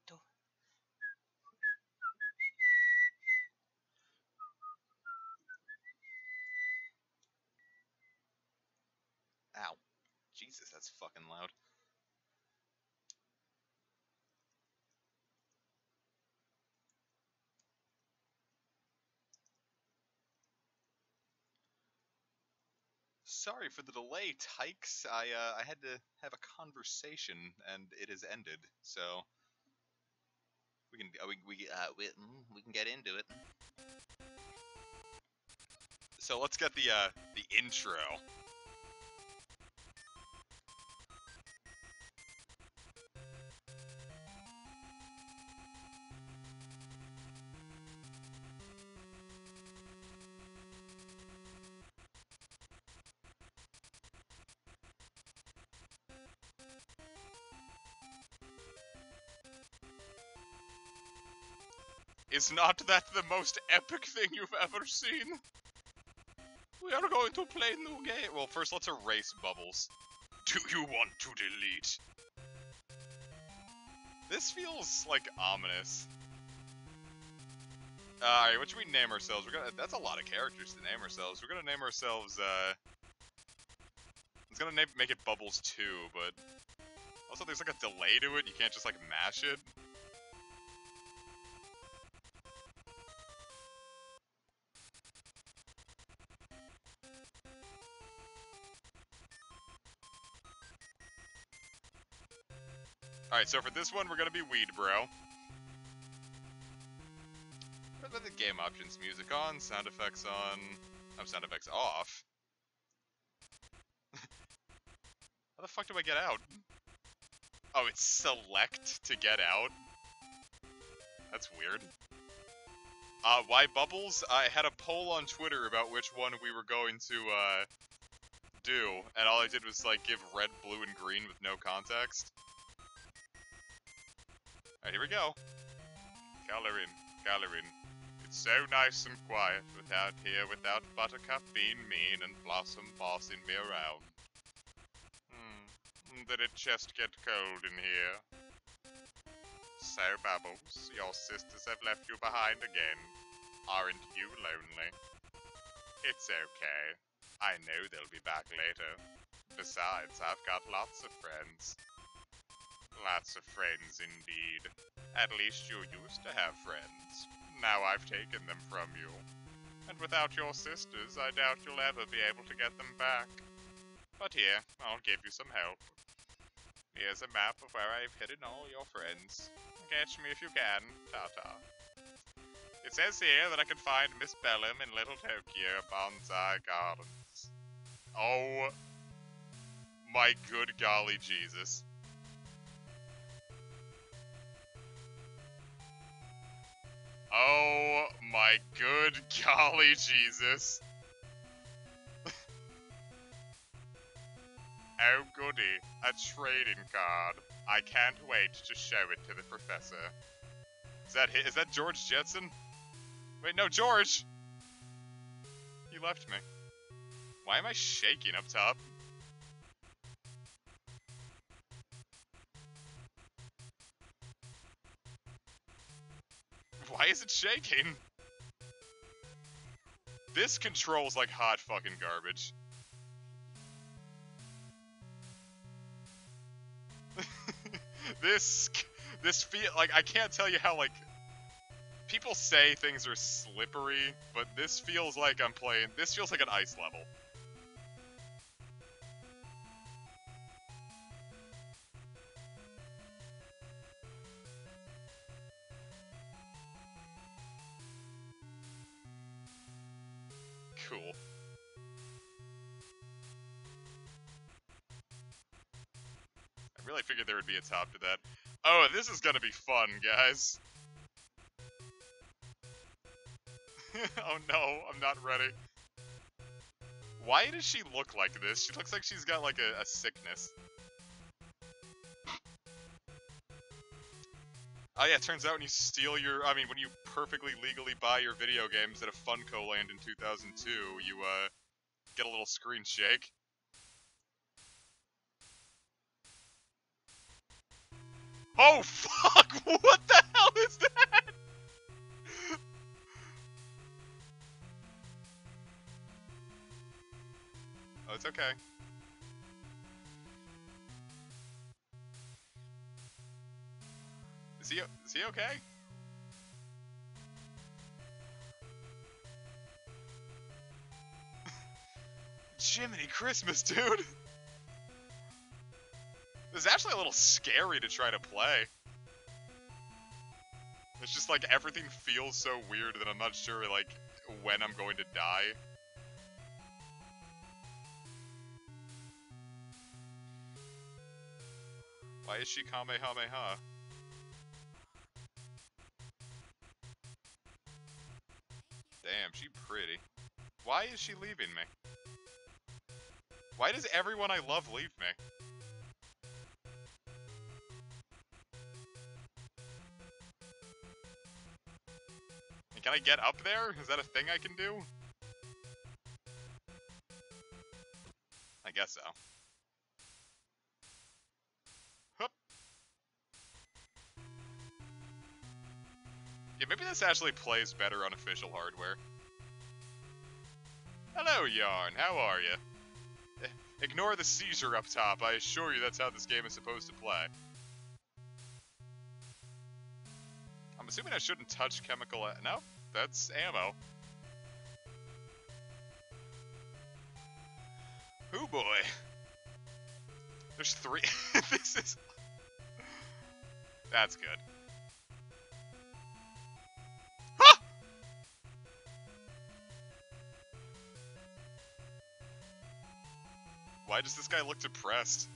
do. Ow. Jesus, that's fucking loud. Sorry for the delay, Tykes. I had to have a conversation, and it has ended. So we can we can get into it. So let's get the intro. Is not that the most epic thing you've ever seen? We are going to play new game. Well, first let's erase Bubbles. Do you want to delete? This feels like ominous. Alright, what should we name ourselves? That's a lot of characters to name ourselves. We're gonna name ourselves, it's gonna make it Bubbles 2, but also there's like a delay to it. You can't just like mash it. Alright, so for this one, we're gonna be Weed Bro. What about the game options? Music on, sound effects on. Oh, sound effects off. How the fuck do I get out? Oh, it's select to get out? That's weird. Why Bubbles? I had a poll on Twitter about which one we were going to, do, and all I did was, like, give red, blue, and green with no context. Alright, here we go. Coloring, coloring. It's so nice and quiet without Buttercup being mean and Blossom bossing me around. Did it just get cold in here? So, Bubbles, your sisters have left you behind again. Aren't you lonely? It's okay. I know they'll be back later. Besides, I've got lots of friends. Lots of friends indeed. At least you used to have friends. Now I've taken them from you. And without your sisters, I doubt you'll ever be able to get them back. But here, I'll give you some help. Here's a map of where I've hidden all your friends. Catch me if you can. Ta-ta. It says here that I can find Miss Bellum in Little Tokyo Bonsai Gardens. Oh my good golly Jesus. Oh my good golly Jesus. Oh goody, a trading card. I can't wait to show it to the professor. Is that George Jetson? Wait, no, George! He left me. Why am I shaking up top? Why is it shaking? This controls like hot fucking garbage. This feel like, I can't tell you how, like, people say things are slippery, but this feels like this feels like an ice level. Cool. I really figured there would be a top to that. Oh, this is gonna be fun, guys. Oh no, I'm not ready. Why does she look like this? She looks like she's got like a sickness. Oh yeah, it turns out when you when you perfectly legally buy your video games at a Funko Land in 2002, you, get a little screen shake. Oh, fuck! What the hell is that? Oh, it's okay. Is he okay? Jiminy Christmas, dude! This is actually a little scary to try to play. It's just like everything feels so weird that I'm not sure like when I'm going to die. Why is she Kamehameha? Damn, she pretty. Why is she leaving me? Why does everyone I love leave me? And can I get up there? Is that a thing I can do? I guess so. Hup. Yeah, maybe this actually plays better on official hardware. Hello, Yarn. How are you? Ignore the seizure up top. I assure you that's how this game is supposed to play. I'm assuming I shouldn't touch chemical... No, that's ammo. Oh boy. There's 3. This is... That's good. Ah! Why does this guy look depressed?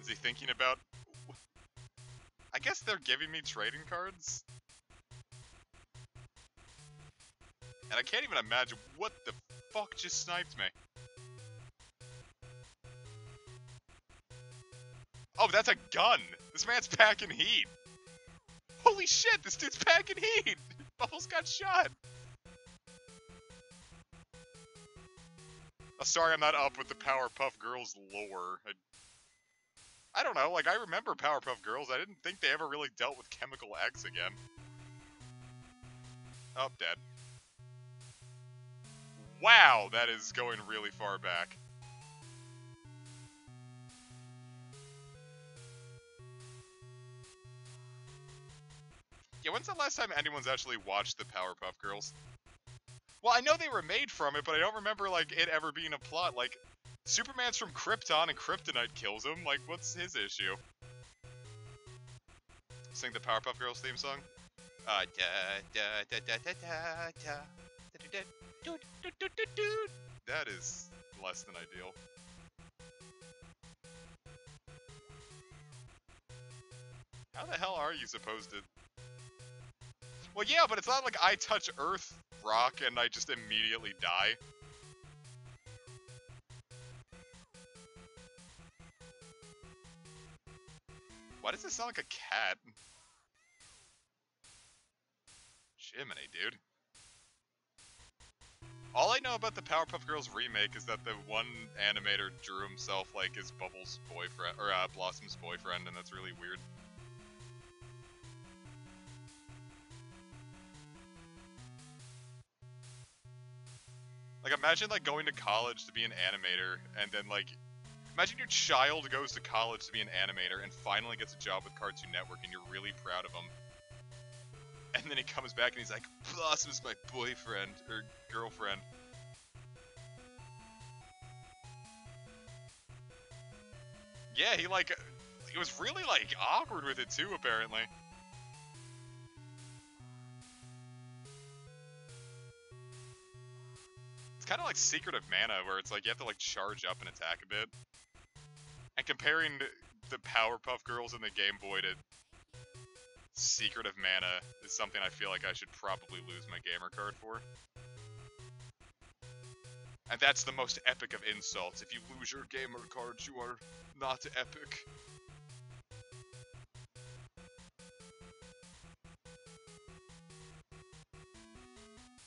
Is he thinking about... I guess they're giving me trading cards? And I can't even imagine what the fuck just sniped me. Oh, that's a gun! This man's packing heat! Holy shit, this dude's packing heat! Bubbles got shot! Oh, sorry I'm not up with the Powerpuff Girls lore. I don't know, like, I remember Powerpuff Girls. I didn't think they ever really dealt with Chemical X again. Oh, dead. Wow, that is going really far back. Yeah, when's the last time anyone's actually watched the Powerpuff Girls? Well, I know they were made from it, but I don't remember, like, it ever being a plot. Like, Superman's from Krypton and Kryptonite kills him. Like, what's his issue? Sing the Powerpuff Girls theme song? That is less than ideal. How the hell are you supposed to... Well, yeah, but it's not like I touch Earth rock and I just immediately die. Why does it sound like a cat? Jiminy, dude. All I know about the Powerpuff Girls remake is that the one animator drew himself like his Bubbles' boyfriend, or Blossom's boyfriend, and that's really weird. Like, imagine, like, going to college to be an animator, and then, like, imagine your child goes to college to be an animator and finally gets a job with Cartoon Network, and you're really proud of him. And then he comes back and he's like, Blossom's my boyfriend, or girlfriend. Yeah, he, like, he was really, like, awkward with it, too, apparently. It's kind of like Secret of Mana, where it's like you have to, like, charge up and attack a bit. And comparing the Powerpuff Girls in the Game Boy to Secret of Mana is something I feel like I should probably lose my gamer card for. And that's the most epic of insults. If you lose your gamer card, you are not epic.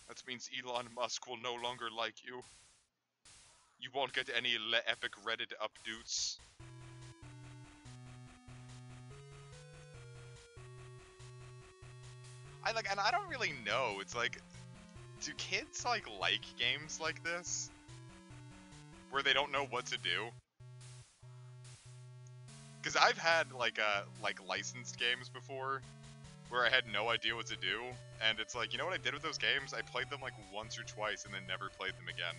That means Elon Musk will no longer like you. You won't get any epic Reddit updates. And I don't really know. It's like, do kids like games like this? Where they don't know what to do? Because I've had like licensed games before where I had no idea what to do, and it's like, you know what I did with those games? I played them like once or twice and then never played them again.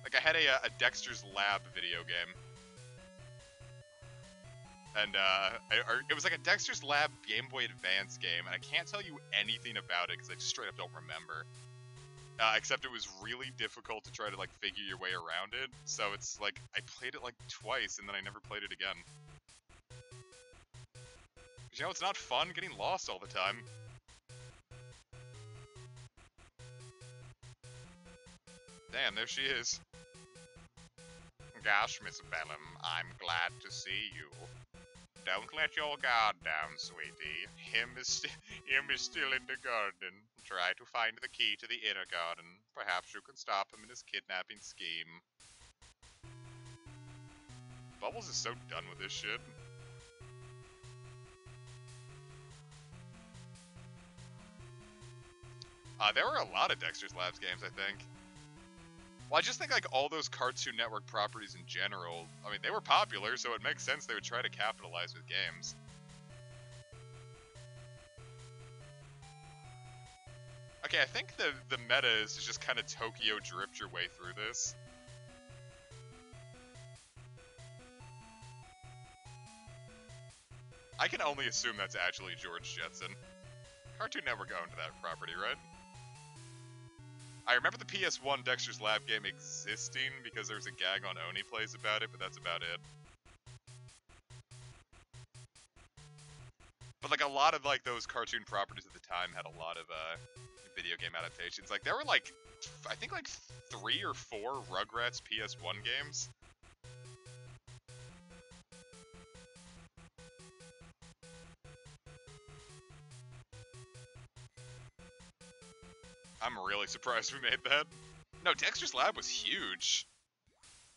Like I had a Dexter's Lab video game. And it was like a Dexter's Lab Game Boy Advance game, and I can't tell you anything about it because I just straight up don't remember. Except it was really difficult to try to like figure your way around it. So it's like I played it like twice and then I never played it again. You know, it's not fun getting lost all the time. Damn, there she is. Gosh, Miss Bellum, I'm glad to see you. Don't let your guard down, sweetie. Him is still in the garden. Try to find the key to the inner garden. Perhaps you can stop him in his kidnapping scheme. Bubbles is so done with this shit. There were a lot of Dexter's Labs games, I think. Well, I just think like all those Cartoon Network properties in general, I mean, they were popular, so it makes sense they would try to capitalize with games. Okay, I think the meta is to just kind of Tokyo drift your way through this. I can only assume that's actually George Jetson. Cartoon Network owned that property, right? I remember the PS1 Dexter's Lab game existing because there was a gag on Oni Plays about it, but that's about it. But like a lot of like those cartoon properties at the time had a lot of video game adaptations. Like there were like, I think like 3 or 4 Rugrats PS1 games. I'm really surprised we made that. No, Dexter's Lab was huge.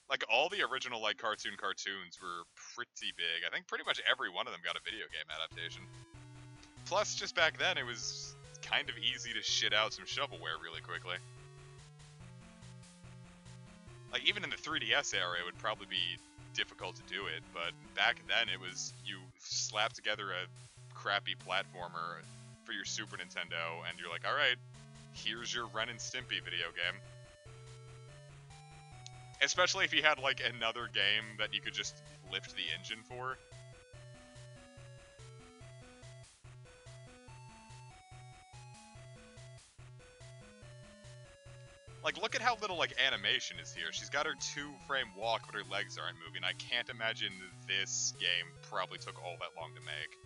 Like, all the original, like, cartoons were pretty big. I think pretty much every one of them got a video game adaptation. Plus, just back then, it was kind of easy to shit out some shovelware really quickly. Like, even in the 3DS era, it would probably be difficult to do it, but back then it was, you slap together a crappy platformer for your Super Nintendo, and you're like, alright, here's your Ren and Stimpy video game. Especially if you had, like, another game that you could just lift the engine for. Like, look at how little, like, animation is here. She's got her 2-frame walk, but her legs aren't moving. I can't imagine this game probably took all that long to make.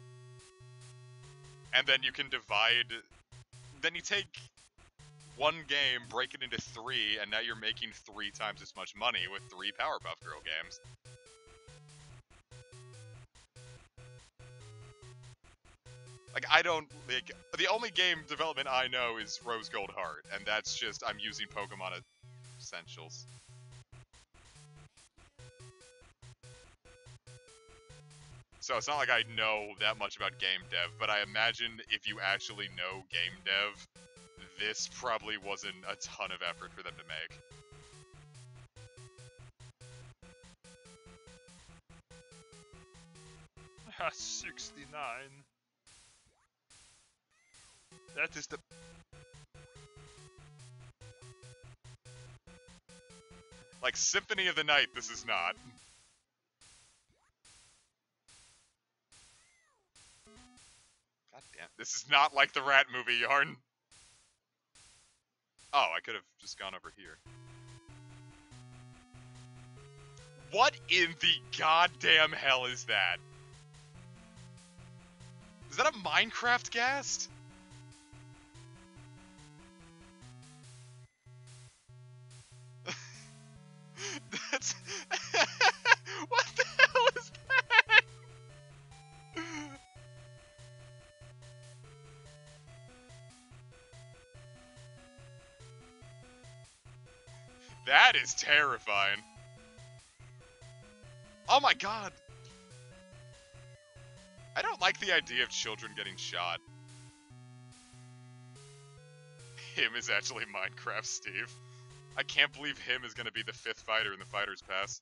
And then you can divide... Then you take one game, break it into 3, and now you're making 3 times as much money with 3 Powerpuff Girl games. Like, I don't, like, the only game development I know is Rose Gold Heart, and that's just, I'm using Pokemon Essentials. So it's not like I know that much about game dev, but I imagine if you actually know game dev, this probably wasn't a ton of effort for them to make. Ah, 69. That is the... Like, Symphony of the Night, this is not. God damn, this is not like the Rat movie, Yarn. Oh, I could have just gone over here. What in the goddamn hell is that? Is that a Minecraft ghast? That's... What the hell is that? That is terrifying. Oh my god! I don't like the idea of children getting shot. Him is actually Minecraft Steve. I can't believe him is gonna be the 5th fighter in the Fighter's Pass.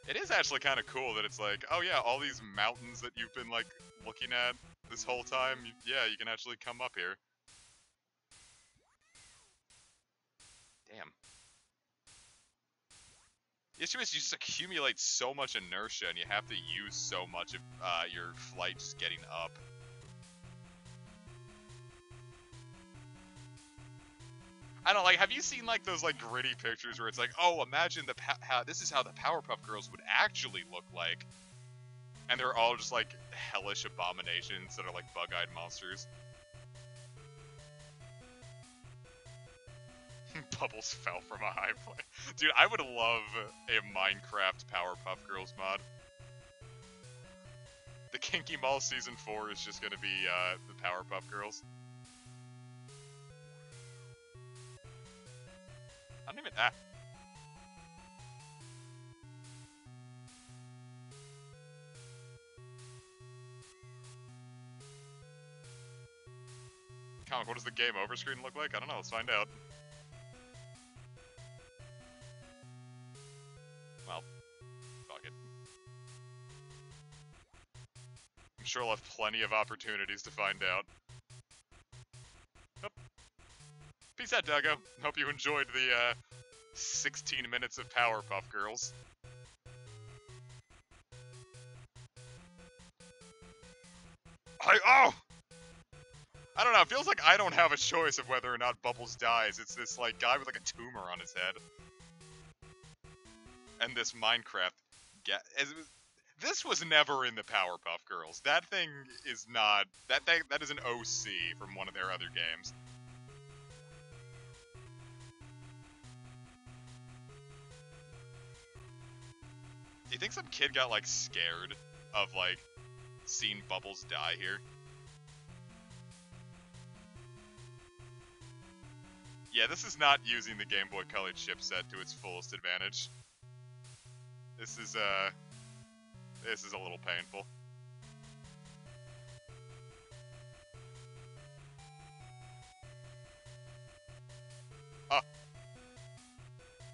It is actually kind of cool that it's like, oh yeah, all these mountains that you've been, like, looking at this whole time, yeah, you can actually come up here. Damn. The issue is you just accumulate so much inertia and you have to use so much of your flight just getting up. I don't like, have you seen like those like gritty pictures where it's like, oh, imagine how this is how the Powerpuff Girls would actually look like. And they're all just like hellish abominations that are like bug-eyed monsters. Bubbles fell from a high place. Dude, I would love a Minecraft Powerpuff Girls mod. The Kinky Mall Season 4 is just gonna be the Powerpuff Girls. I don't even... Comic, what does the game over screen look like? I don't know, let's find out. Well, fuck it. I'm sure I'll have plenty of opportunities to find out. Yep. Peace out, Duggo. Hope you enjoyed the 16 minutes of Powerpuff Girls. Oh! I don't know, it feels like I don't have a choice of whether or not Bubbles dies. It's this, like, guy with, like, a tumor on his head. And this Minecraft... This was never in the Powerpuff Girls. That thing is not... That is an OC from one of their other games. Do you think some kid got, like, scared of, like, seeing Bubbles die here? Yeah, this is not using the Game Boy Color chipset to its fullest advantage. This is a little painful. Oh.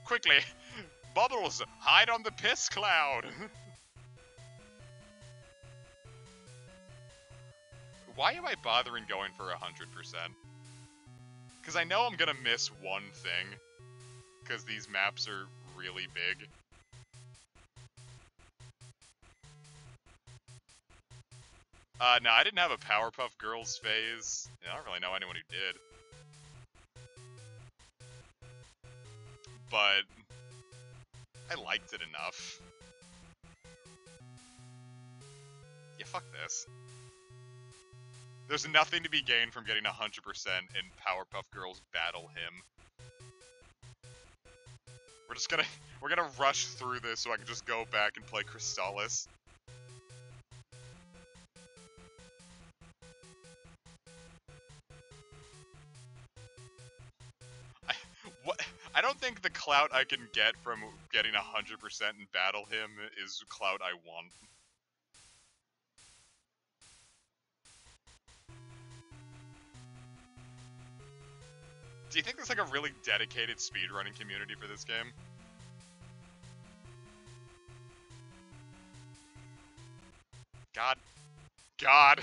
Quickly! Bubbles, hide on the piss cloud! Why am I bothering going for 100%? Because I know I'm gonna miss one thing. Because these maps are really big. No, I didn't have a Powerpuff Girls phase. I don't really know anyone who did. But I liked it enough. Yeah, fuck this. There's nothing to be gained from getting 100% in Powerpuff Girls Battle Him. We're gonna rush through this so I can just go back and play Crystallis. I don't think the clout I can get from getting 100% in Battle Him is clout I want. Do you think there's like a really dedicated speedrunning community for this game? God. God!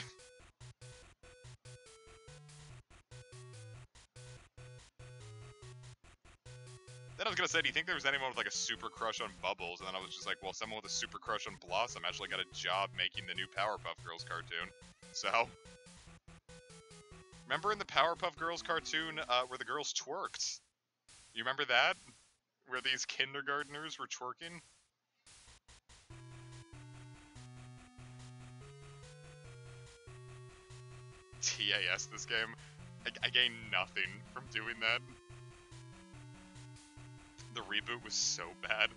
Then I was gonna say, do you think there was anyone with like a super crush on Bubbles? And then I was just like, well, someone with a super crush on Blossom actually got a job making the new Powerpuff Girls cartoon. So... Remember in the Powerpuff Girls cartoon where the girls twerked? You remember that? Where these kindergartners were twerking? TAS this game. I gained nothing from doing that. The reboot was so bad.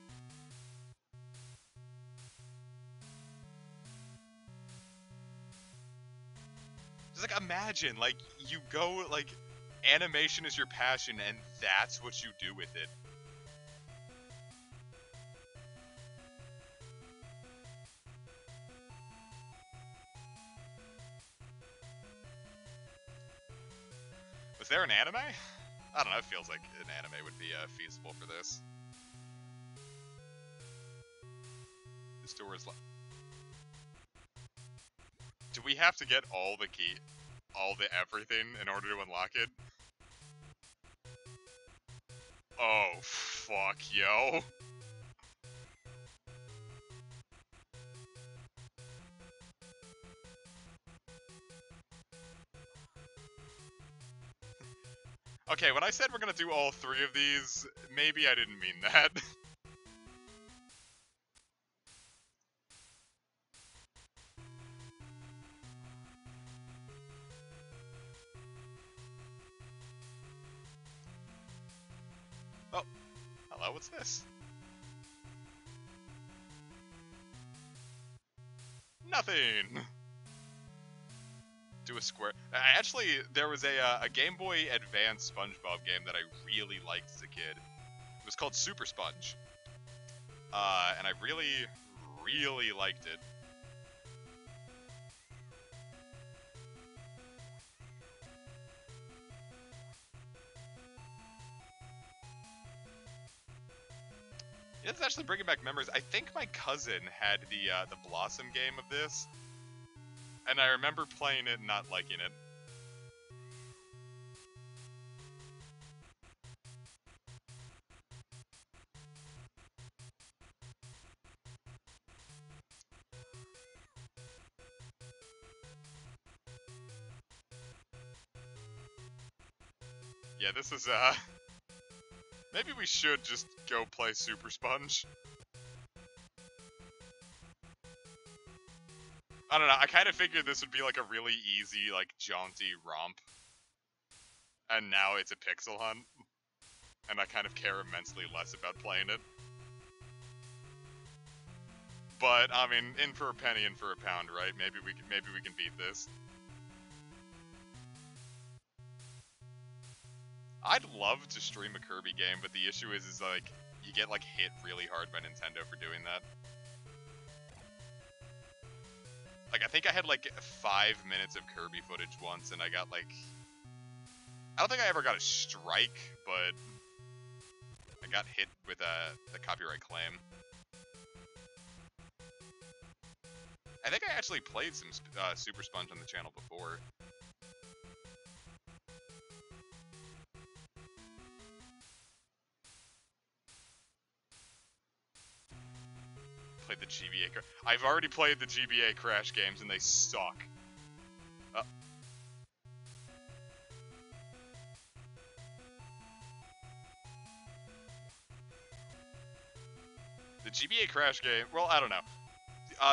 It's like, imagine, like, you go, like, animation is your passion, and that's what you do with it. Was there an anime? I don't know, it feels like an anime would be feasible for this. This door is do we have to get all the everything in order to unlock it? Oh, fuck, yo. Okay, when I said we're gonna do all 3 of these, maybe I didn't mean that. Oh, hello, what's this? Nothing! Do a square. Actually, there was a Game Boy Advance SpongeBob game that I really liked as a kid. It was called Supersponge. And I really, really liked it. It's actually bringing back memories. I think my cousin had the Blossom game of this, and I remember playing it and not liking it. Yeah, this is maybe we should just go play Supersponge. I don't know, I kind of figured this would be like a really easy, like, jaunty romp. And now it's a pixel hunt. And I kind of care immensely less about playing it. But, I mean, in for a penny, in for a pound, right? Maybe we can beat this. I'd love to stream a Kirby game, but the issue is like, you get, like, hit really hard by Nintendo for doing that. Like, I think I had, like, 5 minutes of Kirby footage once, and I got, like... I don't think I ever got a strike, but... I got hit with the copyright claim. I think I actually played some Supersponge on the channel before. Played the GBA. I've already played the GBA Crash games and they suck. The GBA Crash game, well, I don't know.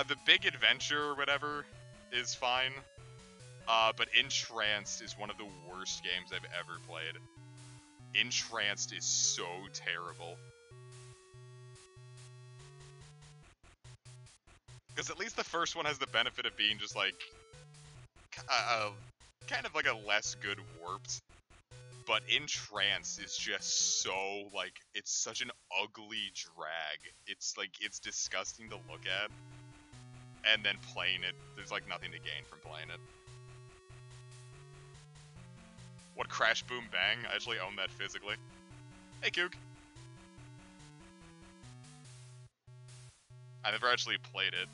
The Big Adventure or whatever is fine. But Entranced is one of the worst games I've ever played. Entranced is so terrible. Because at least the first one has the benefit of being just like... kind of like a less good Warped. But Entranced is just so, like, it's such an ugly drag. It's, like, it's disgusting to look at. And then playing it, there's, like, nothing to gain from playing it. What, Crash Boom Bang? I actually own that physically. Hey, Kook. I never actually played it.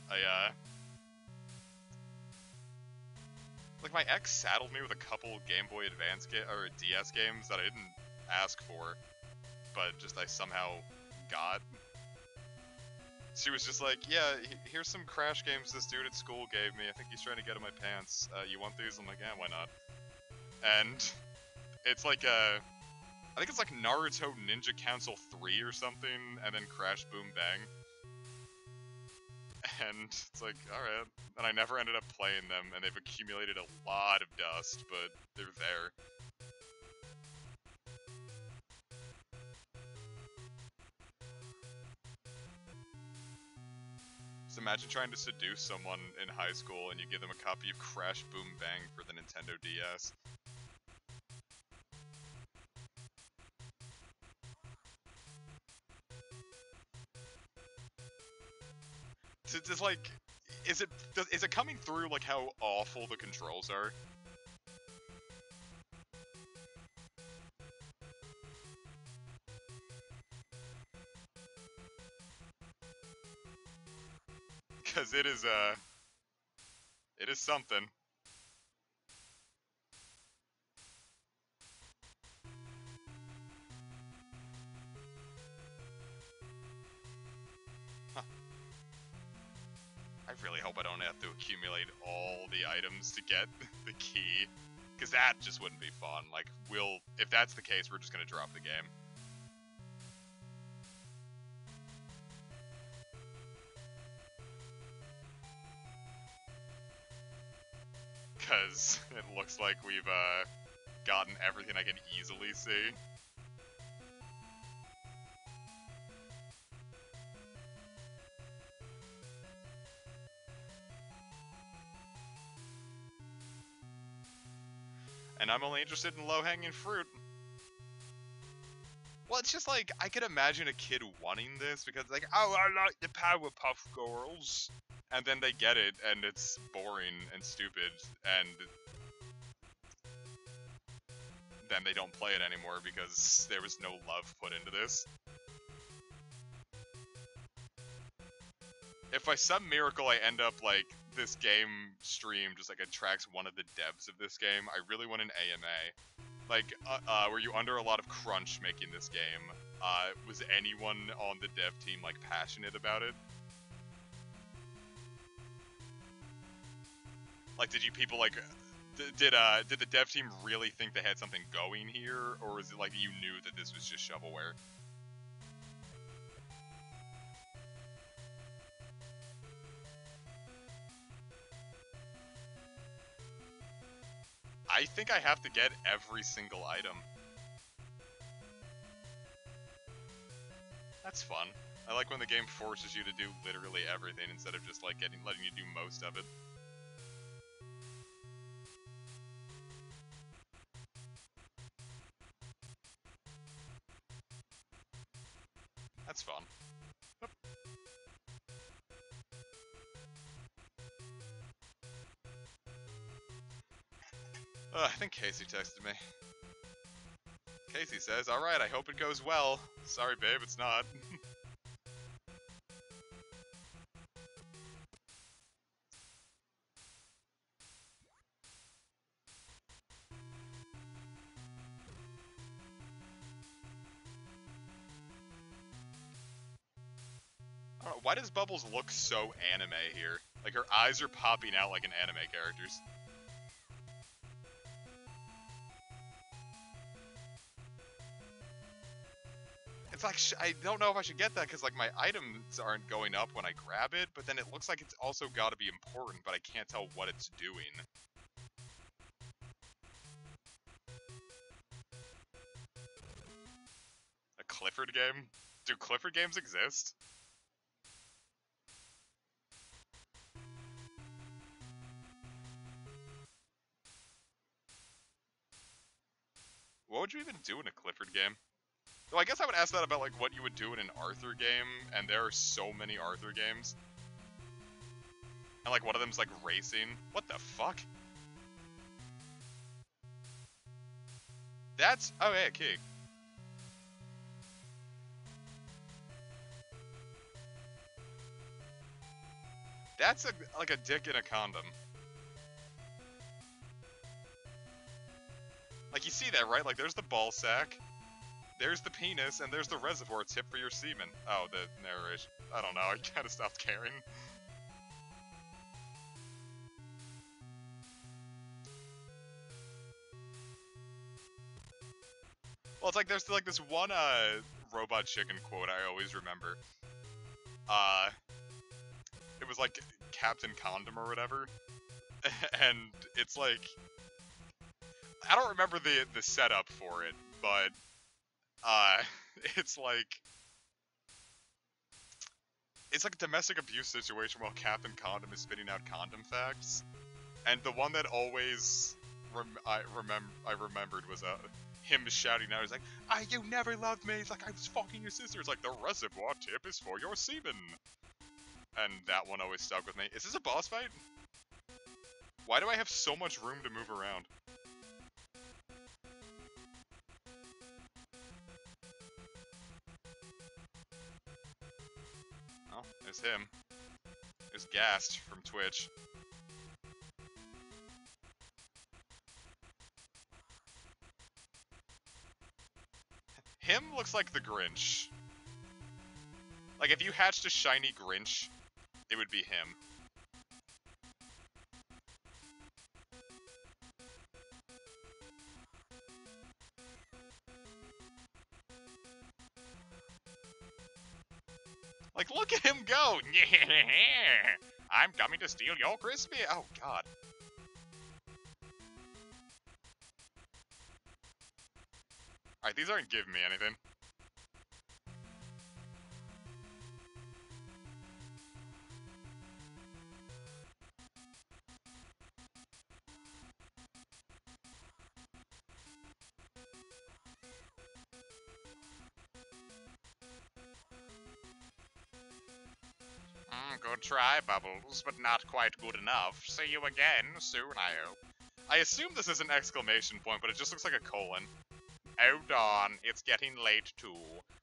Like, my ex saddled me with a couple Game Boy Advance or DS games that I didn't ask for, but just I somehow got. She was just like, yeah, here's some Crash games this dude at school gave me. I think he's trying to get in my pants. You want these? I'm like, yeah, why not? And it's like I think it's like Naruto Ninja Council 3 or something, and then Crash Boom Bang. And it's like, alright. And I never ended up playing them, and they've accumulated a lot of dust, but they're there. So imagine trying to seduce someone in high school and you give them a copy of Crash Boom Bang for the Nintendo DS. It's like, is it coming through like how awful the controls are? Because it is something. Huh. I really hope I don't have to accumulate all the items to get the key. Because that just wouldn't be fun. Like, if that's the case, we're just gonna drop the game. Because it looks like we've, gotten everything I can easily see. And I'm only interested in low-hanging fruit. Well, it's just like, I could imagine a kid wanting this because like, oh, I like the Powerpuff Girls. And then they get it, and it's boring and stupid, and then they don't play it anymore because there was no love put into this. If by some miracle I end up like, this game stream just like attracts one of the devs of this game, I really want an AMA. Like, were you under a lot of crunch making this game? Was anyone on the dev team, like, passionate about it? Like, did you people, like, did the dev team really think they had something going here? Or was it like you knew that this was just shovelware? I think I have to get every single item. That's fun. I like when the game forces you to do literally everything instead of just like letting you do most of it. That's fun. Oop. I think Casey texted me. Casey says, alright, I hope it goes well. Sorry, babe, it's not. I don't know, why does Bubbles look so anime here? Like, her eyes are popping out like an anime character's. It's like, I don't know if I should get that, because, like, my items aren't going up when I grab it, but then it looks like it's also gotta be important, but I can't tell what it's doing. A Clifford game? Do Clifford games exist? What would you even do in a Clifford game? Well, I guess I would ask that about, like, what you would do in an Arthur game, and there are so many Arthur games. And, like, one of them's, like, racing. What the fuck? That's... Oh, yeah, key. That's, like, a dick in a condom. Like, you see that, right? Like, there's the ball sack. There's the penis, and there's the reservoir tip for your semen. Oh, the narration. I don't know, I kinda stopped caring. Well, it's like, there's like this one, Robot Chicken quote I always remember. It was like Captain Condom or whatever. And it's like, I don't remember the setup for it, but, it's like, It's like a domestic abuse situation while Captain Condom is spitting out condom facts. And the one that always I remembered was him shouting out, he's like, you never loved me, it's like I was fucking your sister, it's like the reservoir tip is for your semen. And that one always stuck with me. Is this a boss fight? Why do I have so much room to move around? Oh, there's him. There's Gast from Twitch. Him looks like the Grinch. Like, if you hatched a shiny Grinch, it would be him. Like, look at him go! I'm coming to steal your crispy. Oh, God. Alright, these aren't giving me anything. Good try, Bubbles, but not quite good enough. See you again soon, I hope. I assume this is an exclamation point, but it just looks like a colon. Oh darn, it's getting late too,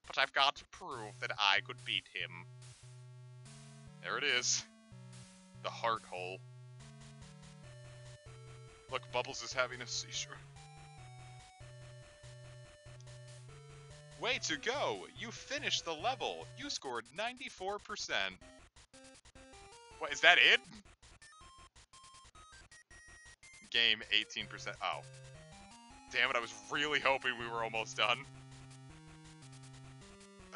but I've got to prove that I could beat him. There it is. The heart hole. Look, Bubbles is having a seizure. Way to go! You finished the level! You scored 94%! What, is that it? Game 18%. Oh. Damn it, I was really hoping we were almost done.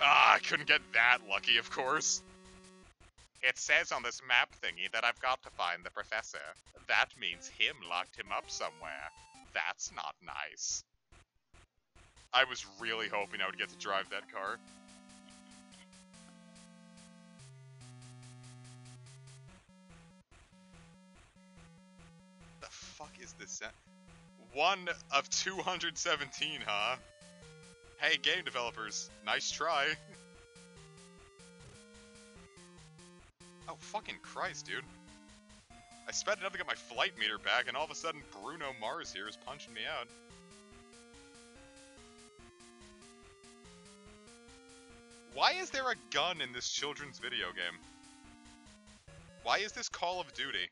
Ah, I couldn't get that lucky, of course. It says on this map thingy that I've got to find the professor. That means him locked him up somewhere. That's not nice. I was really hoping I would get to drive that car. The fuck is this? 1 of 217, huh? Hey, game developers, nice try. Oh, fucking Christ, dude. I spent enough to get my flight meter back, and all of a sudden Bruno Mars here is punching me out. Why is there a gun in this children's video game? Why is this Call of Duty?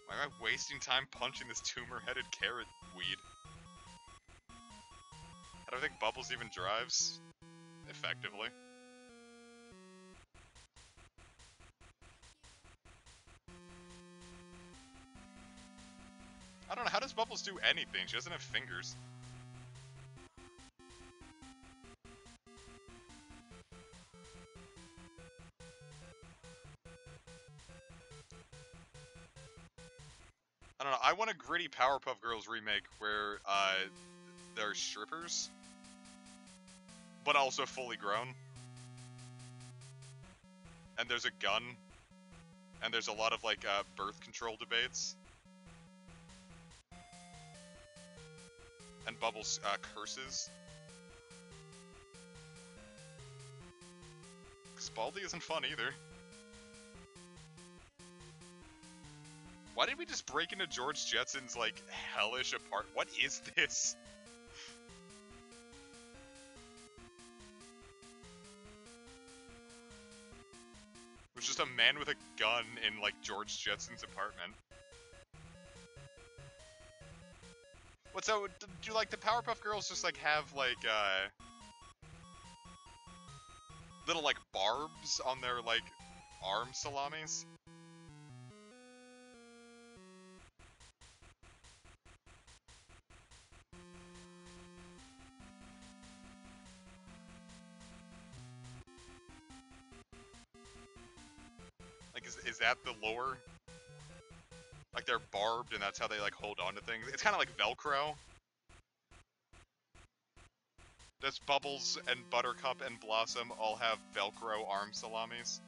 Why am I wasting time punching this tumor-headed carrot weed? How do I think Bubbles even drives? Effectively. I don't know, how does Bubbles do anything? She doesn't have fingers. I don't know, I want a gritty Powerpuff Girls remake where, they're strippers, but also fully grown. And there's a gun, and there's a lot of, like, birth control debates. And Bubbles, curses. Baldi isn't fun either. Why did we just break into George Jetson's, like, hellish apartment? What is this? It was just a man with a gun in, like, George Jetson's apartment. What, so, do, like, the Powerpuff Girls just, like, have, like, little, like, barbs on their, like, arm salamis? Like, is that the lore? Like, they're barbed and that's how they, like, hold on to things? It's kind of like Velcro. Does Bubbles and Buttercup and Blossom all have Velcro arm salamis?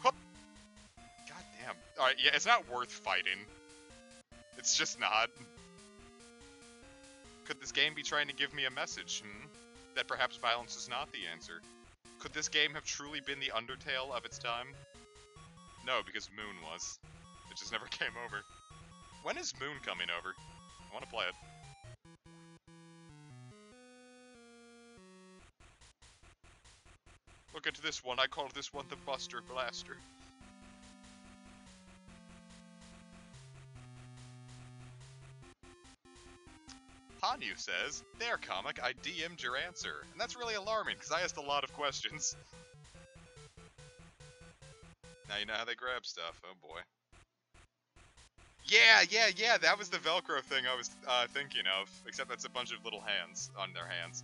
Whoop! God damn. Alright, yeah, it's not worth fighting. It's just not. Could this game be trying to give me a message, that perhaps violence is not the answer? Could this game have truly been the Undertale of its time? No, because Moon was. It just never came over. When is Moon coming over? I want to play it. Look at this one. I call this one the Buster Blaster. Hanyu says, there, comic, I DM'd your answer. And that's really alarming, because I asked a lot of questions. Now you know how they grab stuff. Oh boy. Yeah, that was the Velcro thing I was thinking of. Except that's a bunch of little hands on their hands.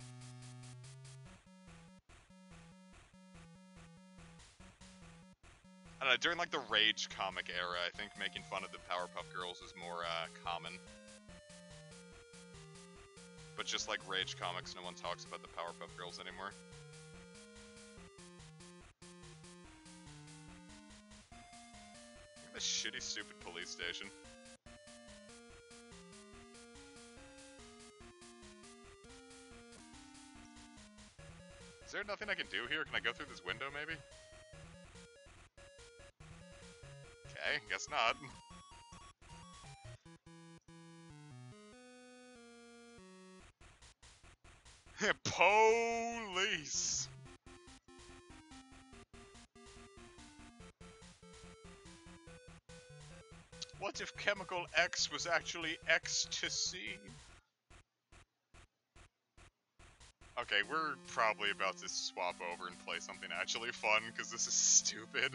I don't know, during like the Rage comic era, I think making fun of the Powerpuff Girls was more common. But just like Rage comics, no one talks about the Powerpuff Girls anymore. Look at this shitty, stupid police station. Is there nothing I can do here? Can I go through this window, maybe? Okay, guess not. Police! What if Chemical X was actually ecstasy? Okay, we're probably about to swap over and play something actually fun, because this is stupid.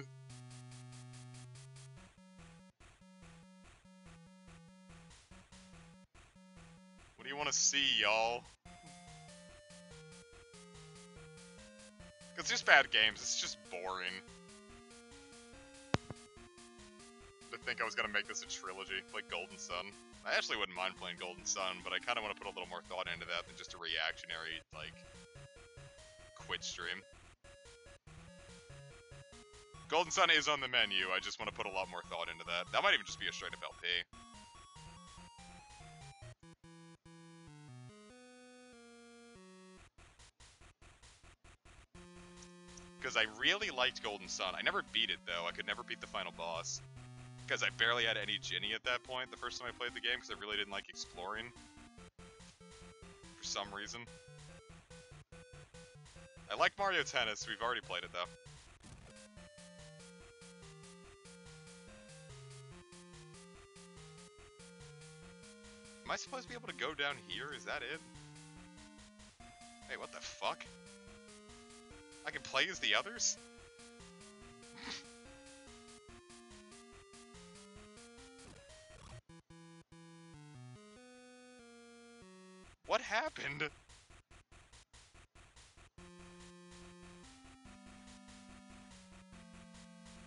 What do you want to see, y'all? It's just bad games, it's just boring. To think I was gonna make this a trilogy, like Golden Sun. I actually wouldn't mind playing Golden Sun, but I kinda want to put a little more thought into that than just a reactionary, like, quit stream. Golden Sun is on the menu, I just want to put a lot more thought into that. That might even just be a straight up LP. Because I really liked Golden Sun. I never beat it, though. I could never beat the final boss. Because I barely had any Ginny at that point the first time I played the game, because I really didn't like exploring. For some reason. I like Mario Tennis. We've already played it, though. Am I supposed to be able to go down here? Is that it? Hey, what the fuck? I can play as the others? What happened?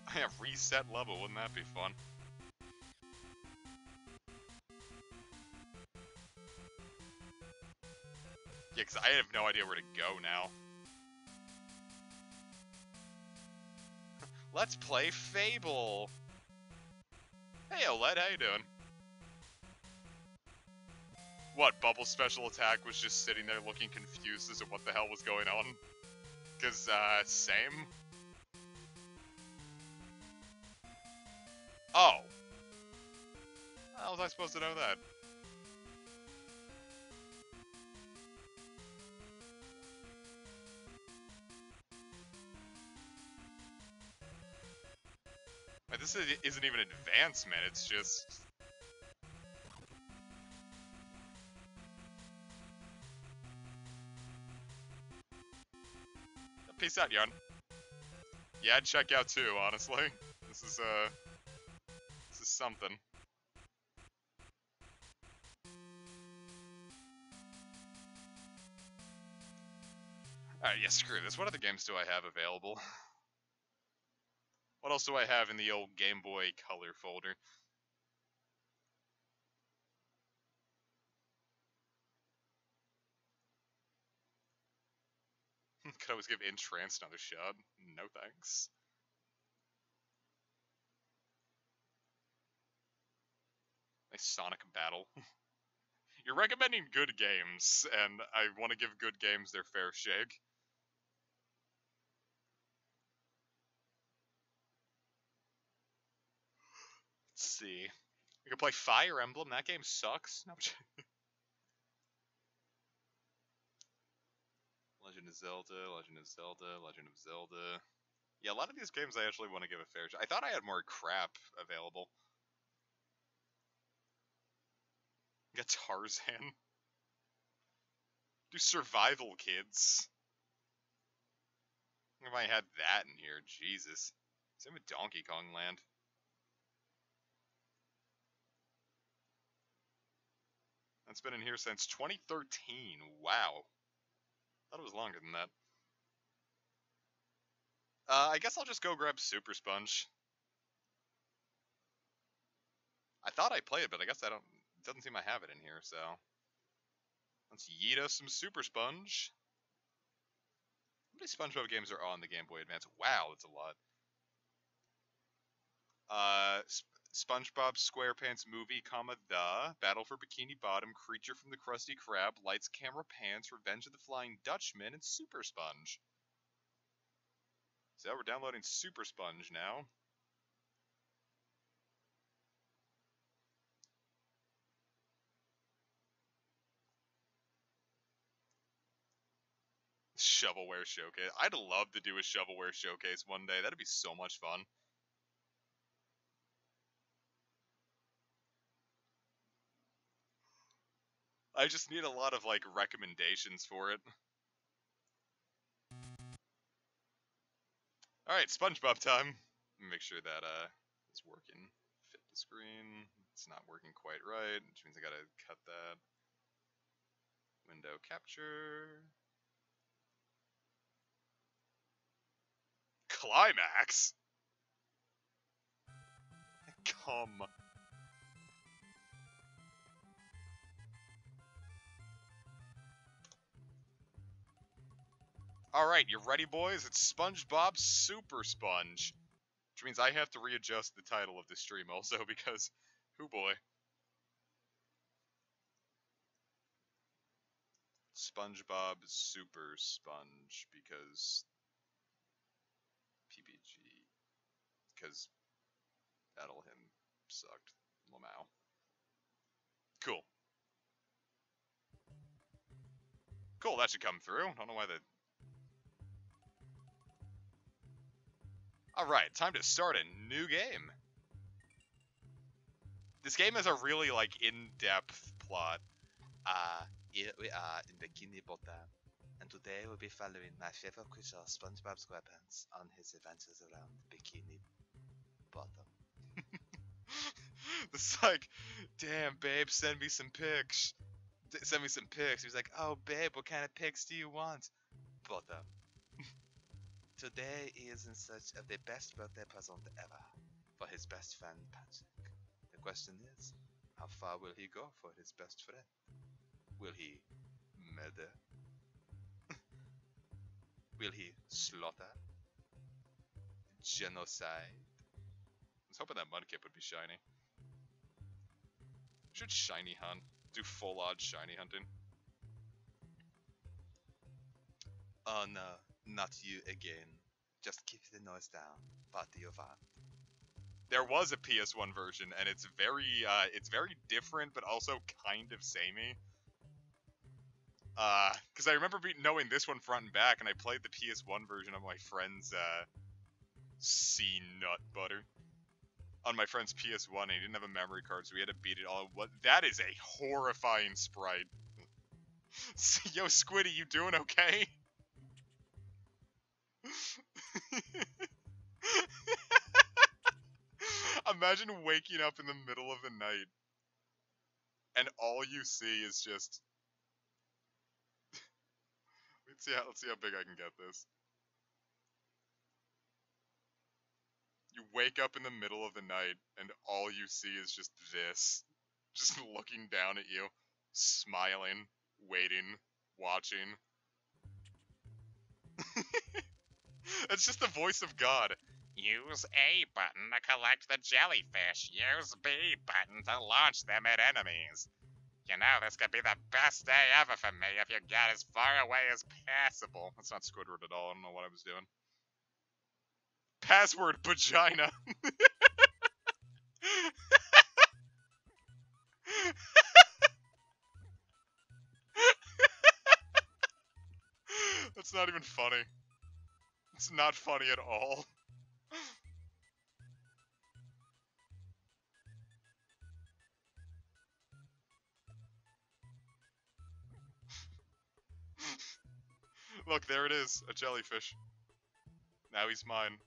I have reset level, wouldn't that be fun? Yeah, because I have no idea where to go now. Let's play Fable! Hey, Oled, how you doing? What, Bubble's special attack was just sitting there looking confused as to what the hell was going on? Cause, same? Oh. How was I supposed to know that? This isn't even advancement, it's just... Peace out, Yarn. Yeah, I'd check out too, honestly. This is something. Alright, yeah, screw this. What other games do I have available? What else do I have in the old Game Boy Color folder? Could always give Entranced another shot. No thanks. Nice Sonic Battle. You're recommending good games, and I want to give good games their fair shake. Let's see. We could play Fire Emblem. That game sucks. No, Legend of Zelda, Legend of Zelda, Legend of Zelda. Yeah, a lot of these games I actually want to give a fair shake. I thought I had more crap available. Got Tarzan. Do Survival Kids. If I had that in here, Jesus. Same with Donkey Kong Land. That's been in here since 2013. Wow. Thought it was longer than that. I guess I'll just go grab Supersponge. I thought I played it, but I guess I don't. It doesn't seem I have it in here, so. Let's yeet us some Supersponge. How many SpongeBob games are on the Game Boy Advance? Wow, that's a lot. SpongeBob SquarePants Movie, The, Battle for Bikini Bottom, Creature from the Krusty Krab, Lights, Camera, Pants, Revenge of the Flying Dutchman, and Supersponge. So we're downloading Supersponge now. Shovelware Showcase. I'd love to do a Shovelware Showcase one day. That'd be so much fun. I just need a lot of, like, recommendations for it. Alright, SpongeBob time. Make sure that, it's working. Fit the screen. It's not working quite right, which means I gotta cut that. Window capture. Climax? Come. Alright, you ready, boys? It's SpongeBob Supersponge. Which means I have to readjust the title of the stream also because, hoo boy. SpongeBob Supersponge because PPG. Because Battle Him sucked. lmao. Cool. Cool, that should come through. I don't know why that... Alright, time to start a new game. This game has a really, like, in-depth plot. Here we are in Bikini Bottom, and today we'll be following my favorite creature, SpongeBob SquarePants, on his adventures around Bikini Bottom. It's like, damn, babe, send me some pics. Send me some pics. He's like, oh, babe, what kind of pics do you want? Bottom. Today he is in search of the best birthday present ever for his best friend Patrick. The question is, how far will he go for his best friend? Will he murder? Will he slaughter? Genocide? I was hoping that Mudkip would be shiny. Should shiny hunt. Do full odds shiny hunting. Oh no, not you again. Just keep the noise down. What do you want? There was a PS1 version, and it's very different, but also kind of samey. Because I remember knowing this one front and back, and I played the PS1 version on my friend's, C nut butter. On my friend's PS1, and he didn't have a memory card, so we had to beat it all. What? That is a horrifying sprite. Yo, Squiddy, you doing okay? Imagine waking up in the middle of the night, and all you see is just... let's see how big I can get this. You wake up in the middle of the night, and all you see is just this. Just looking down at you, smiling, waiting, watching. It's just the voice of God. Use A button to collect the jellyfish. Use B button to launch them at enemies. You know, this could be the best day ever for me if you get as far away as possible. That's not Squidward at all. I don't know what I was doing. Password vagina. That's not even funny. It's not funny at all. Look, there it is, a jellyfish. Now he's mine.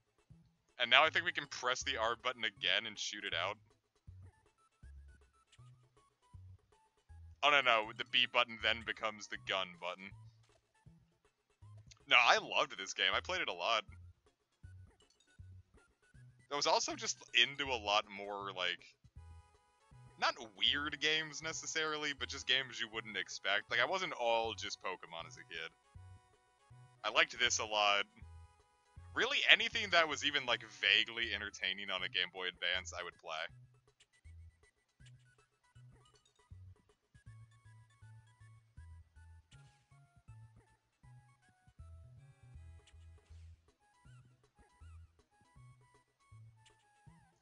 And now I think we can press the R button again and shoot it out. Oh, no, the B button then becomes the gun button. No, I loved this game. I played it a lot. I was also just into a lot more, like, not weird games necessarily, but just games you wouldn't expect. Like, I wasn't all just Pokemon as a kid. I liked this a lot. Really, anything that was even, like, vaguely entertaining on a Game Boy Advance, I would play.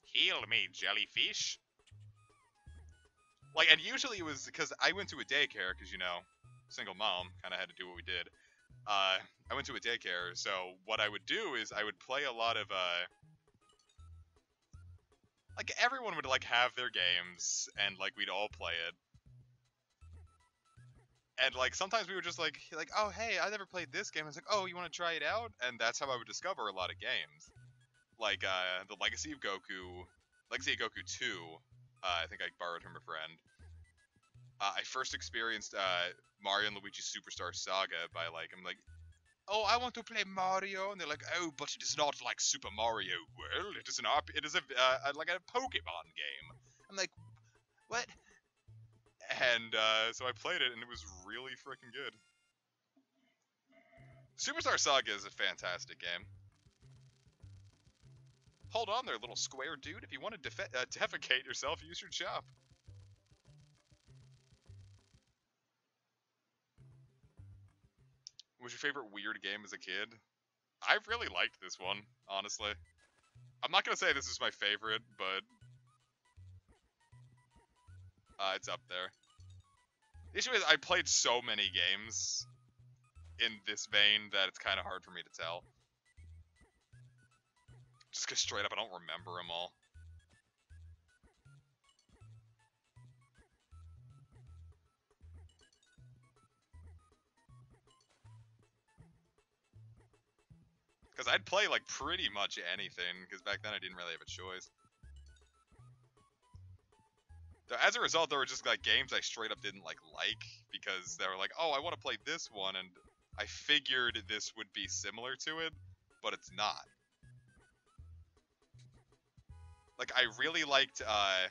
Heal me, jellyfish. Like, and usually it was because I went to a daycare, because, you know, single mom, kind of had to do what we did. I went to a daycare, so what I would do is I would play a lot of, like, everyone would, like, have their games, and, like, we'd all play it. And, like, sometimes we would just, like, oh, hey, I never played this game. I was like, oh, you want to try it out? And that's how I would discover a lot of games. Like, the Legacy of Goku 2, I think I borrowed from a friend. I first experienced, Mario and Luigi's Superstar Saga by, like, I'm like, oh, I want to play Mario, and they're like, oh, but it is not like Super Mario World, it is like a Pokemon game. I'm like, what? And, so I played it, and it was really freaking good. Superstar Saga is a fantastic game. Hold on there, little square dude. If you want to defecate yourself, use your chop. What was your favorite weird game as a kid? I really liked this one, honestly. I'm not gonna say this is my favorite, but it's up there. The issue is I played so many games in this vein that it's kind of hard for me to tell. Just because straight up I don't remember them all. Because I'd play, like, pretty much anything, because back then I didn't really have a choice. As a result, there were just, like, games I straight up didn't, like, because they were like, oh, I want to play this one, and I figured this would be similar to it, but it's not. Like, I really liked, I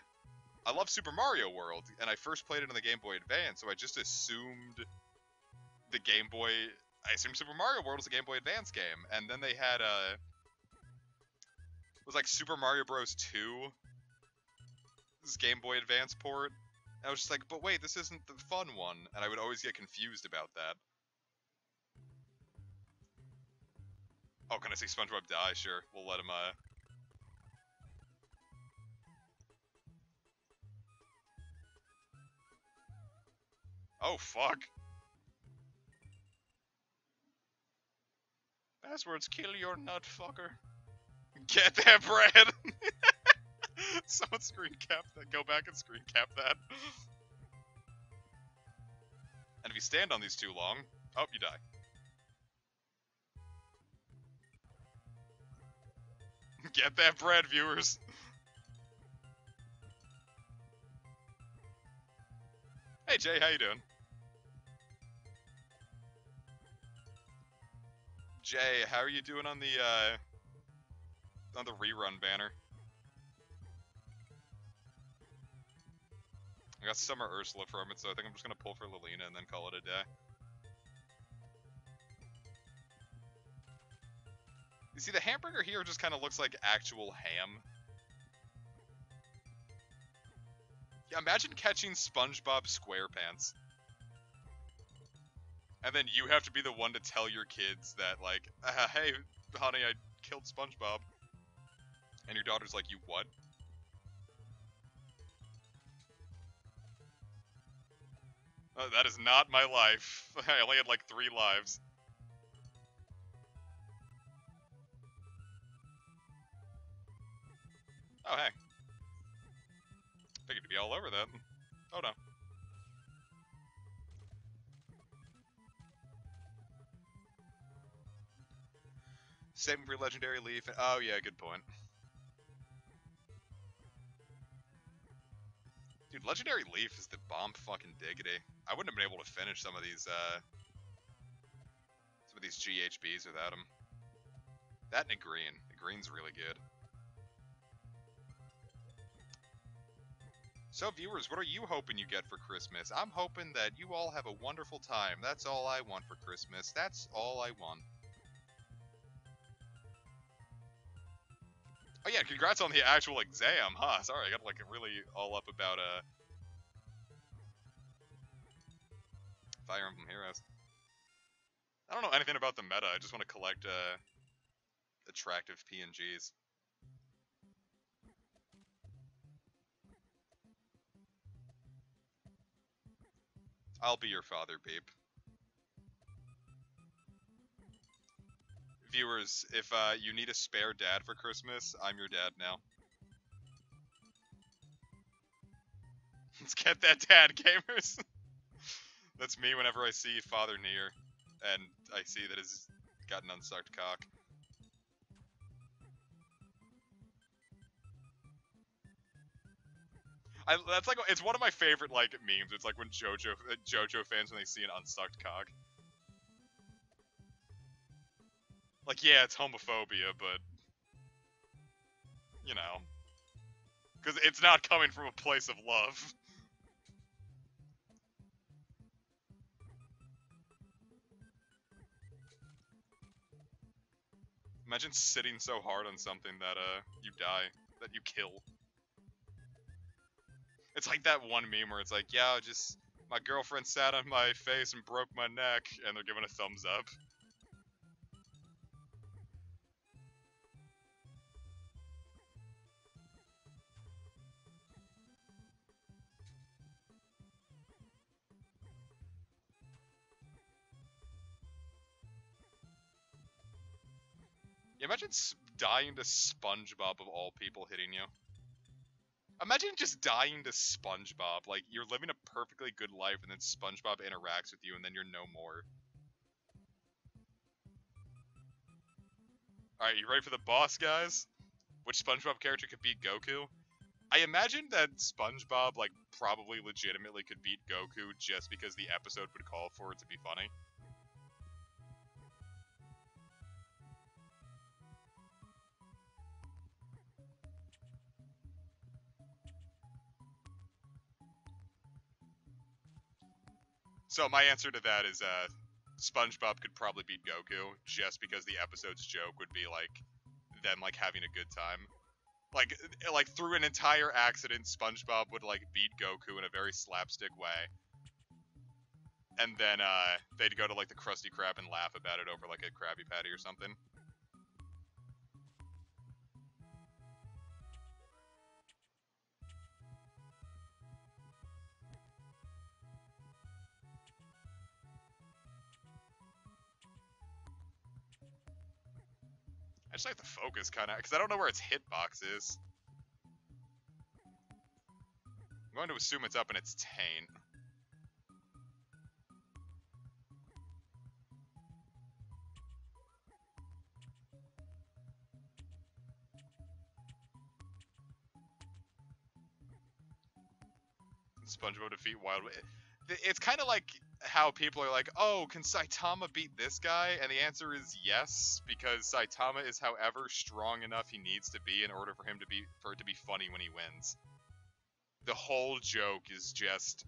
love Super Mario World, and I first played it on the Game Boy Advance, so I just assumed the Game Boy... I assumed Super Mario World was a Game Boy Advance game, and then they had, it was like Super Mario Bros. 2, this Game Boy Advance port, and I was just like, but wait, this isn't the fun one, and I would always get confused about that. Oh, can I see SpongeBob die? Sure, we'll let him, Oh, fuck. Passwords kill your nut fucker. Get that bread! Someone screen cap that. Go back and screen cap that. And if you stand on these too long, oh, you die. Get that bread, viewers. Hey Jay, how you doing? Jay, how are you doing on the rerun banner? I got Summer Ursula from it, so I think I'm just gonna pull for Lilina and then call it a day. You see, the hamburger here just kind of looks like actual ham. Yeah, imagine catching SpongeBob SquarePants. And then you have to be the one to tell your kids that, like, hey, honey, I killed SpongeBob. And your daughter's like, you what? That is not my life. I only had like 3 lives. Oh, hey. Figured to be all over that. Oh, no. Saving for Legendary Leaf. Oh, yeah, good point. Dude, Legendary Leaf is the bomb fucking diggity. I wouldn't have been able to finish some of these GHBs without him. That and a green. The green's really good. So, viewers, what are you hoping you get for Christmas? I'm hoping that you all have a wonderful time. That's all I want for Christmas. That's all I want. Oh yeah, congrats on the actual exam, huh? Sorry, I got like really all up about Fire Emblem Heroes. I don't know anything about the meta. I just want to collect attractive PNGs. I'll be your father, Beep. Viewers, if you need a spare dad for Christmas, I'm your dad now. Let's get that dad, gamers. That's me whenever I see Father near, and I see that he's got an unsucked cock. That's like, it's one of my favorite like memes. It's like when JoJo fans when they see an unsucked cock. Like, yeah, it's homophobia, but you know, because it's not coming from a place of love. Imagine sitting so hard on something that you die, that you kill. It's like that one meme where it's like, yeah, just my girlfriend sat on my face and broke my neck, and they're giving a thumbs up. Yeah, imagine dying to SpongeBob of all people hitting you. Imagine just dying to SpongeBob. Like, you're living a perfectly good life, and then SpongeBob interacts with you, and then you're no more. Alright, you ready for the boss, guys? Which SpongeBob character could beat Goku? I imagine that SpongeBob, like, probably legitimately could beat Goku just because the episode would call for it to be funny. So my answer to that is, SpongeBob could probably beat Goku just because the episode's joke would be, like, them, like, having a good time. Like through an entire accident, SpongeBob would, like, beat Goku in a very slapstick way. And then, they'd go to, like, the Krusty Krab and laugh about it over, like, a Krabby Patty or something. I just like the focus, kind of, because I don't know where its hitbox is. I'm going to assume it's up in its taint. SpongeBob defeat Wild. It's kind of like how people are like, oh, can Saitama beat this guy? And the answer is yes, because Saitama is however strong enough he needs to be in order for it to be funny when he wins. The whole joke is just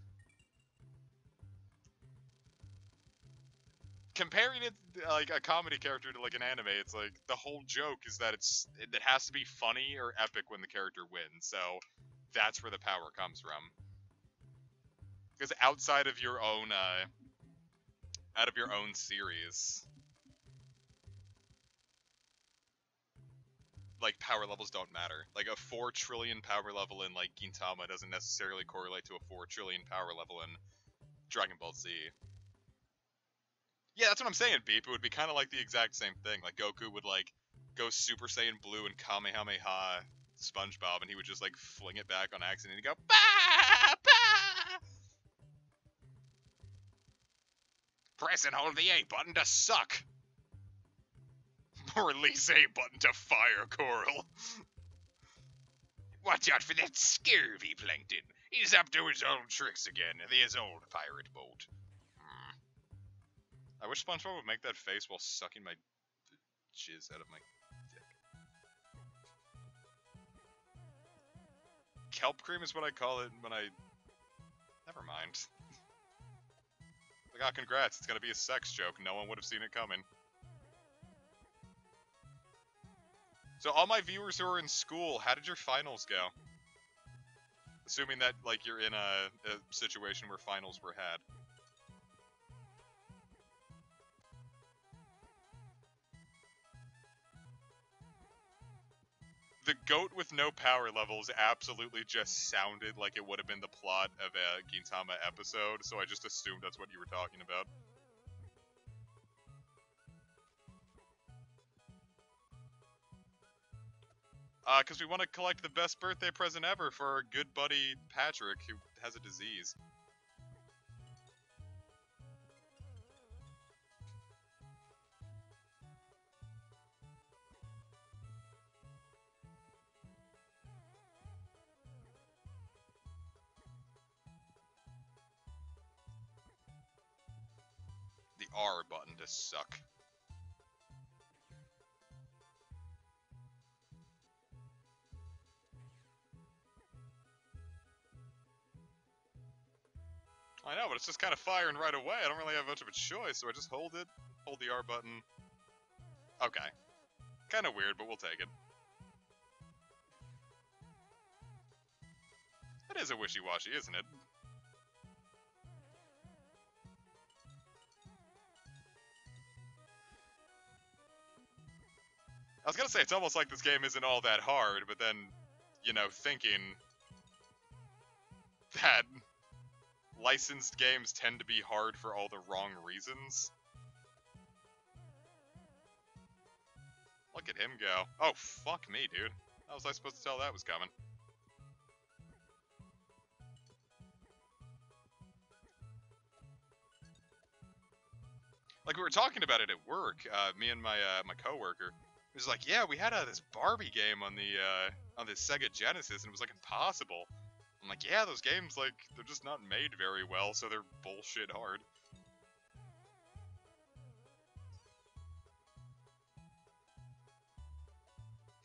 comparing it like a comedy character to like an anime. It's like the whole joke is that it has to be funny or epic when the character wins. So that's where the power comes from. Because outside of your own series, like power levels don't matter. Like a 4 trillion power level in like Gintama doesn't necessarily correlate to a 4 trillion power level in Dragon Ball Z. Yeah, that's what I'm saying, Beep. It would be kind of like the exact same thing. Like Goku would like go Super Saiyan Blue and Kamehameha SpongeBob, and he would just like fling it back on accident and he'd go bah, bah! Press and hold the A button to suck. Or release A button to fire Coral. Watch out for that scurvy plankton. He's up to his old tricks again, his old pirate boat. I wish SpongeBob would make that face while sucking my jizz out of my dick. Kelp cream is what I call it when I... Never mind. Like, congrats, it's gonna be a sex joke. No one would have seen it coming. So all my viewers who are in school, how did your finals go? Assuming that, like, you're in a situation where finals were had. The goat with no power levels absolutely just sounded like it would have been the plot of a Gintama episode, so I just assumed that's what you were talking about. Because we want to collect the best birthday present ever for our good buddy Patrick, who has a disease. The R button to suck. I know, but it's just kind of firing right away. I don't really have much of a choice, so I just hold it, hold the R button. Okay. Kind of weird, but we'll take it. It is a wishy-washy, isn't it? I was gonna say, it's almost like this game isn't all that hard, but then, you know, thinking that licensed games tend to be hard for all the wrong reasons. Look at him go. Oh, fuck me, dude. How was I supposed to tell that was coming? Like, we were talking about it at work, me and my coworker. It was like, yeah, we had this Barbie game on the Sega Genesis, and it was, like, impossible. I'm like, yeah, those games, like, they're just not made very well, so they're bullshit hard.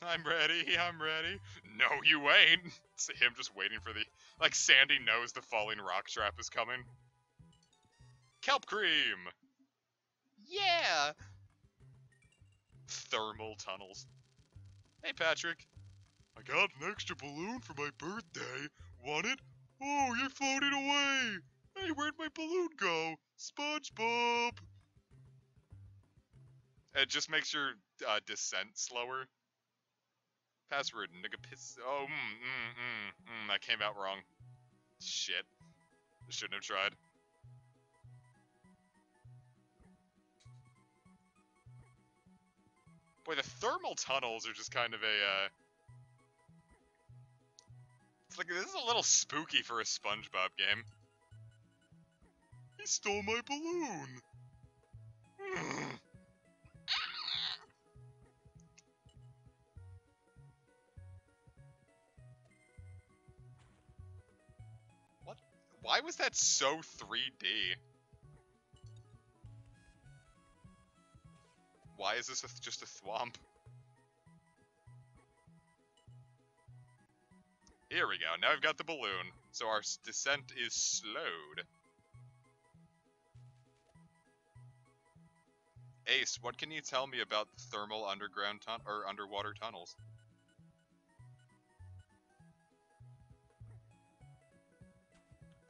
I'm ready, I'm ready. No, you ain't. It's him just waiting for the... Like, Sandy knows the falling rock trap is coming. Kelp cream! Yeah! Thermal tunnels. Hey, Patrick. I got an extra balloon for my birthday. Want it? Oh, you're floating away! Hey, where'd my balloon go? SpongeBob! It just makes your descent slower. Password, nigga piss. Oh, that came out wrong. Shit. I shouldn't have tried. Boy, the thermal tunnels are just kind of a, It's like, this is a little spooky for a SpongeBob game. He stole my balloon! What? Why was that so 3D? Why is this just a thwomp? Here we go. Now I've got the balloon, so our descent is slowed. Ace, what can you tell me about thermal underground or underwater tunnels?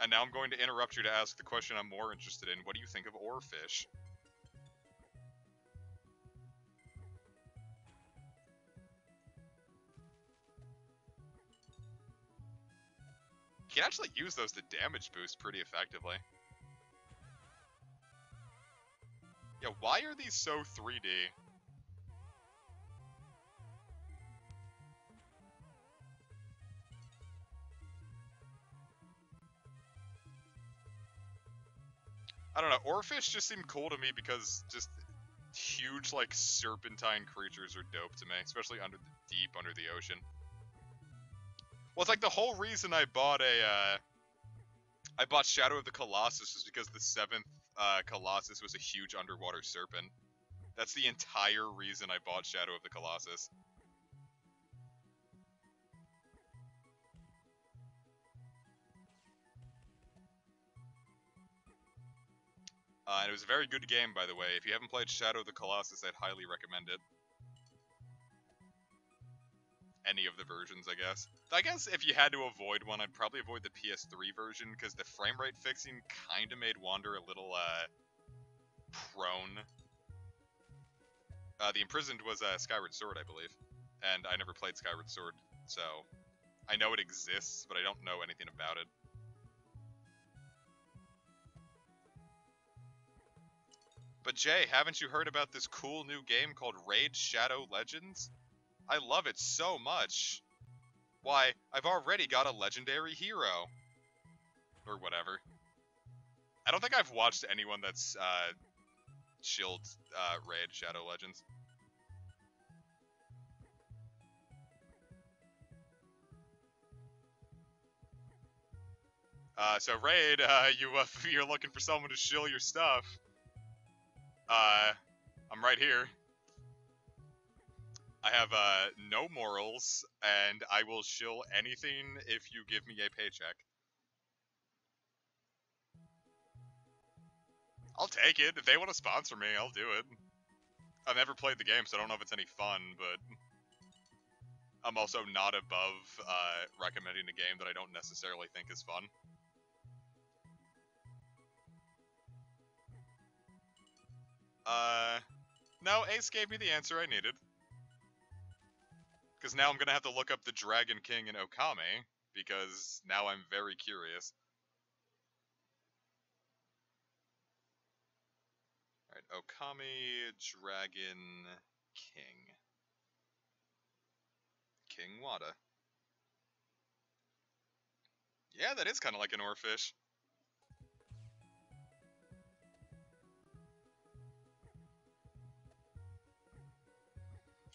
And now I'm going to interrupt you to ask the question I'm more interested in. What do you think of oarfish? You can actually use those to damage boost pretty effectively. Yeah, why are these so 3D? I don't know, oarfish just seem cool to me because just huge, like, serpentine creatures are dope to me, especially deep under the ocean. Well, it's like the whole reason I bought I bought Shadow of the Colossus was because the 7th Colossus was a huge underwater serpent. That's the entire reason I bought Shadow of the Colossus. And it was a very good game, by the way. If you haven't played Shadow of the Colossus, I'd highly recommend it. Any of the versions, I guess. I guess if you had to avoid one, I'd probably avoid the PS3 version, because the frame rate fixing kind of made Wander a little, prone. The Imprisoned was Skyward Sword, I believe. And I never played Skyward Sword, so I know it exists, but I don't know anything about it. But Jay, haven't you heard about this cool new game called Raid Shadow Legends? I love it so much. Why, I've already got a legendary hero. Or whatever. I don't think I've watched anyone that's chilled Raid Shadow Legends. So Raid, you're looking for someone to shill your stuff. I'm right here. I have, no morals, and I will shill anything if you give me a paycheck. I'll take it. If they want to sponsor me, I'll do it. I've never played the game, so I don't know if it's any fun, but I'm also not above, recommending a game that I don't necessarily think is fun. No, Ace gave me the answer I needed. Because now I'm gonna have to look up the Dragon King in Okame, because now I'm very curious. Alright, Okame Dragon King. King Wada. Yeah, that is kind of like an oarfish.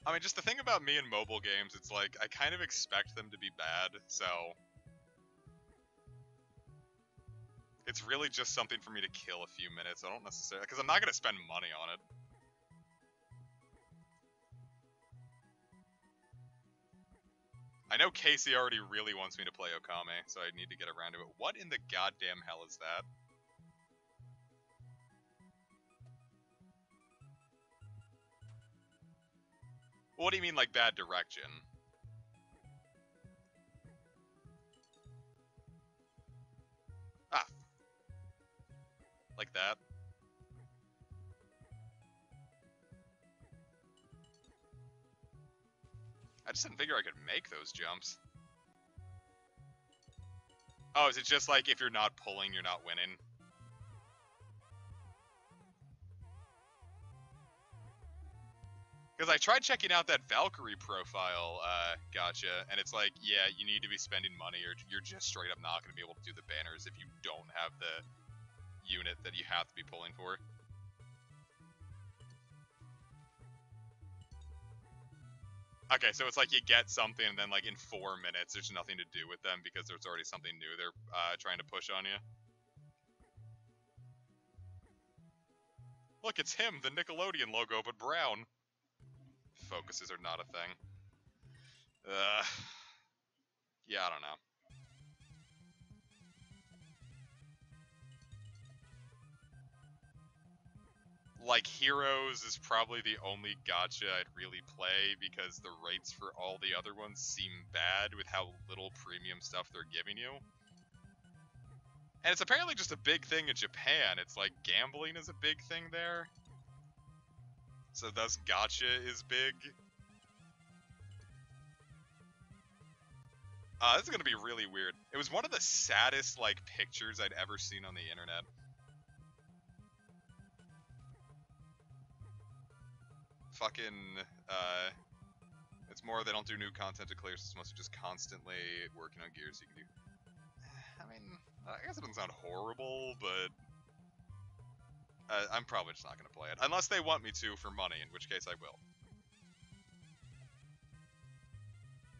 I mean, just the thing about me in mobile games, it's like, I kind of expect them to be bad, so it's really just something for me to kill a few minutes. I don't necessarily, because I'm not going to spend money on it. I know Casey already really wants me to play Okame, so I need to get around to it. What in the goddamn hell is that? What do you mean, like, bad direction? Ah. Like that. I just didn't figure I could make those jumps. Oh, is it just like, if you're not pulling, you're not winning? Because I tried checking out that Valkyrie profile, gotcha, and it's like, yeah, you need to be spending money or you're just straight up not going to be able to do the banners if you don't have the unit that you have to be pulling for. Okay, so it's like you get something and then like in 4 minutes there's nothing to do with them because there's already something new they're trying to push on you. Look, it's him, the Nickelodeon logo, but brown. Focuses are not a thing. Yeah, I don't know. Like, Heroes is probably the only gacha I'd really play because the rates for all the other ones seem bad with how little premium stuff they're giving you. And it's apparently just a big thing in Japan. It's like gambling is a big thing there. So thus gacha is big. This is gonna be really weird. It was one of the saddest, like, pictures I'd ever seen on the internet. Fucking, it's more they don't do new content to clear, so it's mostly just constantly working on gears you can do. I mean, I guess it doesn't sound horrible, but I'm probably just not gonna play it. Unless they want me to for money, in which case I will.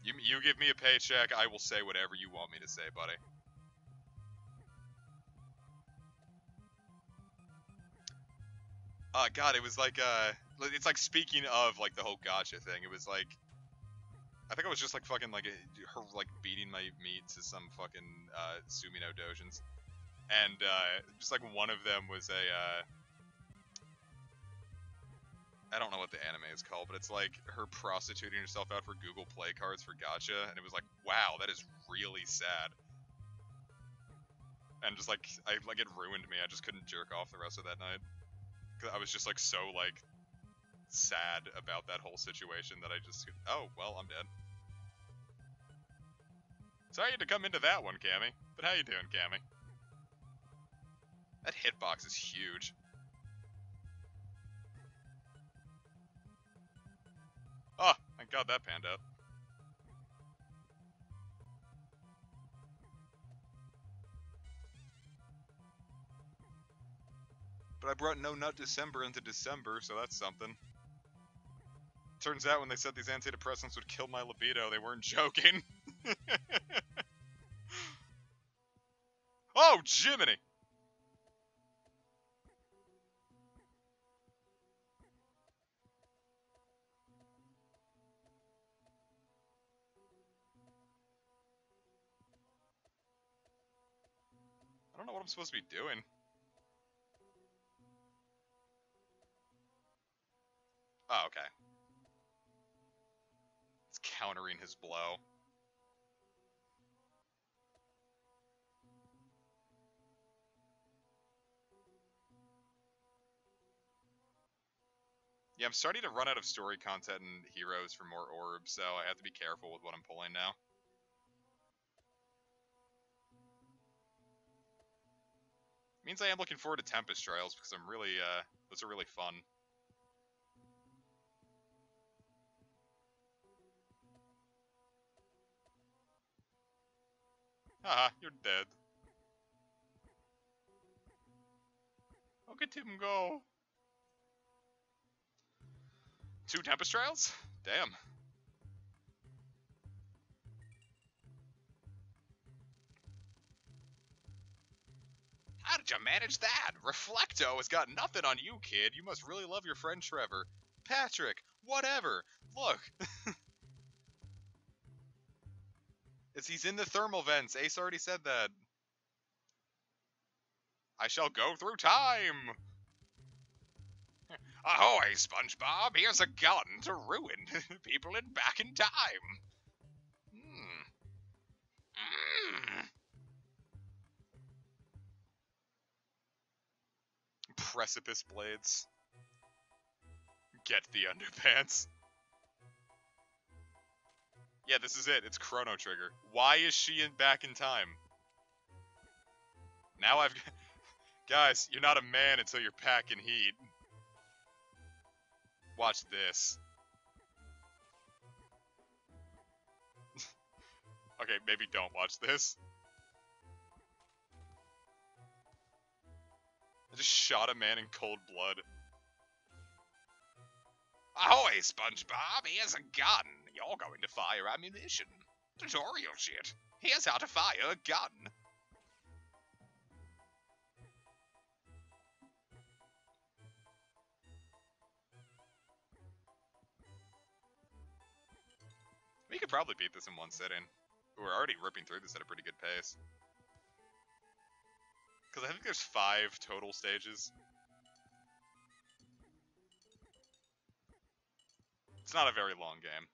You give me a paycheck, I will say whatever you want me to say, buddy. God, it was like, it's like, speaking of, like, the whole gacha thing, it was like, I think it was just, like, fucking, like, her, like, beating my meat to some fucking, Sumino dojins. And, just, like, one of them was a, I don't know what the anime is called, but it's like her prostituting herself out for Google Play cards for gacha, and it was like, wow, that is really sad. And just like, it ruined me. I just couldn't jerk off the rest of that night. 'Cause I was just like so like sad about that whole situation that I just, oh, well, I'm dead. Sorry to come into that one, Cammy. But how you doing, Cammy? That hitbox is huge. Oh, thank God that panned out. But I brought No Nut December into December, so that's something. Turns out when they said these antidepressants would kill my libido, they weren't joking. Oh, Jiminy! I don't know what I'm supposed to be doing. Oh, okay. It's countering his blow. Yeah, I'm starting to run out of story content and heroes for more orbs, so I have to be careful with what I'm pulling now. Means I am looking forward to Tempest Trials because I'm really, those are really fun. Haha, you're dead. Look at him go. 2 Tempest Trials? Damn. How did you manage that? Reflecto has got nothing on you, kid. You must really love your friend Trevor. Patrick, whatever. Look. He's in the thermal vents. Ace already said that. I shall go through time. Ahoy, SpongeBob. Here's a gun to ruin people back in time. Precipice blades. Get the underpants. Yeah, this is it. It's Chrono Trigger. Why is she back in time? Now I've... Guys, you're not a man until you're packing heat. Watch this. Okay, maybe don't watch this. I just shot a man in cold blood. Ahoy, SpongeBob! Here's a gun. You're going to fire ammunition. Tutorial shit. Here's how to fire a gun. probably beat this in one sitting. We're already ripping through this at a pretty good pace. Because I think there's 5 total stages. It's not a very long game.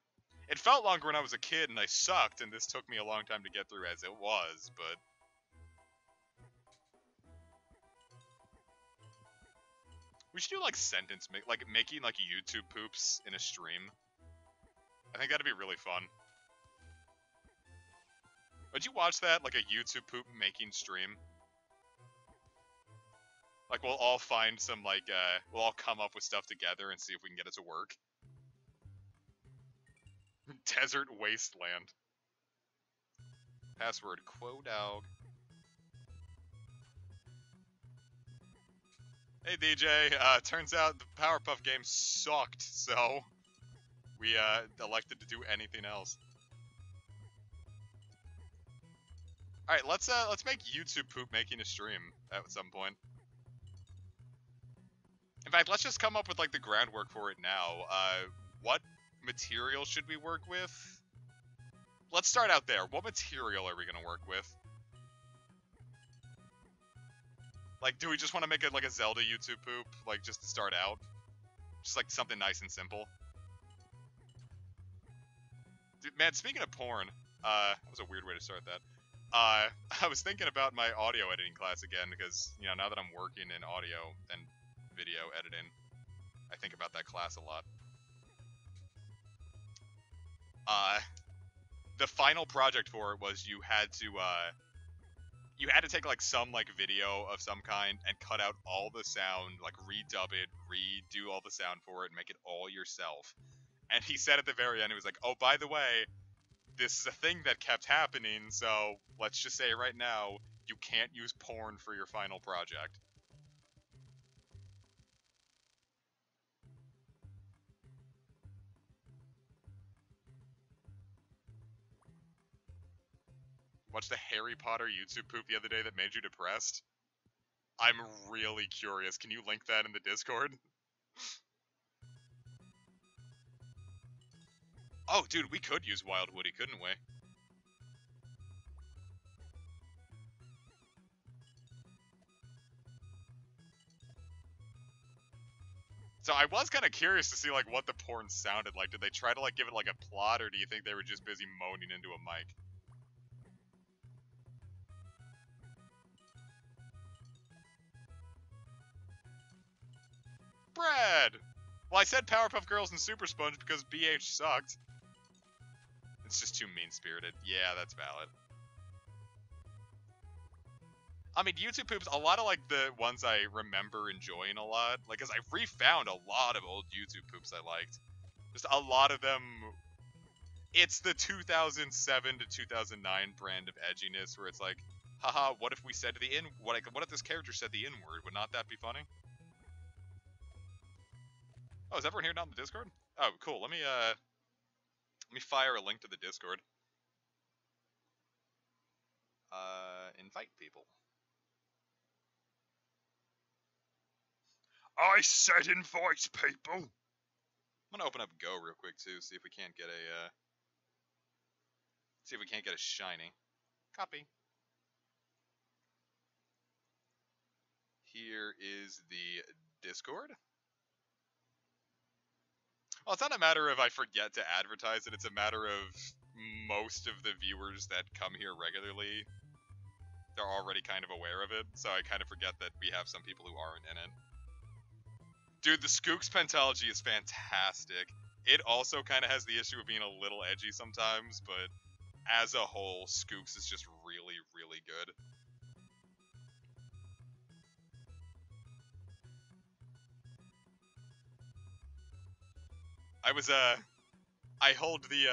It felt longer when I was a kid and I sucked, and this took me a long time to get through as it was, but... We should do, like, making, like, YouTube poops in a stream. I think that'd be really fun. Would you watch that, like, a YouTube poop making stream? Like, we'll all find some, like, we'll all come up with stuff together and see if we can get it to work. Desert Wasteland. Password, Quodog. Hey, DJ, turns out the Powerpuff game sucked, so we, elected to do anything else. Alright, let's make YouTube poop making a stream at some point. In fact, let's just come up with, like, the groundwork for it now. What material should we work with? Let's start out there. What material are we gonna work with? Like, do we just want to make it like a Zelda YouTube poop? Like, just to start out? Just like something nice and simple? Dude, man, speaking of porn, that was a weird way to start that. I was thinking about my audio editing class again because, you know, now that I'm working in audio and video editing, I think about that class a lot. The final project for it was you had to take, like, some, like, video of some kind and cut out all the sound, like, redub it, redo all the sound for it, and make it all yourself. And he said at the very end, he was like, oh, by the way, this is a thing that kept happening, so let's just say right now, you can't use porn for your final project. Watched the Harry Potter YouTube poop the other day that made you depressed? I'm really curious. Can you link that in the Discord? Oh, dude, we could use Wild Woody, couldn't we? So I was kind of curious to see, like, what the porn sounded like. Did they try to, like, give it, like, a plot, or do you think they were just busy moaning into a mic? Brad! Well, I said Powerpuff Girls and Supersponge because BH sucked. It's just too mean-spirited. Yeah, that's valid. I mean, YouTube poops, a lot of, like, the ones I remember enjoying a lot. Like, cause I refound a lot of old YouTube poops I liked. Just a lot of them... It's the 2007 to 2009 brand of edginess where it's like, haha, what if we said the what if this character said the N-word? Would not that be funny? Oh, is everyone here down in the Discord? Oh, cool. Let me fire a link to the Discord. Invite people. I said invite people. I'm gonna open up Go real quick too, see if we can't get a shiny. Copy. Here is the Discord. Well, it's not a matter of I forget to advertise it, it's a matter of most of the viewers that come here regularly, they're already kind of aware of it, so I kind of forget that we have some people who aren't in it. Dude, the Skooks Pentology is fantastic. It also kind of has the issue of being a little edgy sometimes, but as a whole, Skooks is just really, really good. I hold the,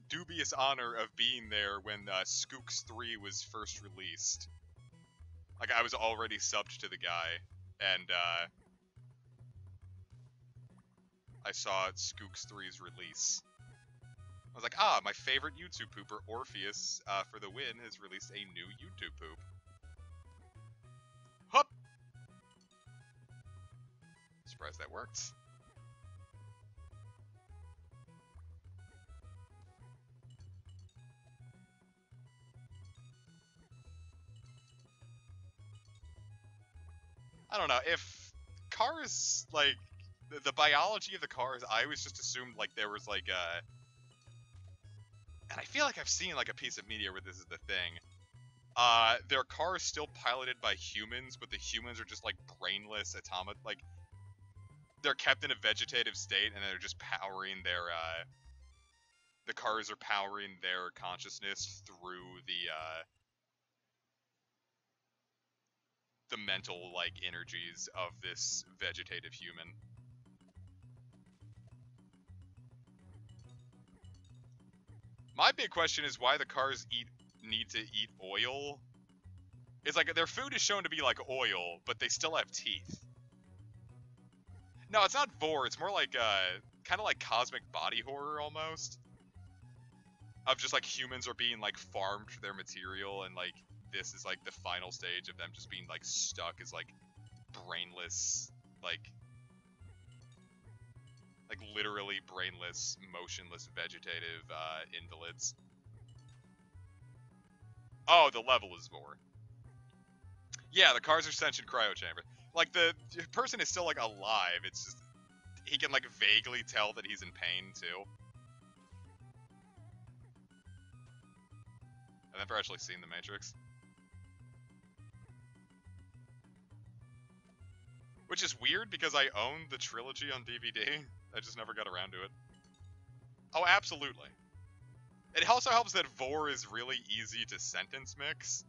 dubious honor of being there when, Skooks 3 was first released. Like, I was already subbed to the guy, and, I saw Skooks 3's release. I was like, ah, my favorite YouTube pooper, Orpheus, for the win, has released a new YouTube poop. Hup! Surprised that worked. I don't know, if cars, like, the biology of the cars, I always just assumed, like, there was, like, and I feel like I've seen, like, a piece of media where this is the thing. Their cars still piloted by humans, but the humans are just, like, brainless like, they're kept in a vegetative state, and they're just powering their, the cars are powering their consciousness through the mental, like, energies of this vegetative human. My big question is why the cars need to eat oil. It's like their food is shown to be like oil, but they still have teeth. No, it's not vor, it's more like kind of like cosmic body horror almost. Of just like humans are being like farmed for their material, and like this is like the final stage of them just being like stuck as like brainless, like literally brainless, motionless, vegetative invalids. Oh, the level is vor. Yeah, the cars are sentient cryo chamber. Like the person is still like alive. It's just he can like vaguely tell that he's in pain too. I've never actually seen The Matrix. Which is weird because I own the trilogy on DVD. I just never got around to it. Oh, absolutely. It also helps that vor is really easy to sentence mix.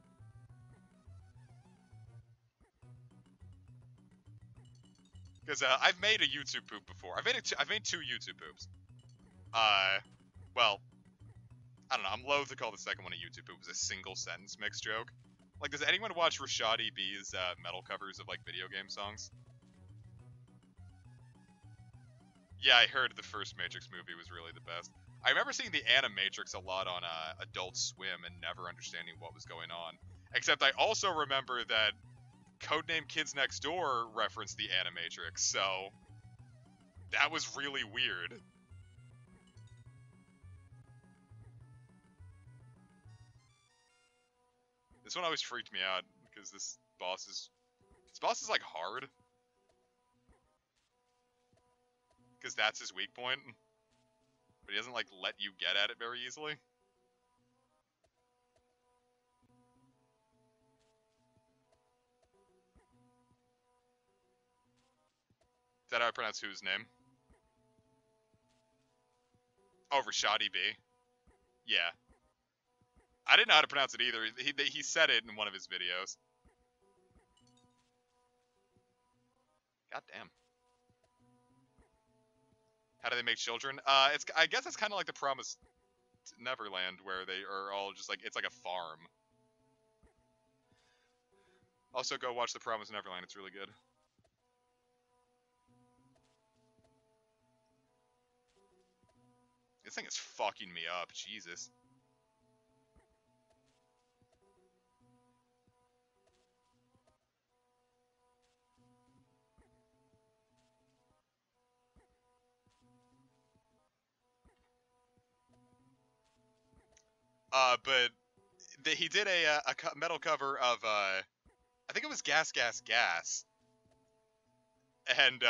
Because I've made a YouTube poop before. I've made two YouTube poops. Well, I don't know. I'm loath to call the second one a YouTube poop. It was a single sentence mix joke. Like, does anyone watch Rashadi B's metal covers of like video game songs? Yeah, I heard the first Matrix movie was really the best. I remember seeing the Animatrix a lot on Adult Swim and never understanding what was going on. Except I also remember that Codename Kids Next Door referenced the Animatrix, so that was really weird. This one always freaked me out because this boss is like hard. Because that's his weak point. But he doesn't like let you get at it very easily. Is that how I pronounce whose name? Oh, Rashadi B. Yeah. I didn't know how to pronounce it either. He said it in one of his videos. God damn. How do they make children? I guess it's kind of like the Promised Neverland, where they are all just like, it's like a farm. Also, go watch The Promised Neverland. It's really good. This thing is fucking me up. Jesus. But he did a metal cover of, I think it was Gas, Gas, Gas. And,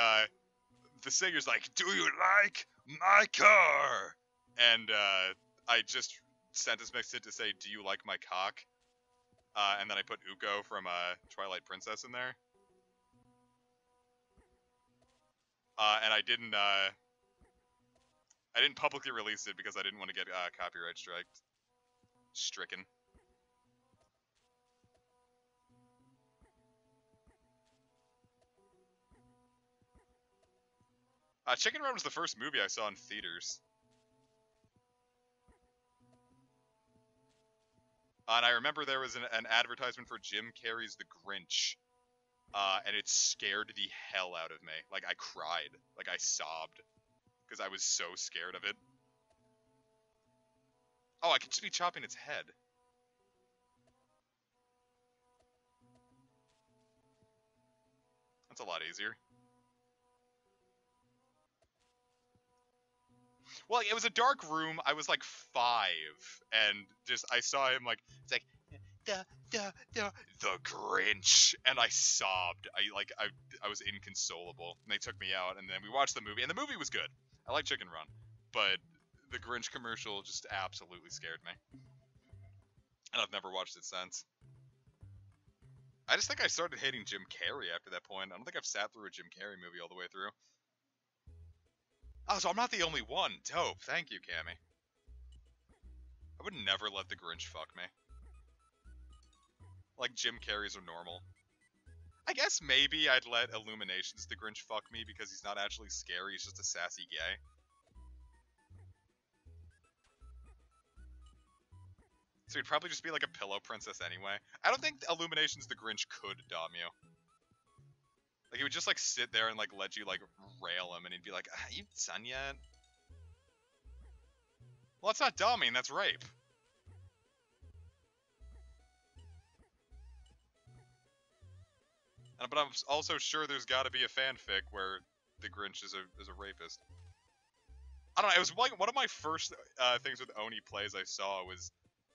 the singer's like, "Do you like my car?" And, I just sentence mixed it to say, "Do you like my cock?" And then I put Uko from, Twilight Princess in there. And I didn't publicly release it because I didn't want to get, copyright stricken. Chicken Run was the first movie I saw in theaters. And I remember there was an advertisement for Jim Carrey's The Grinch. And it scared the hell out of me. Like, I cried. Like, I sobbed. Because I was so scared of it. Oh, I could just be chopping its head. That's a lot easier. Well, it was a dark room. I was like 5, and just I saw him like it's like the Grinch, and I sobbed. I was inconsolable. And they took me out, and then we watched the movie, and the movie was good. I like Chicken Run, but the Grinch commercial just absolutely scared me, and I've never watched it since. I just think I started hating Jim Carrey after that point. I don't think I've sat through a Jim Carrey movie all the way through. Oh, so I'm not the only one. Dope. Thank you, Cammy. I would never let the Grinch fuck me. Like, Jim Carrey's are normal. I guess maybe I'd let Illuminations the Grinch fuck me because he's not actually scary, he's just a sassy gay. So he'd probably just be like a pillow princess anyway. I don't think Illuminations the Grinch could dom you. Like, he would just, like, sit there and, like, let you, like, rail him, and he'd be like, you done yet? Well, that's not doming, that's rape. But I'm also sure there's gotta be a fanfic where the Grinch is a rapist. I don't know, it was like one of my first things with Oni Plays I saw was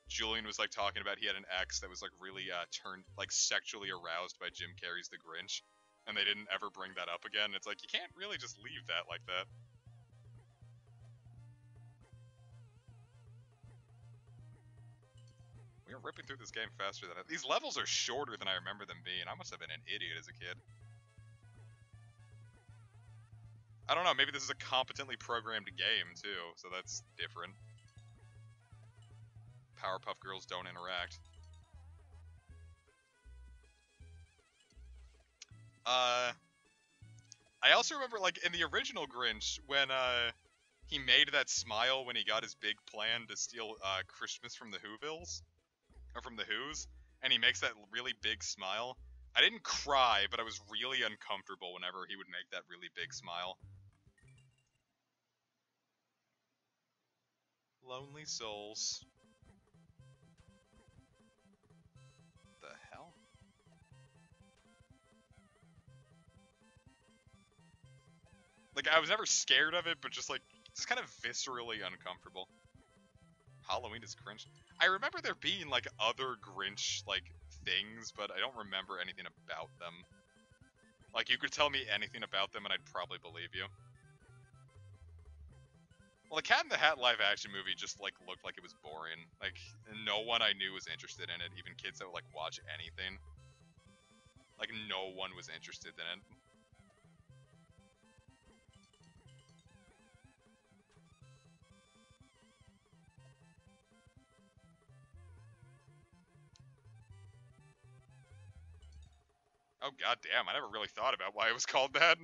Julian was, like, talking about he had an ex that was, like, really turned, like, sexually aroused by Jim Carrey's The Grinch. And they didn't ever bring that up again. It's like, you can't really just leave that like that. We are ripping through this game faster than these levels are shorter than I remember them being. I must have been an idiot as a kid. I don't know, maybe this is a competently programmed game, too, so that's different. Powerpuff Girls don't interact. I also remember, like, in the original Grinch, when, he made that smile when he got his big plan to steal, Christmas from the Whovilles, or from the Who's, and he makes that really big smile. I didn't cry, but I was really uncomfortable whenever he would make that really big smile. Lonely souls. The hell? Like, I was never scared of it, but just, like, just kind of viscerally uncomfortable. Halloween is cringe. I remember there being, like, other Grinch, like, things, but I don't remember anything about them. Like, you could tell me anything about them and I'd probably believe you. Well, the Cat in the Hat live-action movie just, like, looked like it was boring. Like, no one I knew was interested in it, even kids that would, like, watch anything. Like, no one was interested in it. Oh, goddamn, I never really thought about why it was called that.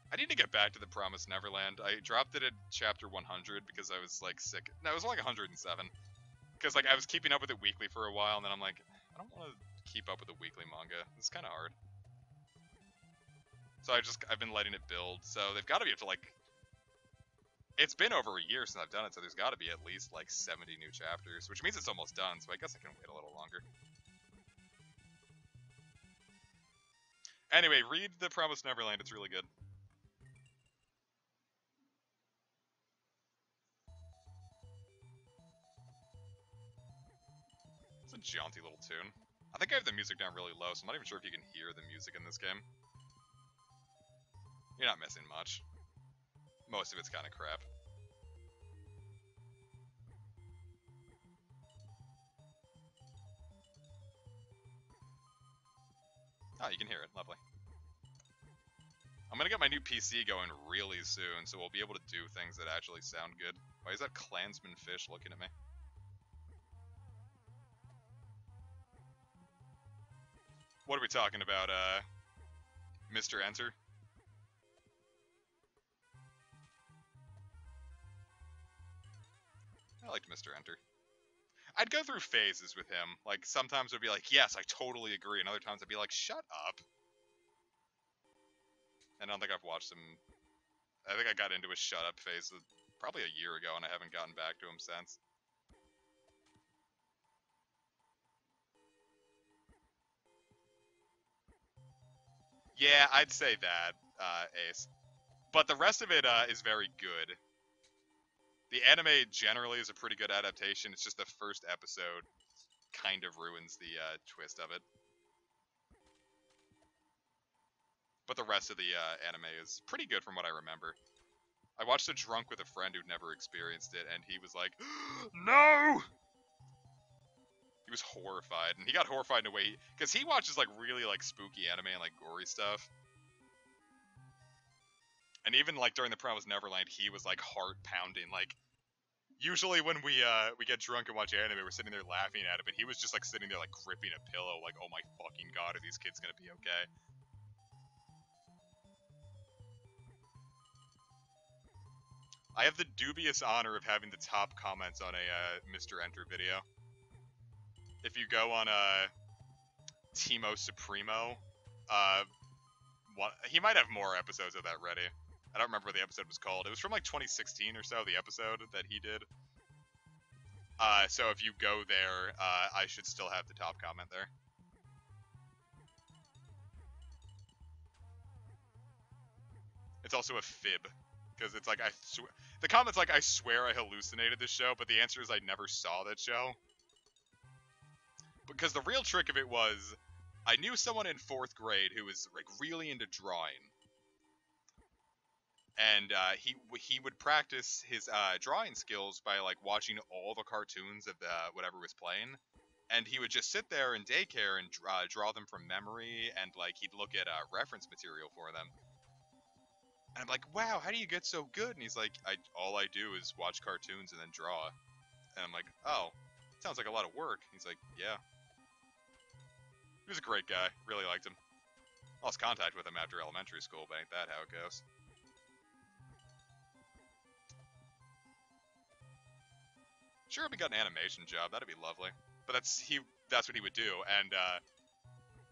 I need to get back to The Promised Neverland. I dropped it at chapter 100 because I was, like, sick. No, it was like 107. Because, like, I was keeping up with it weekly for a while, and then I'm like, I don't want to keep up with the weekly manga. It's kind of hard. So I've been letting it build. So they've got to be up to, like... It's been over a year since I've done it, so there's got to be at least, like, 70 new chapters, which means it's almost done, so I guess I can wait a little longer. Anyway, read The Promised Neverland. It's really good. It's a jaunty little tune. I think I have the music down really low, so I'm not even sure if you can hear the music in this game. You're not missing much. Most of it's kind of crap. Oh, you can hear it. Lovely. I'm gonna get my new PC going really soon, so we'll be able to do things that actually sound good. Why is that Klansman fish looking at me? What are we talking about, Mr. Enter? I liked Mr. Enter. I'd go through phases with him. Like, sometimes I'd be like, yes, I totally agree, and other times I'd be like, shut up. And I don't think I've watched him... I think I got into his shut up phase probably a year ago, and I haven't gotten back to him since. Yeah, I'd say that, Ace. But the rest of it is very good. The anime generally is a pretty good adaptation. It's just the first episode kind of ruins the twist of it. But the rest of the anime is pretty good from what I remember. I watched it drunk with a friend who'd never experienced it, and he was like, "No!" He was horrified, and he got horrified in a way because he watches like really like spooky anime and like gory stuff. And even like during the Promised Neverland, he was like heart pounding. Like usually when we get drunk and watch anime, we're sitting there laughing at it, but he was just like sitting there like gripping a pillow, like, "Oh my fucking god, are these kids gonna be okay?" I have the dubious honor of having the top comments on a Mr. Enter video. If you go on Timo Supremo, he might have more episodes of that ready. I don't remember what the episode was called. It was from like 2016 or so, the episode that he did. So if you go there, I should still have the top comment there. It's also a fib, because it's like the comment's like, "I swear I hallucinated this show," but the answer is I never saw that show. Because the real trick of it was, I knew someone in 4th grade who was like really into drawing, and he would practice his drawing skills by like watching all the cartoons of whatever was playing, and he would just sit there in daycare and draw them from memory, and like he'd look at reference material for them. And I'm like, "Wow, how do you get so good?" And he's like, all I do is watch cartoons and then draw." And I'm like, "Oh, sounds like a lot of work." He's like, "Yeah." He was a great guy. Really liked him. Lost contact with him after elementary school, but ain't that how it goes? Sure, if he got an animation job, that'd be lovely. But that's what he would do. And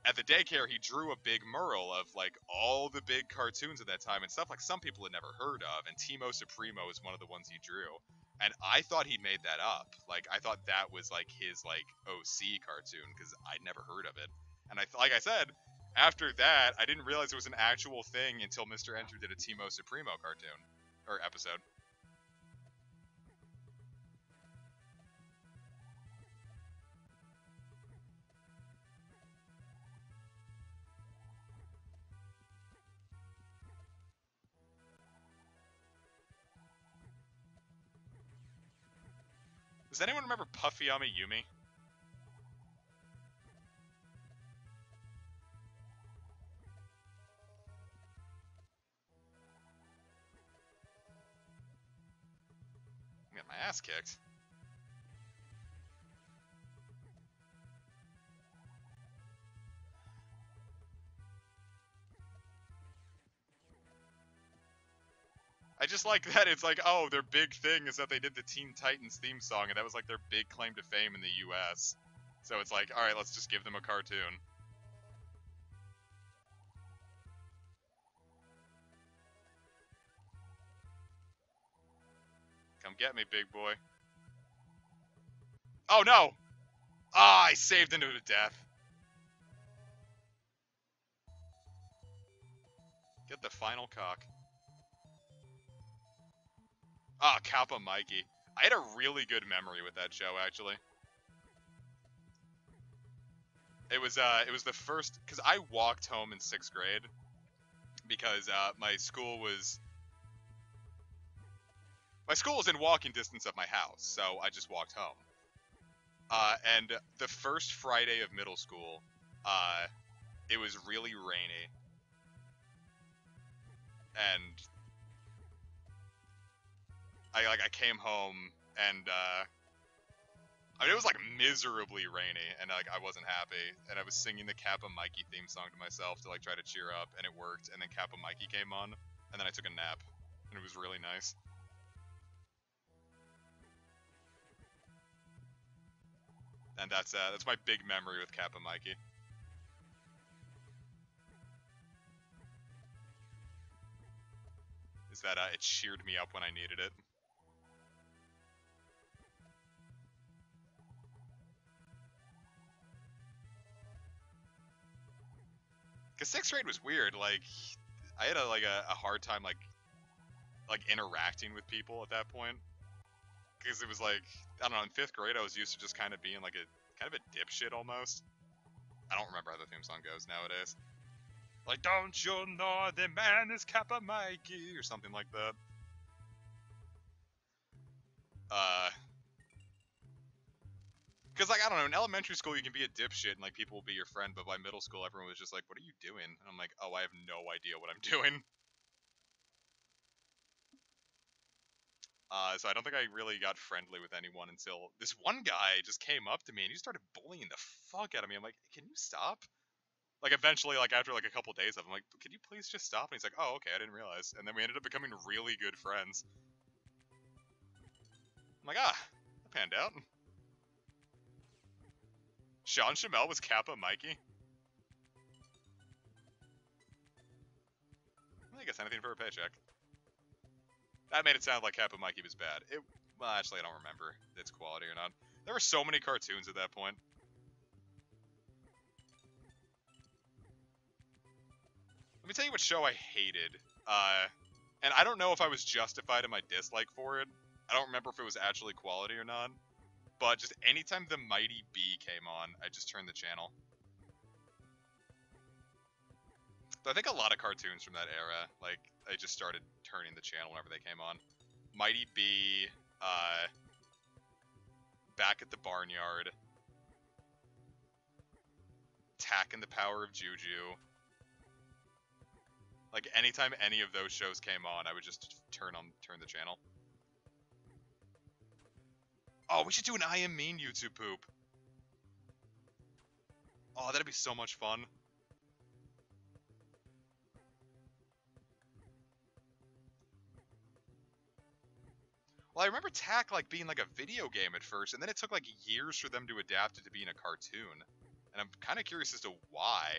at the daycare, he drew a big mural of like all the big cartoons at that time and stuff like some people had never heard of. And Timo Supremo is one of the ones he drew. And I thought he made that up. Like I thought that was like his like OC cartoon because I'd never heard of it. And like I said, after that, I didn't realize it was an actual thing until Mr. Enter did a Timo Supremo cartoon or episode. Does anyone remember Puffyami Yumi? I got my ass kicked. I just like that it's like, oh, their big thing is that they did the Teen Titans theme song, and that was like their big claim to fame in the US. So it's like, alright, let's just give them a cartoon. Come get me, big boy. Oh no! Ah, I saved into a death. Get the final cock. Ah, Kappa Mikey. I had a really good memory with that show, actually. It was the first, because I walked home in 6th grade, because my school was in walking distance of my house, so I just walked home. And the first Friday of middle school, it was really rainy, and I came home and I mean, it was like miserably rainy, and like I wasn't happy, and I was singing the Kappa Mikey theme song to myself to like try to cheer up, and it worked. And then Kappa Mikey came on, and then I took a nap, and it was really nice. And that's my big memory with Kappa Mikey. Is that it cheered me up when I needed it. Cause 6th grade was weird. Like, I had a hard time like interacting with people at that point. Because it was like, I don't know, in 5th grade I was used to just kind of being like kind of a dipshit almost. I don't remember how the theme song goes nowadays. Like, don't you know the man is Kappa Mikey, or something like that. Because, like, I don't know, in elementary school you can be a dipshit and, like, people will be your friend, but by middle school everyone was just like, what are you doing? And I'm like, oh, I have no idea what I'm doing. So I don't think I really got friendly with anyone until this one guy just came up to me and he started bullying the fuck out of me. I'm like, can you stop? Like, eventually, like, after, like, a couple days of him, I'm like, can you please just stop? And he's like, oh, okay, I didn't realize. And then we ended up becoming really good friends. I'm like, that panned out. Sean Shamel was Kappa Mikey. I guess anything for a paycheck. That made it sound like Kappa Mikey was bad. Well, actually, I don't remember its quality or not. There were so many cartoons at that point. Let me tell you what show I hated. And I don't know if I was justified in my dislike for it. I don't remember if it was actually quality or not. But just anytime the Mighty Bee came on, I just turned the channel. But I think a lot of cartoons from that era, like, I just started turning the channel whenever they came on. Mighty Bee, Back at the Barnyard, Tack and the Power of Juju. Like, anytime any of those shows came on, I would just turn the channel. Oh, we should do an I Am Mean YouTube poop. Oh, that'd be so much fun. Well, I remember Tack, like, being, like, a video game at first, and then it took, like, years for them to adapt it to being a cartoon. And I'm kind of curious as to why.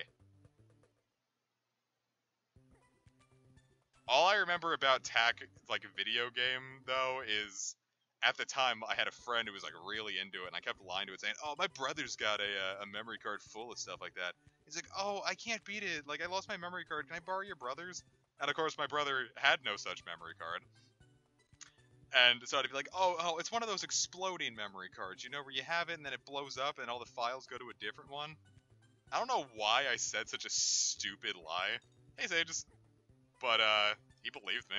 All I remember about Tack, like, a video game, though, is at the time I had a friend who was, like, really into it, and I kept lying to it saying, oh, my brother's got a memory card full of stuff like that. He's like, oh, I can't beat it. Like, I lost my memory card. Can I borrow your brother's? And, of course, my brother had no such memory card. And so I'd be like, oh, it's one of those exploding memory cards, you know, where you have it and then it blows up and all the files go to a different one. I don't know why I said such a stupid lie. Hey, Sages. But, he believed me.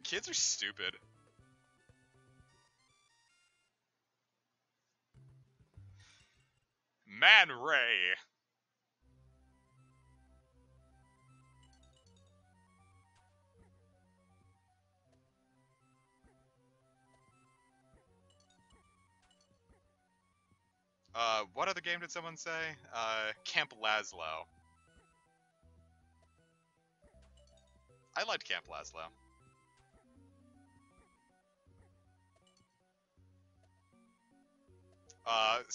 Kids are stupid. Man Ray. What other game did someone say? Camp Lazlo. I liked Camp Lazlo.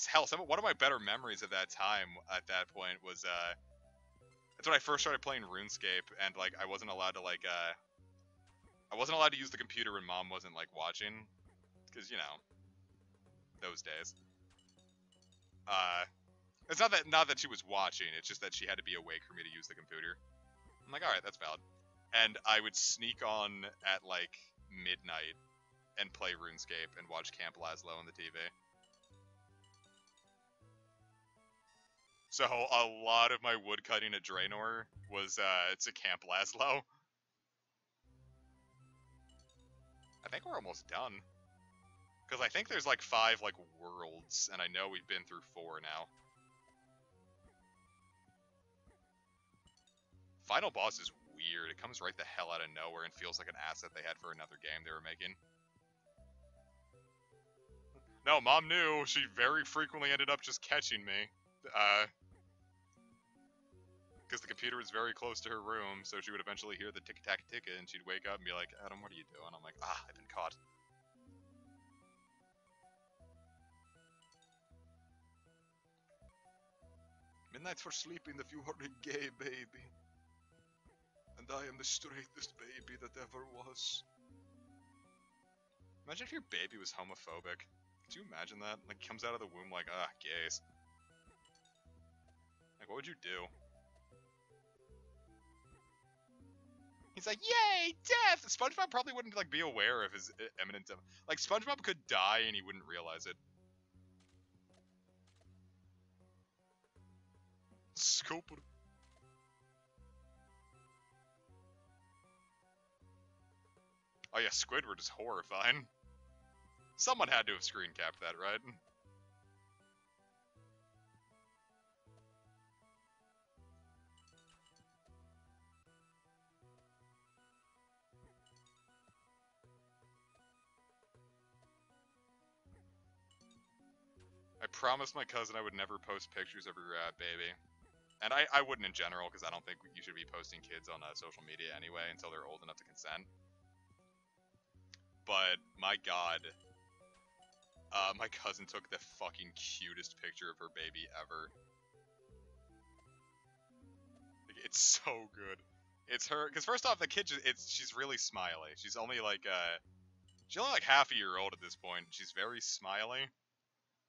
Hell, one of my better memories of that time at that point was, that's when I first started playing RuneScape, and, like, I wasn't allowed to, like, I wasn't allowed to use the computer when Mom wasn't, like, watching, because, you know, those days. It's not that she was watching, it's just that she had to be awake for me to use the computer. I'm like, alright, that's valid. And I would sneak on at, like, midnight and play RuneScape and watch Camp Lazlo on the TV. So a lot of my woodcutting at Draenor was, to Camp Lazlo. I think we're almost done. Because I think there's, like, 5, like, worlds, and I know we've been through 4 now. Final boss is weird. It comes right the hell out of nowhere and feels like an asset they had for another game they were making. No, Mom knew. She very frequently ended up just catching me. Because the computer was very close to her room, so she would eventually hear the tick-tack-tick, and she'd wake up and be like, Adam, what are you doing? I'm like, I've been caught. Midnight's for sleeping if you are a gay baby. And I am the straightest baby that ever was. Imagine if your baby was homophobic. Could you imagine that? Like, comes out of the womb like, gays. Like, what would you do? It's like, yay, death! SpongeBob probably wouldn't, like, be aware of his imminent death. Like, SpongeBob could die and he wouldn't realize it. Scope. Oh yeah, Squidward is horrifying. Someone had to have screen capped that, right? I promised my cousin I would never post pictures of her baby. And I wouldn't in general, because I don't think you should be posting kids on social media anyway until they're old enough to consent. But, my god, my cousin took the fucking cutest picture of her baby ever. Like, it's so good. It's her, because first off, the kid, she's really smiley. She's only like half a year old at this point. She's very smiley.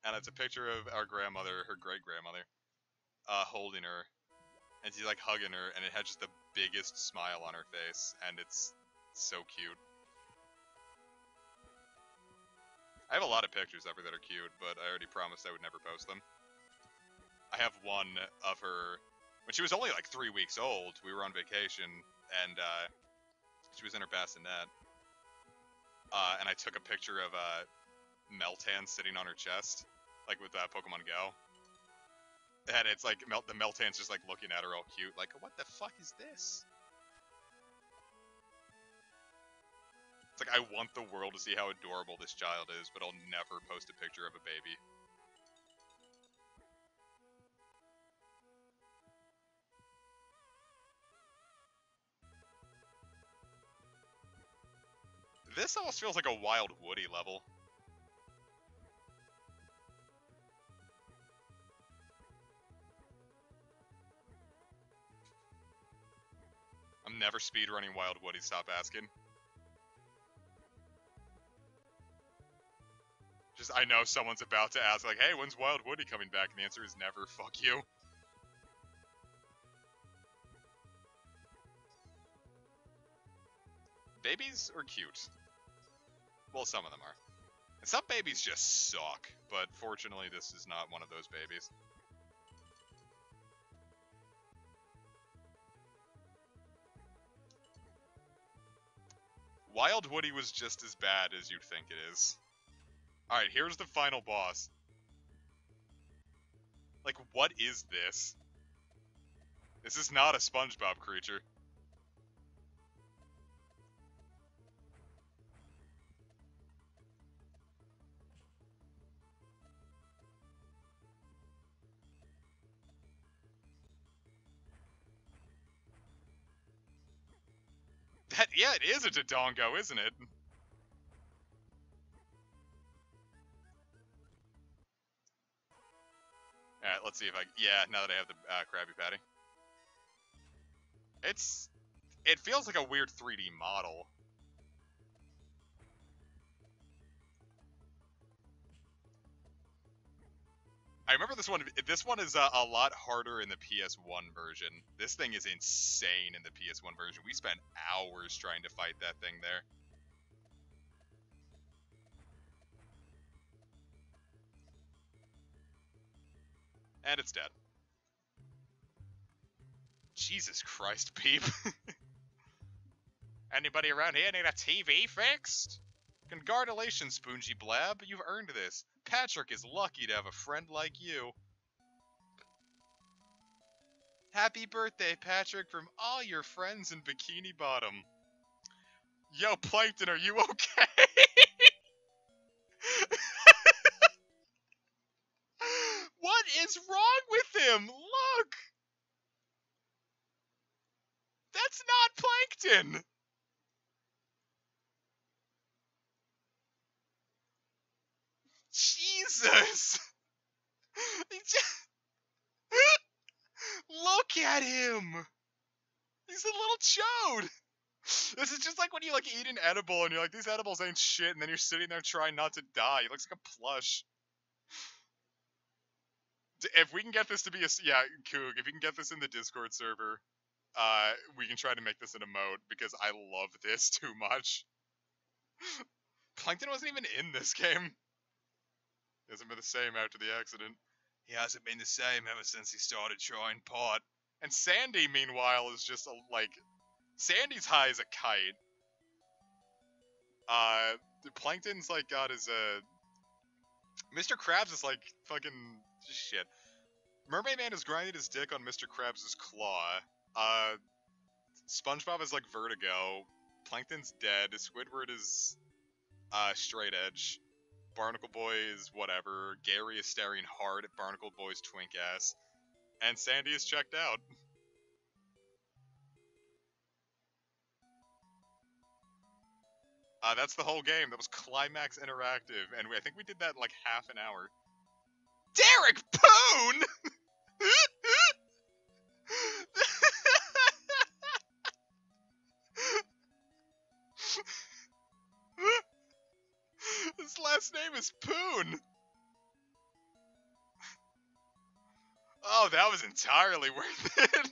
And it's a picture of our grandmother, her great-grandmother, holding her. And she's like hugging her, and it had just the biggest smile on her face, and it's so cute. I have a lot of pictures of her that are cute, but I already promised I would never post them. I have one of her when she was only like 3 weeks old. We were on vacation, and she was in her bassinet. And I took a picture of Meltan sitting on her chest, like with Pokemon Go. And it's like the Meltan's just like looking at her all cute, like, what the fuck is this? It's like, I want the world to see how adorable this child is, but I'll never post a picture of a baby. This almost feels like a Wild Woody level. I'm never speedrunning Wild Woody, stop asking. Just, I know someone's about to ask, like, hey, when's Wild Woody coming back? And the answer is never, fuck you. Babies are cute. Well, some of them are. And some babies just suck, but fortunately this is not one of those babies. Wild Woody was just as bad as you'd think it is. Alright, here's the final boss. Like, what is this? This is not a SpongeBob creature. Yeah, it is a Dodongo, isn't it? Alright, let's see if I... Yeah, now that I have the Krabby Patty. It feels like a weird 3D model. I remember this one. This one is a lot harder in the PS1 version. This thing is insane in the PS1 version. We spent hours trying to fight that thing there. And it's dead. Jesus Christ, Peep. Anybody around here need a TV fixed? Congratulations, Spongy Blab. You've earned this. Patrick is lucky to have a friend like you. Happy birthday, Patrick, from all your friends in Bikini Bottom. Yo, Plankton, are you okay? What is wrong with him? Look! That's not Plankton! Jesus! Look at him! He's a little chode! This is just like when you like eat an edible and you're like, these edibles ain't shit, and then you're sitting there trying not to die. He looks like a plush. If we can get this to be a... Yeah, Coog, if you can get this in the Discord server, we can try to make this an emote because I love this too much. Plankton wasn't even in this game. He hasn't been the same after the accident. He hasn't been the same ever since he started trying pot. And Sandy, meanwhile, is just like Sandy's high as a kite. Plankton's like got his Mr. Krabs is like fucking shit. Mermaid Man has grinded his dick on Mr. Krabs' claw. SpongeBob is like vertigo. Plankton's dead. Squidward is straight edge. Barnacle Boy is whatever. Gary is staring hard at Barnacle Boy's twink ass. And Sandy is checked out. That's the whole game. That was Climax Interactive, and I think we did that in like half an hour. Derek Poon! His last name is Poon! Oh, that was entirely worth it.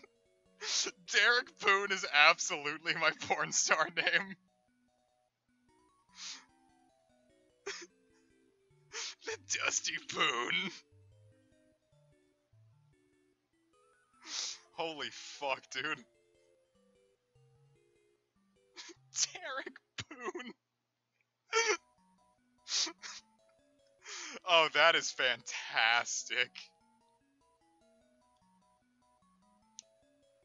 Derek Poon is absolutely my porn star name. The Dusty Poon. Holy fuck, dude. Derek Poon. Oh, that is fantastic.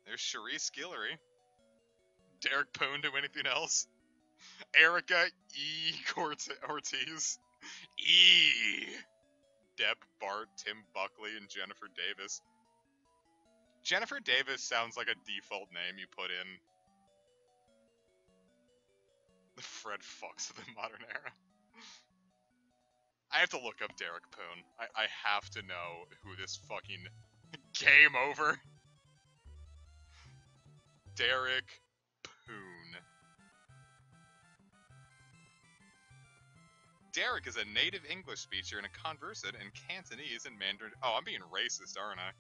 There's Charisse Guillory. Derek Poon do anything else? Erica E. Ortiz. E. Deb Bart, Tim Buckley, and Jennifer Davis. Jennifer Davis sounds like a default name you put in. The Fred Fox of the modern era. I have to look up Derek Poon. I have to know who this fucking game over. Derek Poon. Derek is a native English speaker and a conversant in Cantonese and Mandarin. Oh, I'm being racist, aren't I?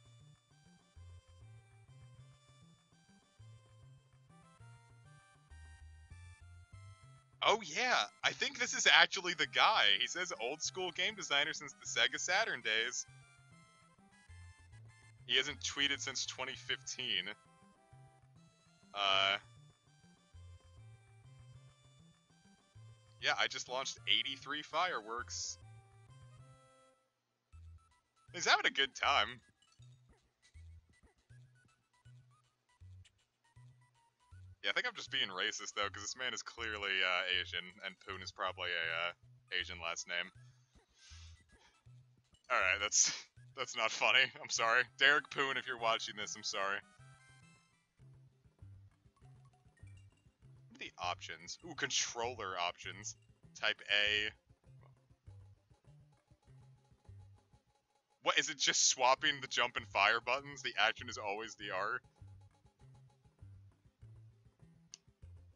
Oh yeah, I think this is actually the guy. He says old school game designer since the Sega Saturn days. He hasn't tweeted since 2015. Yeah, I just launched 83 fireworks. He's having a good time. Yeah, I think I'm just being racist, though, because this man is clearly Asian, and Poon is probably a Asian last name. Alright, that's not funny. I'm sorry. Derek Poon, if you're watching this, I'm sorry. The options. Ooh, controller options. Type A. What, is it just swapping the jump and fire buttons? The action is always the R?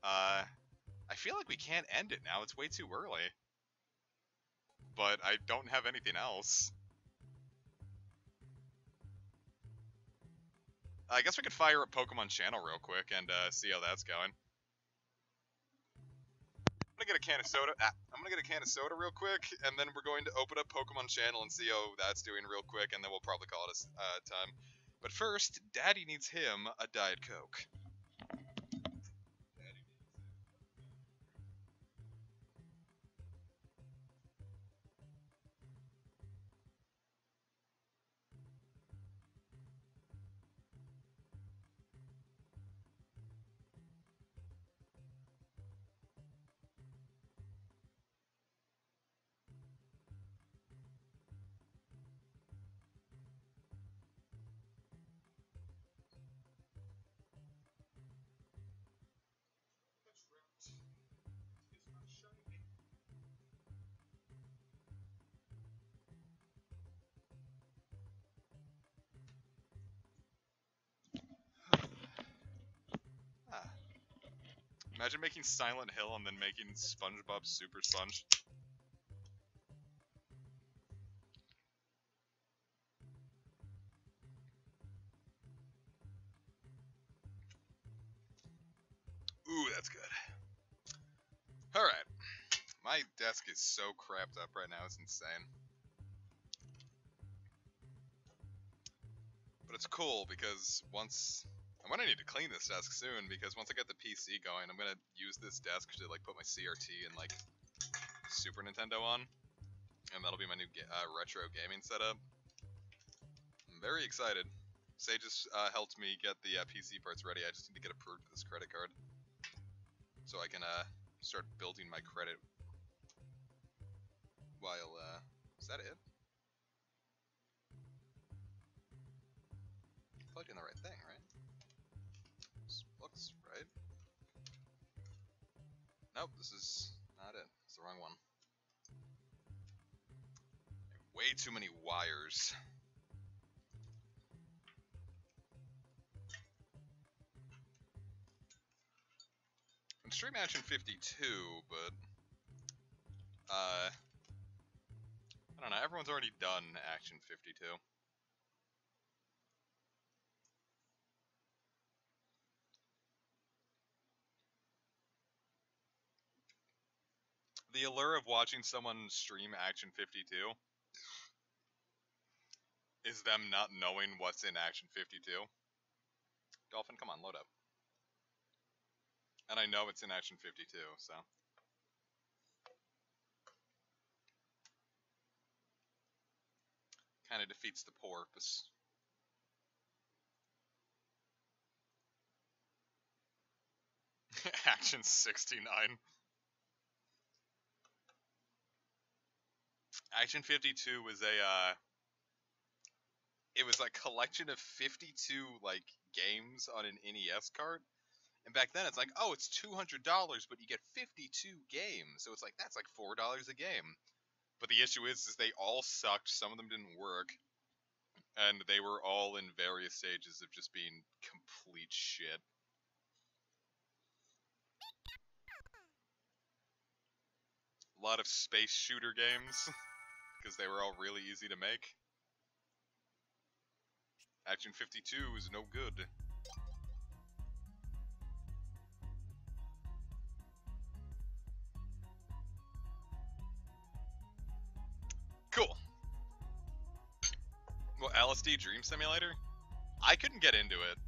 I feel like we can't end it now. It's way too early. But I don't have anything else. I guess we could fire up Pokemon Channel real quick and see how that's going. I'm gonna get a can of soda. I'm gonna get a can of soda real quick, and then we're going to open up Pokemon Channel and see how that's doing real quick, and then we'll probably call it a time. But first, Daddy needs him a Diet Coke. Imagine making Silent Hill and then making SpongeBob Supersponge. That's good. Alright. My desk is so crapped up right now, it's insane. But it's cool because I'm gonna need to clean this desk soon, because once I get the PC going, I'm gonna use this desk to like put my CRT and like Super Nintendo on, and that'll be my new retro gaming setup. I'm very excited. Sage just helped me get the PC parts ready. I just need to get approved with this credit card, so I can start building my credit. While is that it? Probably doing the right thing, right? This looks right. Nope, this is not it. It's the wrong one. Way too many wires. I'm Stream Action 52, but I don't know. Everyone's already done Action 52. The allure of watching someone stream Action 52 is them not knowing what's in Action 52. Dolphin, come on, load up. And I know it's in Action 52, so. Kind of defeats the purpose. Action 69. Action 52 was it was a collection of 52 like games on an NES cart. And back then it's like, oh, it's $200, but you get 52 games. So it's like, that's like $4 a game. But the issue is they all sucked, some of them didn't work, and they were all in various stages of just being complete shit. A lot of space shooter games, because they were all really easy to make. Action 52 is no good. Cool. Well, LSD Dream Simulator? I couldn't get into it.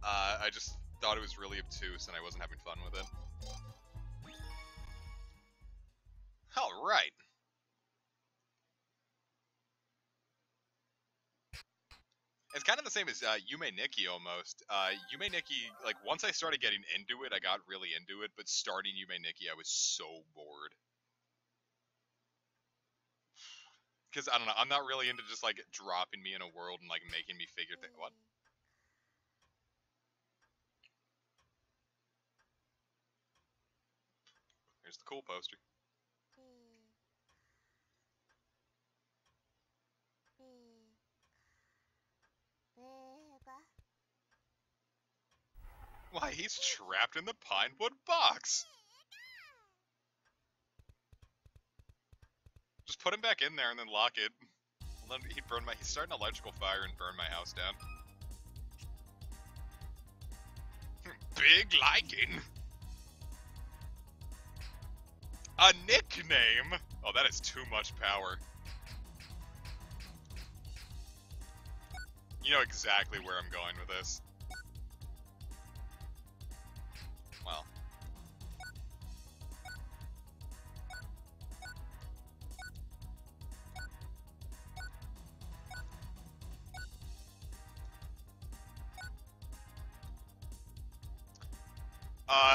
I just thought it was really obtuse and I wasn't having fun with it. Alright. It's kind of the same as Yume Nikki almost. Yume Nikki, like, once I started getting into it, I got really into it, but starting Yume Nikki, I was so bored. Because, I don't know, I'm not really into just, like, dropping me in a world and, like, making me figure things. What? Here's the cool poster. Why, he's trapped in the Pinewood box! Just put him back in there and then lock it. Well, then he'd burn he's starting an electrical fire and burn my house down. Big liking! A nickname? Oh, that is too much power. You know exactly where I'm going with this. Well.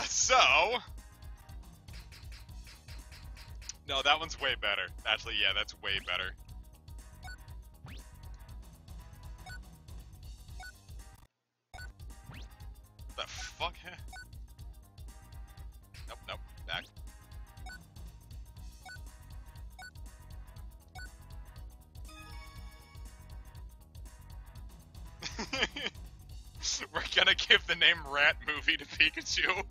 So... No, that one's way better. Actually, yeah, that's way better. The fuck? Nope, nope, back. We're gonna give the name Rat Movie to Pikachu.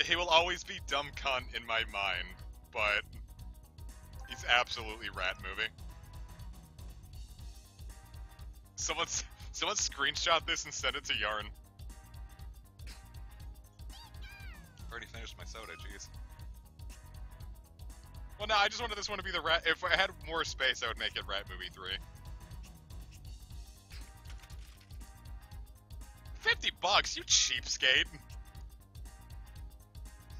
He will always be dumb cunt in my mind, but he's absolutely Rat Movie. Someone screenshot this and send it to Yarn. Already finished my soda, jeez. Well, no, I just wanted this one to be the rat. If I had more space, I would make it Rat Movie 3. $50, you cheapskate.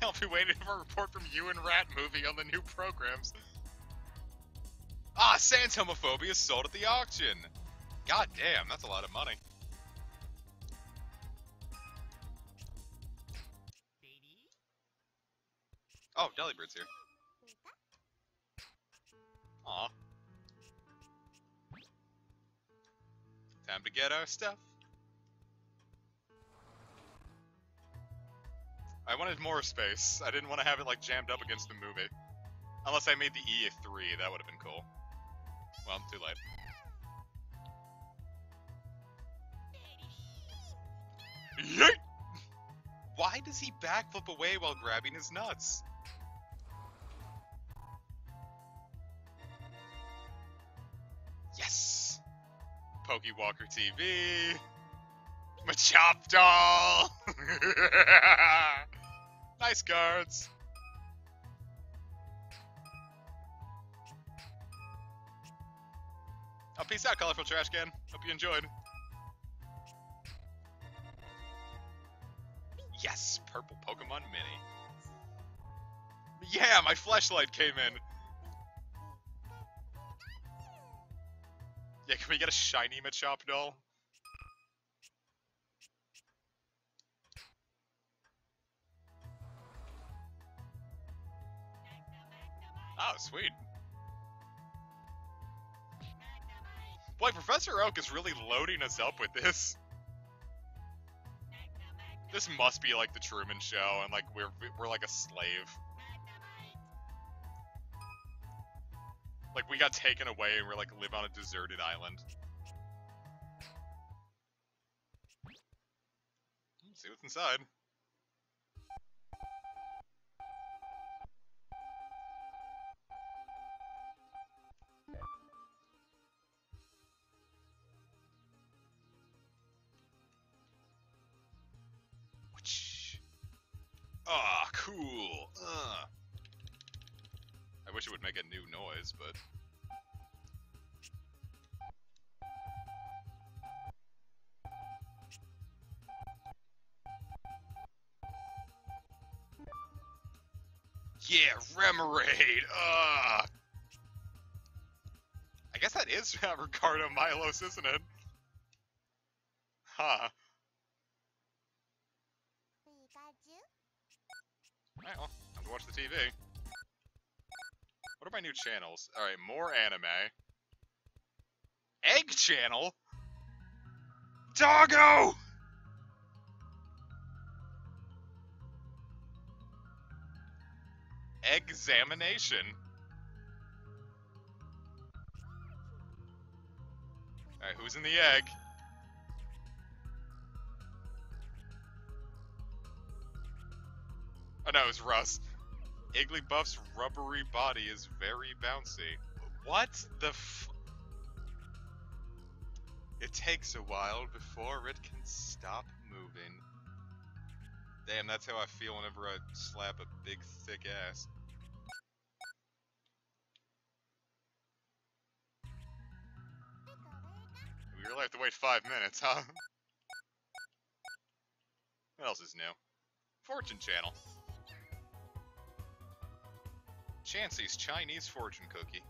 I'll be waiting for a report from you and Rat Movie on the new programs. Ah, Sans Homophobia is sold at the auction. God damn, that's a lot of money. Oh, Delibird's here. Aw. Time to get our stuff. I wanted more space. I didn't want to have it like jammed up against the movie. Unless I made the E a 3, that would have been cool. Well, too late. Yeet! Why does he backflip away while grabbing his nuts? Yes! Pokewalker TV! Machop doll! Nice cards! Oh, peace out, colorful trash can. Hope you enjoyed. Yes, purple Pokemon Mini. Yeah, my flashlight came in. Yeah, can we get a shiny Machop doll? Oh, sweet. Boy, Professor Oak is really loading us up with this. This must be like the Truman Show, and like we're like a slave. Like we got taken away and we're like live on a deserted island. Let's see what's inside. Ah, cool. I wish it would make a new noise, but... Yeah, Remoraid! I guess that is Ricardo Milos, isn't it? Huh. Alright, well, time to watch the TV. What are my new channels? Alright, more anime. Egg channel? Doggo! Examination. Alright, who's in the egg? Oh no, it's Russ. Igglybuff's rubbery body is very bouncy. What the f... It takes a while before it can stop moving. Damn, that's how I feel whenever I slap a big, thick ass. We really have to wait 5 minutes, huh? What else is new? Fortune Channel. Chansey's Chinese fortune cookie.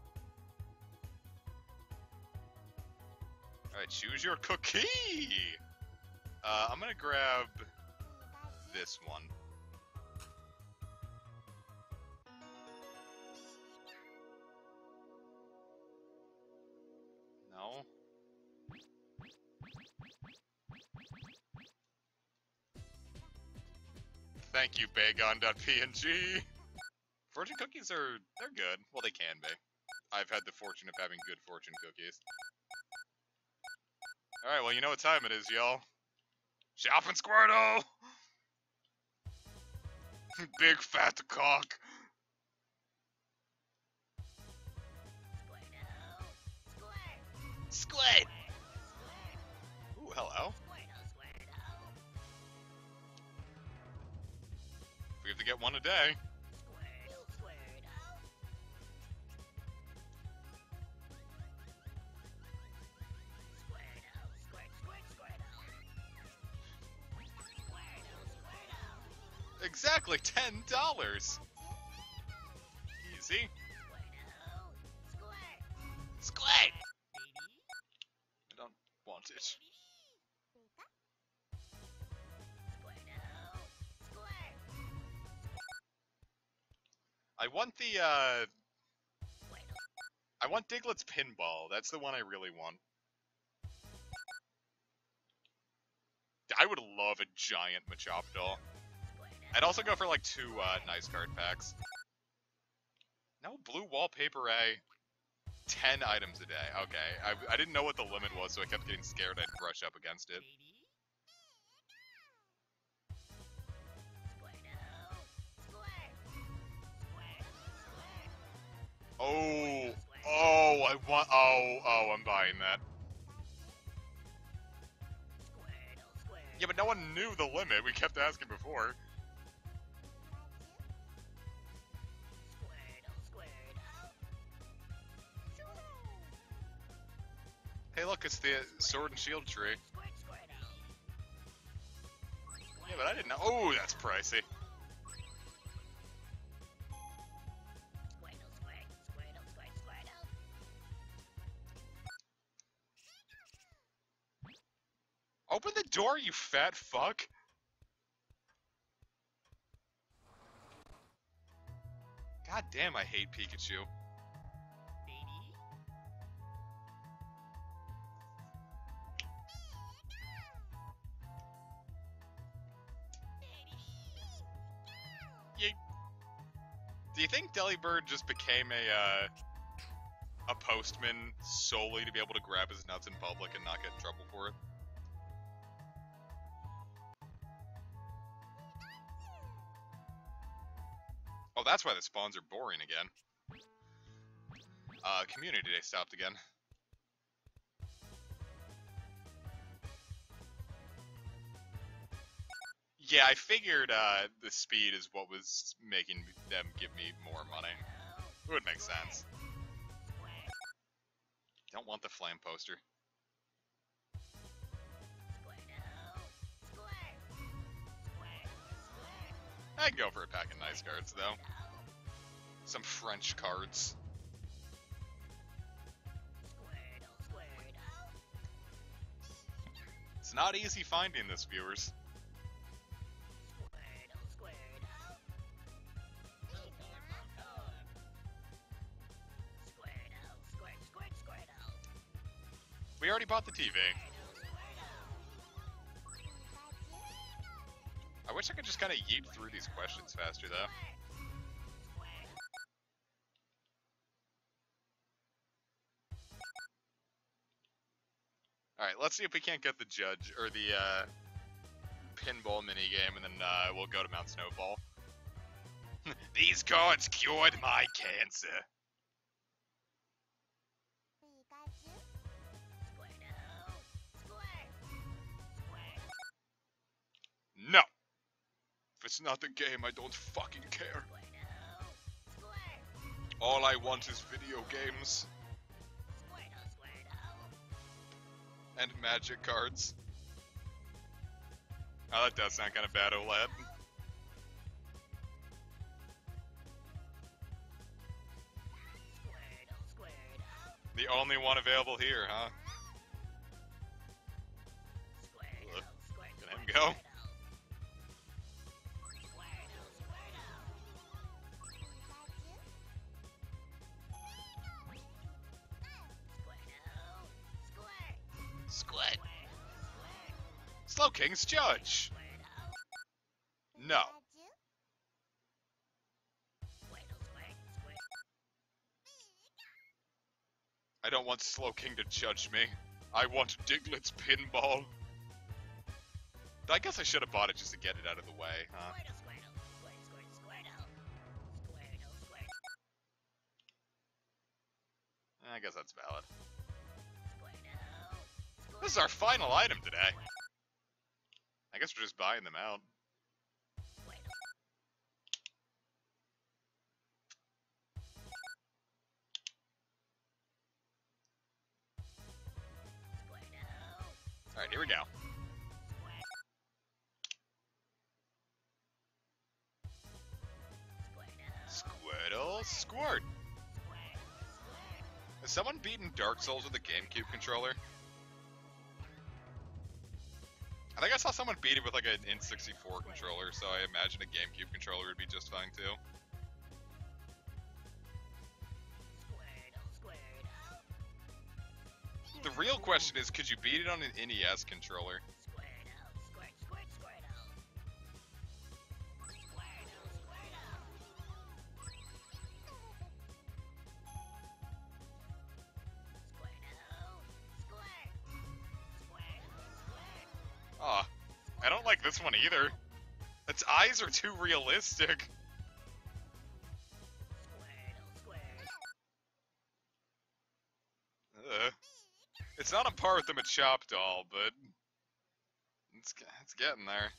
Alright, choose your cookie! I'm gonna grab this one. No? Thank you, Bagon.png. Fortune cookies they're good. Well, they can be. I've had the fortune of having good fortune cookies. Alright, well, you know what time it is, y'all. Shopping Squirtle! Big fat cock. Squid! to get one a day. Exactly $10. Easy. Squid! I don't want it. I want the, I want Diglett's pinball. That's the one I really want. I would love a giant Machop doll. I'd also go for like 2 nice card packs. No blue wallpaper A. 10 items a day. Okay, I didn't know what the limit was, so I kept getting scared I'd brush up against it. I'm buying that. Yeah, but no one knew the limit. We kept asking before. Hey, look, it's the Sword and Shield tree. Yeah, but I didn't know. Oh, that's pricey. Open the door, you fat fuck! God damn, I hate Pikachu. Do you think Delibird just became a postman solely to be able to grab his nuts in public and not get in trouble for it? Oh, that's why the spawns are boring again. Community day stopped again. Yeah, I figured the speed is what was making them give me more money. It would make sense. Don't want the flame poster. I'd go for a pack of nice cards, though. Some French cards. It's not easy finding this, viewers. We already bought the TV. I wish I could just kind of yeet through these questions faster, though. Alright, let's see if we can't get the judge, or the, pinball minigame, and then, we'll go to Mount Snowfall. These cards cured my cancer. No! If it's not the game, I don't fucking care. All I want is video games. And magic cards. Oh, that does sound kind of bad, OLED. The only one available here, huh? Look, let him go. Squid. Slowking's judge. No. I don't want Slowking to judge me. I want Diglett's pinball. I guess I should have bought it just to get it out of the way, huh? I guess that's valid. This is our final item today. I guess we're just buying them out. here we go. Squirtle, squirt. Has someone beaten Dark Souls with a GameCube controller? I think I saw someone beat it with like an N64 controller, so I imagine a GameCube controller would be just fine too. The real question is, could you beat it on an NES controller? Aw, I don't like this one either. Its eyes are too realistic. It's not on par with the Machop doll, but it's getting there.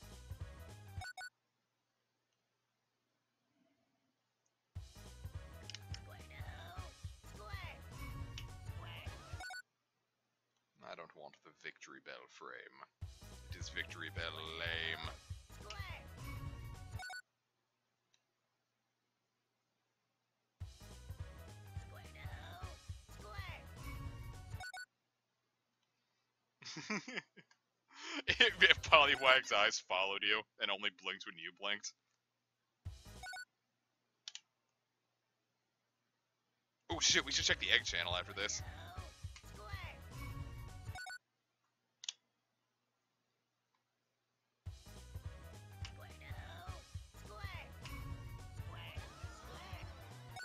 I don't want the Victory Bell frame. It is Victory Bell lame. If Poliwag's eyes followed you and only blinked when you blinked. Oh shit, we should check the egg channel after this.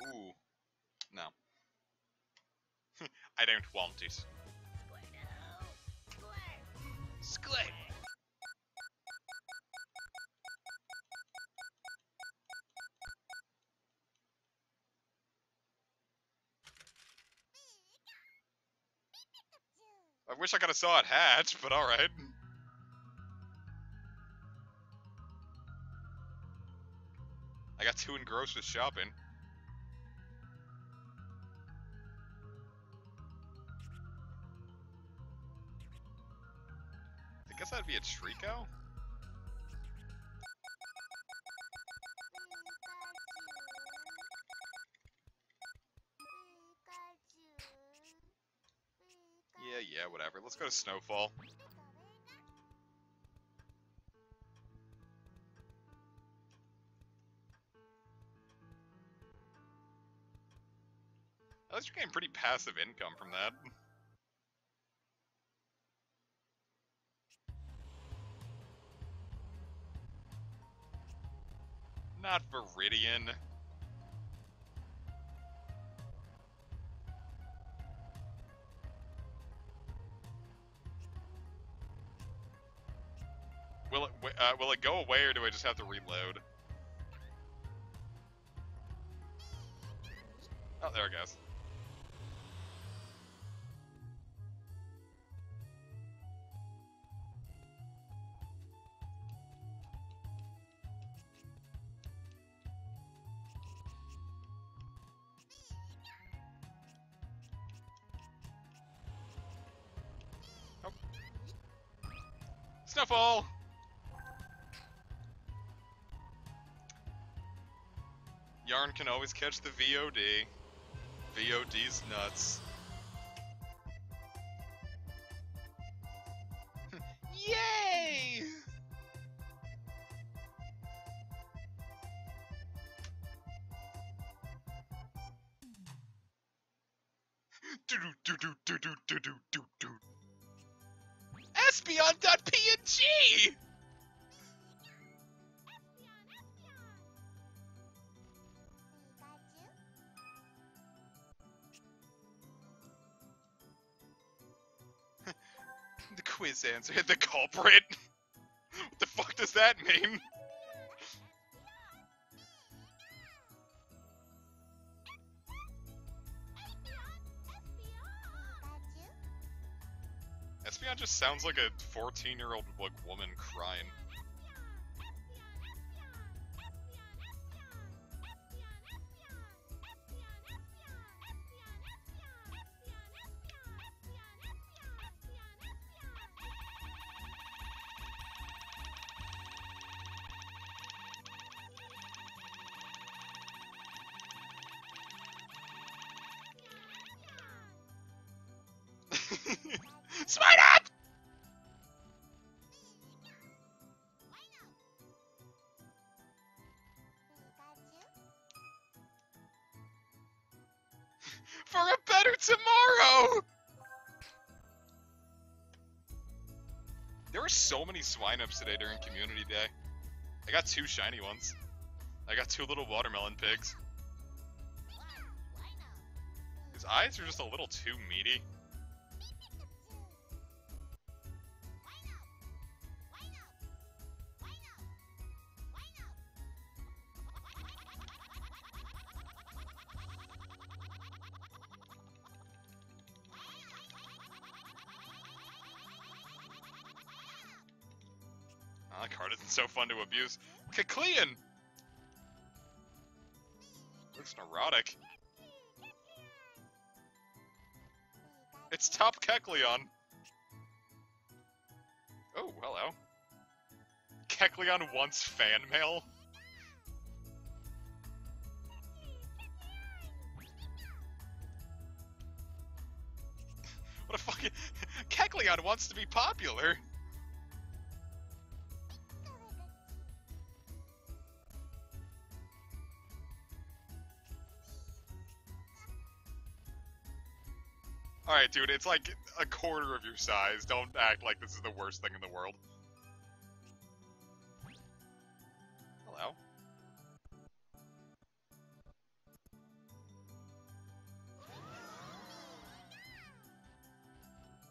Ooh. No. I don't want it. Squid! I wish I could have saw it hatch, but alright. I got too engrossed with shopping. I guess that'd be a Trico? Yeah, whatever. Let's go to Snowfall. At least you're getting pretty passive income from that. Not Viridian. Will it go away, or do I just have to reload? Oh, there it goes. Oh. Snowfall! Yarn can always catch the VOD. VOD's nuts. Yay! Espeon.png! The quiz answer, the culprit? What the fuck does that mean? Espeon just sounds like a 14-year-old like woman crying. Smite up! For a better tomorrow! There were so many swine-ups today during Community Day. I got 2 shiny ones. I got 2 little watermelon pigs. His eyes are just a little too meaty. Oh, that card isn't so fun to abuse. Kecleon! Looks neurotic. It's Top Kecleon. Oh, hello. Kecleon wants fan mail. What a fucking... Kecleon wants to be popular. Alright, dude, it's like a quarter of your size. Don't act like this is the worst thing in the world. Hello?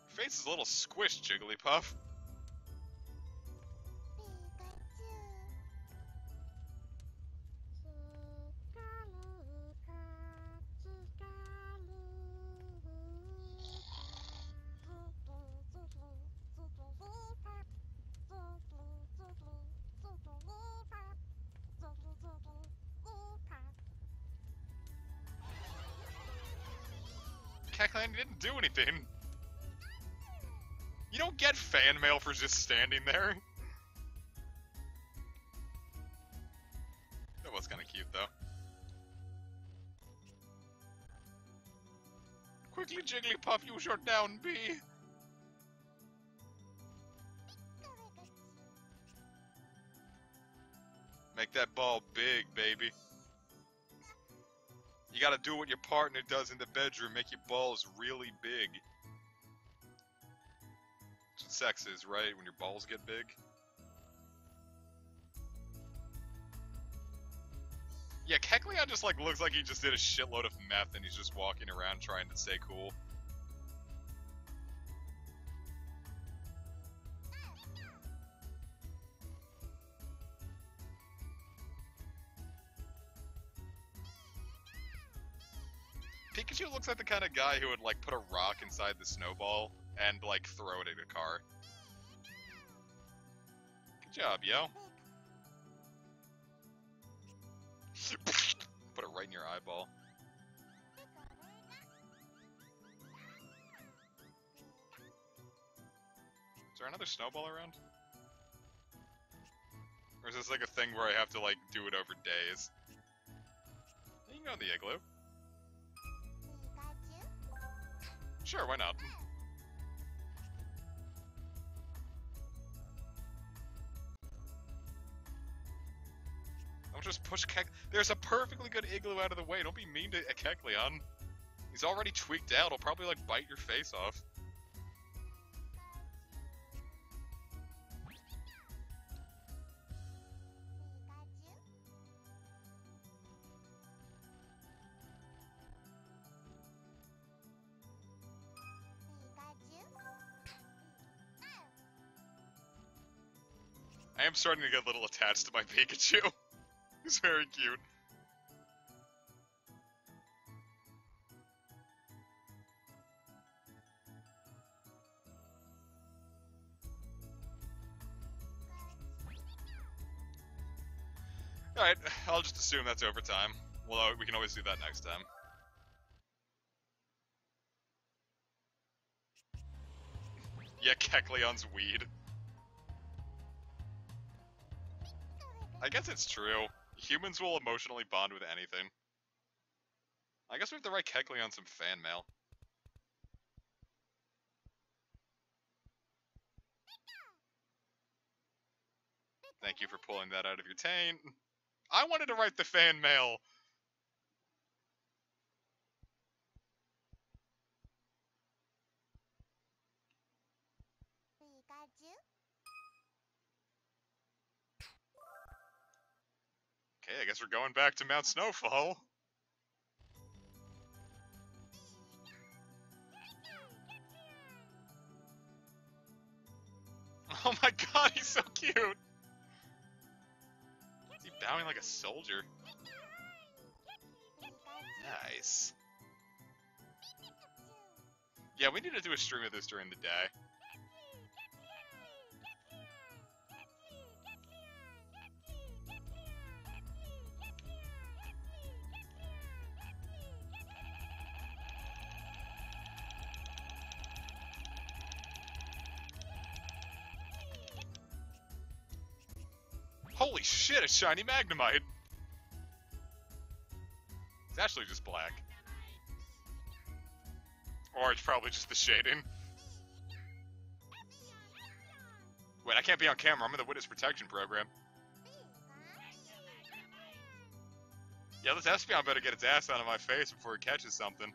Your face is a little squished, Jigglypuff. Kecleon didn't do anything. You don't get fan mail for just standing there. That was kind of cute, though. Quickly, Jigglypuff, use your down B. Make that ball big, baby. You gotta do what your partner does in the bedroom, make your balls really big. That's what sex is, right? When your balls get big. Yeah, Kecleon just like looks like he just did a shitload of meth and he's just walking around trying to stay cool. Pikachu looks like the kind of guy who would like put a rock inside the snowball and like throw it at a car. Good job, yo. Put it right in your eyeball. Is there another snowball around? Or is this like a thing where I have to like do it over days? You can go in the igloo. Sure, why not? Don't just push There's a perfectly good igloo out of the way. Don't be mean to Kecleon. He's already tweaked out. He'll probably like bite your face off. I am starting to get a little attached to my Pikachu. He's very cute. Alright, I'll just assume that's overtime. Well, we can always do that next time. Yeah, Kecleon's weed. I guess it's true. Humans will emotionally bond with anything. I guess we have to write Kecleon some fan mail. Thank you for pulling that out of your taint. I wanted to write the fan mail. Okay, I guess we're going back to Mount Snowfall. Oh my god, he's so cute! Is he bowing like a soldier? Nice. Yeah, we need to do a stream of this during the day. Holy shit, a shiny Magnemite! It's actually just black. Or it's probably just the shading. Wait, I can't be on camera. I'm in the witness protection program. Yeah, this Espeon better get its ass out of my face before it catches something.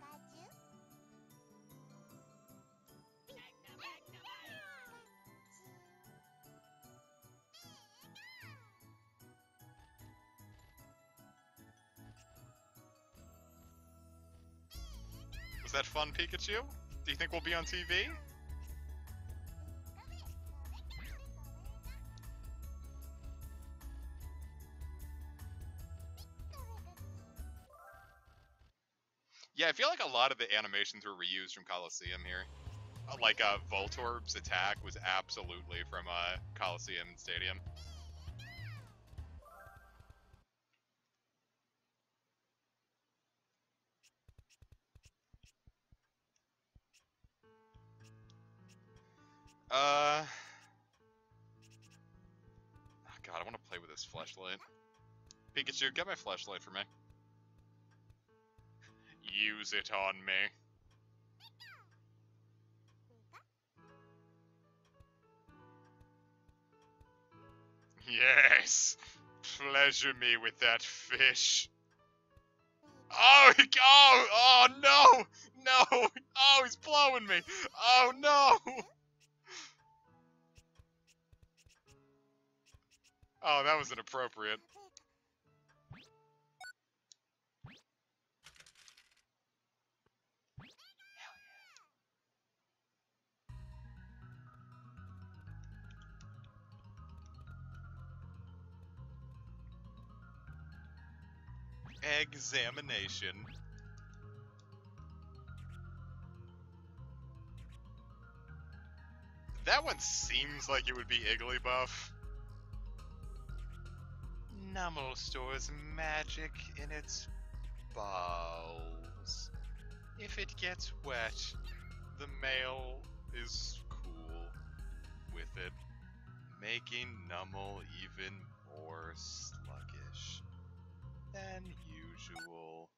Was that fun, Pikachu? Do you think we'll be on TV? Yeah, I feel like a lot of the animations were reused from Coliseum here. Like, Voltorb's attack was absolutely from, Coliseum and Stadium. Oh god, I want to play with this fleshlight. Pikachu, get my fleshlight for me. Use it on me. Yes! Pleasure me with that fish. Oh, oh no! No! Oh, he's blowing me! Oh no! Oh, that was inappropriate. Examination. That one seems like it would be Igglybuff. Numel stores magic in its balls. If it gets wet, the male is cool with it, making Numel even more sluggish than usual.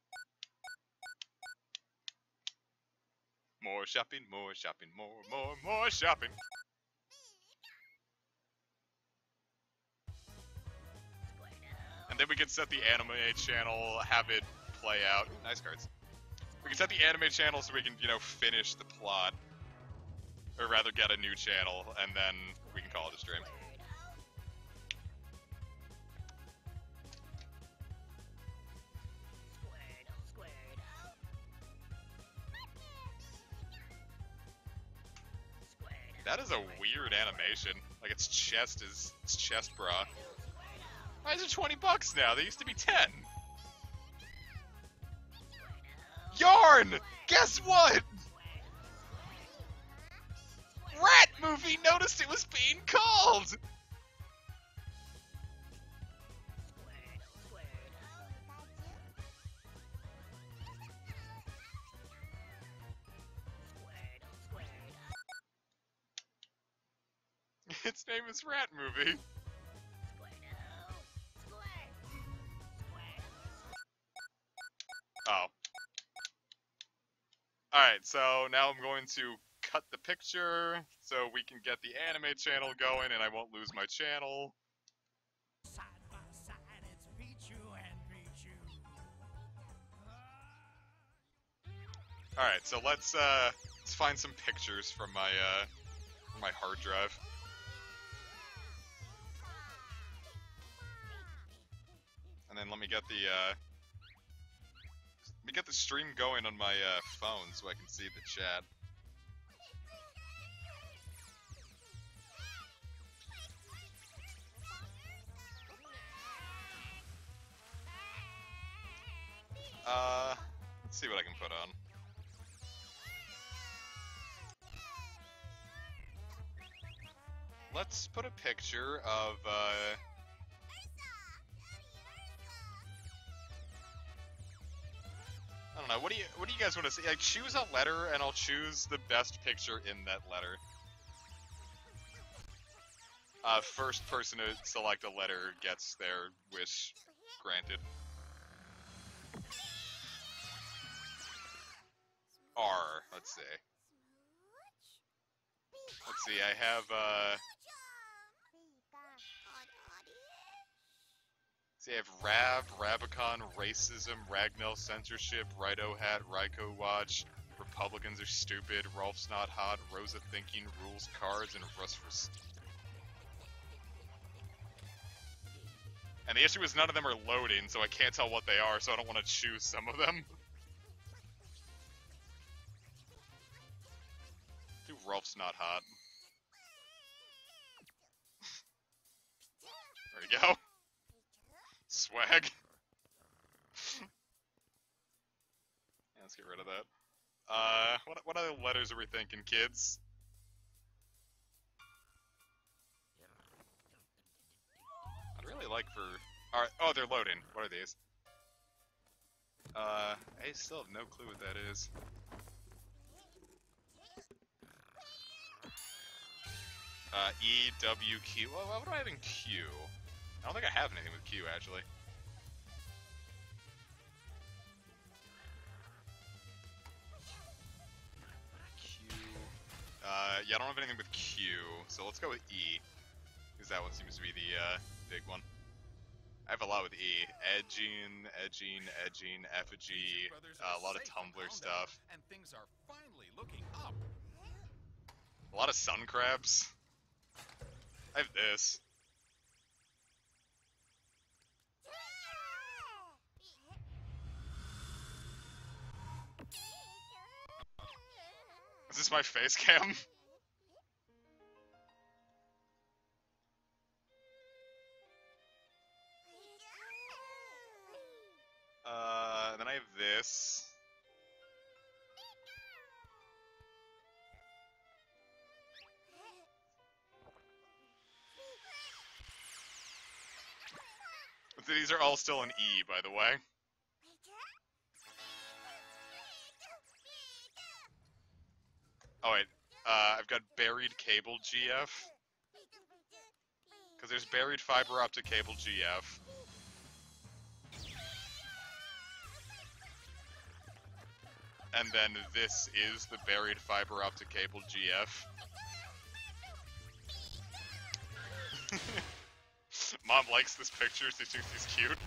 More shopping, more shopping, more shopping. And then we can set the anime channel, have it play out. Ooh, nice cards. We can set the anime channel so we can, you know, finish the plot. Or rather get a new channel, and then we can call it a stream. That is a weird animation. Like its chest bra. Why is it $20 now? They used to be 10. Yarn! Guess what? Rat Movie noticed it was being called! Its name is Rat Movie. Oh. Alright, so now I'm going to cut the picture so we can get the anime channel going and I won't lose my channel. Side by side, it's Pichu and Pichu. Alright, so let's find some pictures from my hard drive. And then let me get the stream going on my phone so I can see the chat. Let's see what I can put on. Let's put a picture of, I don't know, what do you guys want to see? Like, choose a letter, and I'll choose the best picture in that letter. First person to select a letter gets their wish granted. R, let's see. Let's see, I have, see, I have Rabicon, Racism, Ragnell, Censorship, Rido Hat, Ryko Watch, Republicans are stupid, Rolf's not hot, Rosa thinking, Rules, Cards, and Russ for... And the issue is none of them are loading, so I can't tell what they are, so I don't want to choose some of them. Dude, Rolf's not hot. There you go. Swag. Yeah, let's get rid of that. What other letters are we thinking, kids? I'd really like for... Alright, oh, they're loading. What are these? I still have no clue what that is. E, W, Q. Well, what do I have in Q? I don't think I have anything with Q, actually. Q. Yeah, I don't have anything with Q, so let's go with E. Because that one seems to be the, big one. I have a lot with E. Edging, effigy, a lot of Tumblr stuff. And things are finally looking up. A lot of sun crabs. I have this. Is this my face cam? Then I have this. These are all still in E, by the way. Oh wait, I've got buried cable GF. Because there's buried fiber optic cable GF. And then this is the buried fiber optic cable GF. Mom likes this picture, she thinks he's cute.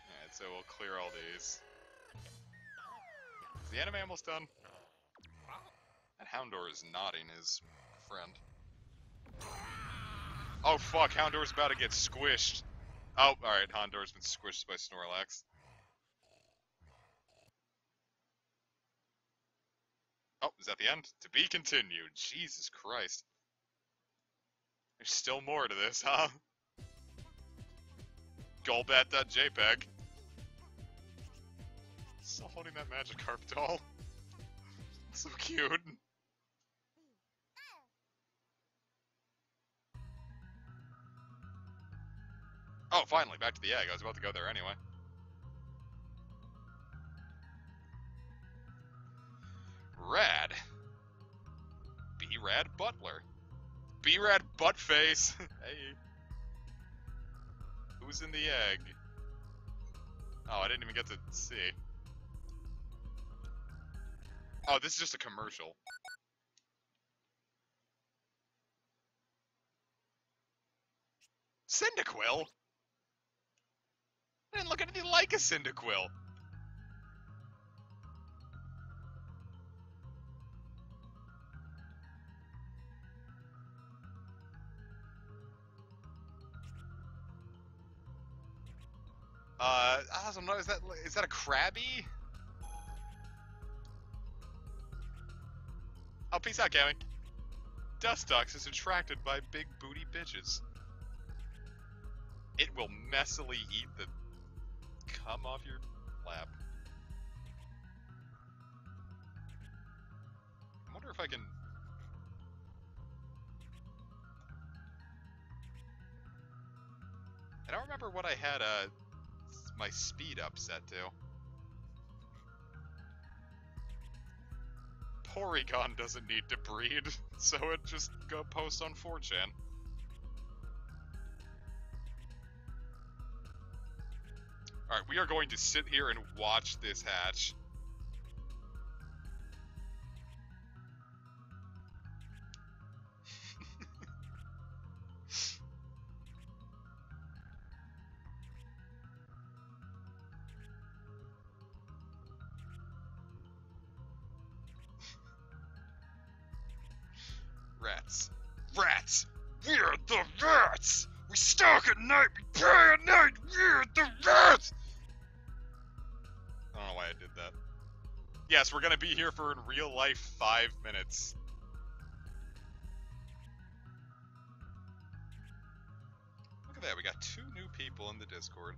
Alright, so we'll clear all these. Is the anime almost done? And Houndor is nodding his friend. Oh fuck, Houndor's about to get squished. Oh, alright, Houndor's been squished by Snorlax. Oh, is that the end? To be continued. Jesus Christ. There's still more to this, huh? Golbat.jpg. Still holding that Magikarp doll. So cute. Oh, finally, back to the egg. I was about to go there anyway. Rad. B-Rad Butler. B-Rad Buttface. Hey. Who's in the egg? Oh, I didn't even get to see. Oh, this is just a commercial. Cyndaquil? I didn't look anything like a Cyndaquil. I don't know, is that a Krabby? Oh, peace out, Gammy. Dustox is attracted by big booty bitches. It will messily eat the cum off your lap. I wonder if I can... I don't remember what I had my speed up set to. Porygon doesn't need to breed, so it just go post on 4chan. Alright, we are going to sit here and watch this hatch. Rats. Rats! We're the rats! We stalk at night, we pray at night, we're the rats! I don't know why I did that. Yes, we're gonna be here for in real life 5 minutes. Look at that, we got 2 new people in the Discord.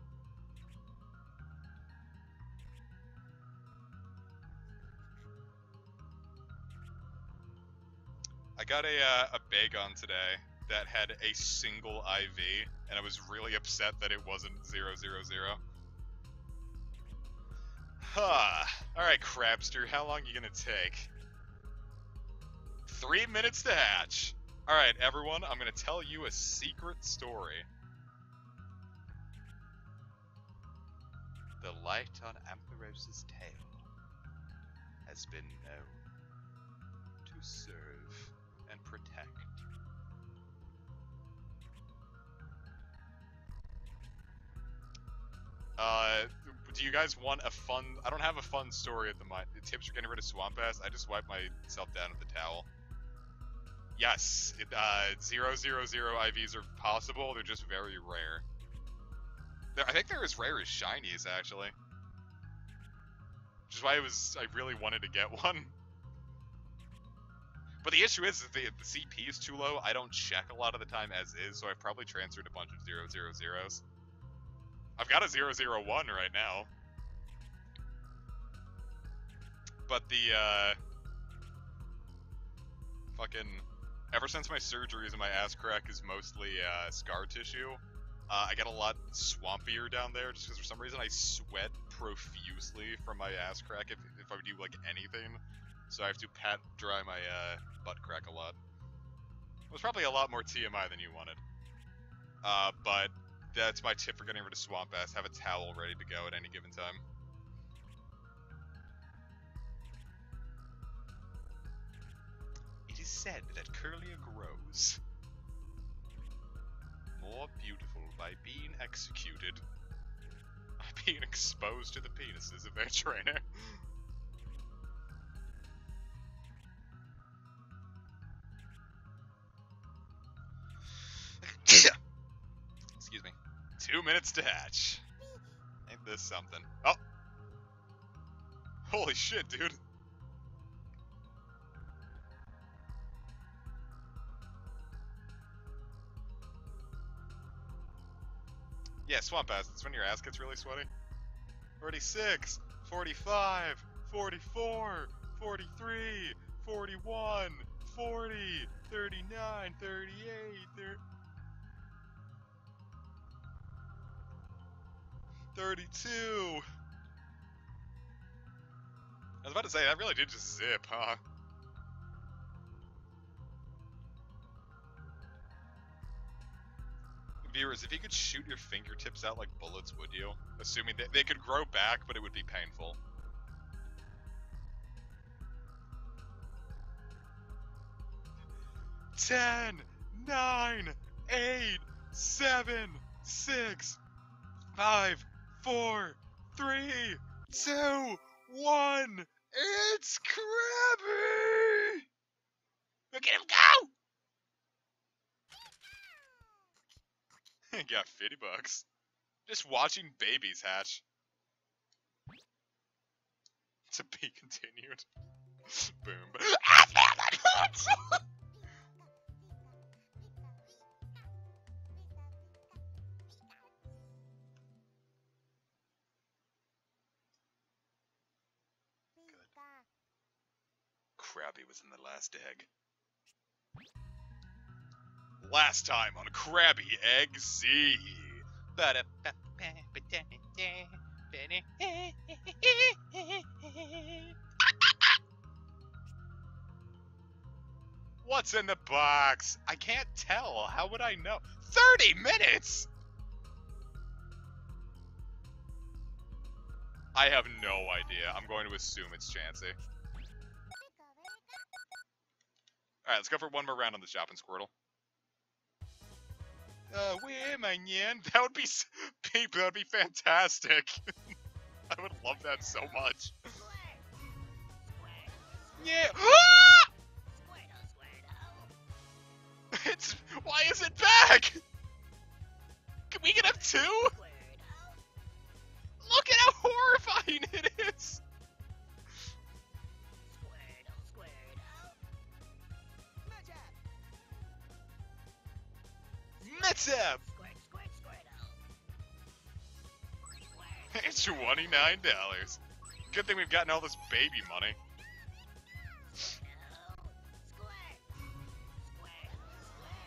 I got a Bagon today that had a single IV, and I was really upset that it wasn't 000. Huh. Alright, Crabster, how long are you gonna take? 3 minutes to hatch. Alright, everyone, I'm gonna tell you a secret story. The light on Ampharosa's tail has been known to serve and protect. Do you guys want a fun... I don't have a fun story at the moment. The tips for getting rid of Swamp Ass, I just wiped myself down with the towel. Yes, 000 IVs are possible, they're just very rare. I think they're as rare as shinies, actually. Which is why I really wanted to get one. But the issue is that the CP is too low. I don't check a lot of the time as is, so I've probably transferred a bunch of 000s. I've got a 001 right now. But the, fucking... Ever since my surgeries and my ass crack is mostly, scar tissue, I get a lot swampier down there, just because for some reason I sweat profusely from my ass crack if I do, like, anything. So I have to pat dry my, butt crack a lot. It was probably a lot more TMI than you wanted. But that's my tip for getting rid of Swamp Ass. Have a towel ready to go at any given time. It is said that Curlia grows More beautiful by being executed. By being exposed to the penises of their trainer. Excuse me. 2 minutes to hatch. Ain't this something? Oh! Holy shit, dude. Yeah, Swamp Ass, it's when your ass gets really sweaty. 46, 45, 44, 43, 41, 40, 39, 38, 32. I was about to say, that really did just zip, huh? Viewers, if you could shoot your fingertips out like bullets, would you? Assuming that they could grow back, but it would be painful. Ten, 9, 8, 7, 6, 5, 4, 3, 2, 1. It's Krabby! Look at him go! Got 50 bucks. Just watching babies hatch. To be continued. Boom. Krabby was in the last egg. Last time on Krabby Egg Z. What's in the box? I can't tell. How would I know? 30 minutes? I have no idea. I'm going to assume it's Chansey. Alright, let's go for one more round on the shopping Squirtle. Where am I, Nyan? That would be, Peep, that would be fantastic. I would love that so much. Yeah. It's, why is it back? Can we get up 2? Look at how horrifying it is. Mitsap! It's $29. Good thing we've gotten all this baby money.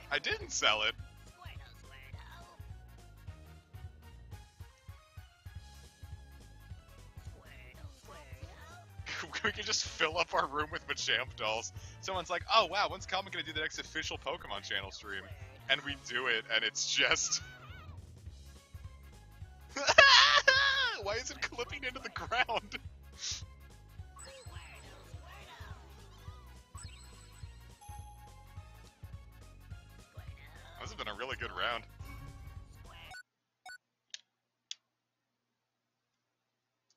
I didn't sell it. We can just fill up our room with Machamp dolls. Someone's like, oh wow, when's Calvin gonna do the next official Pokemon channel stream? And we do it, and it's just... Why is it clipping into the ground? This has been a really good round.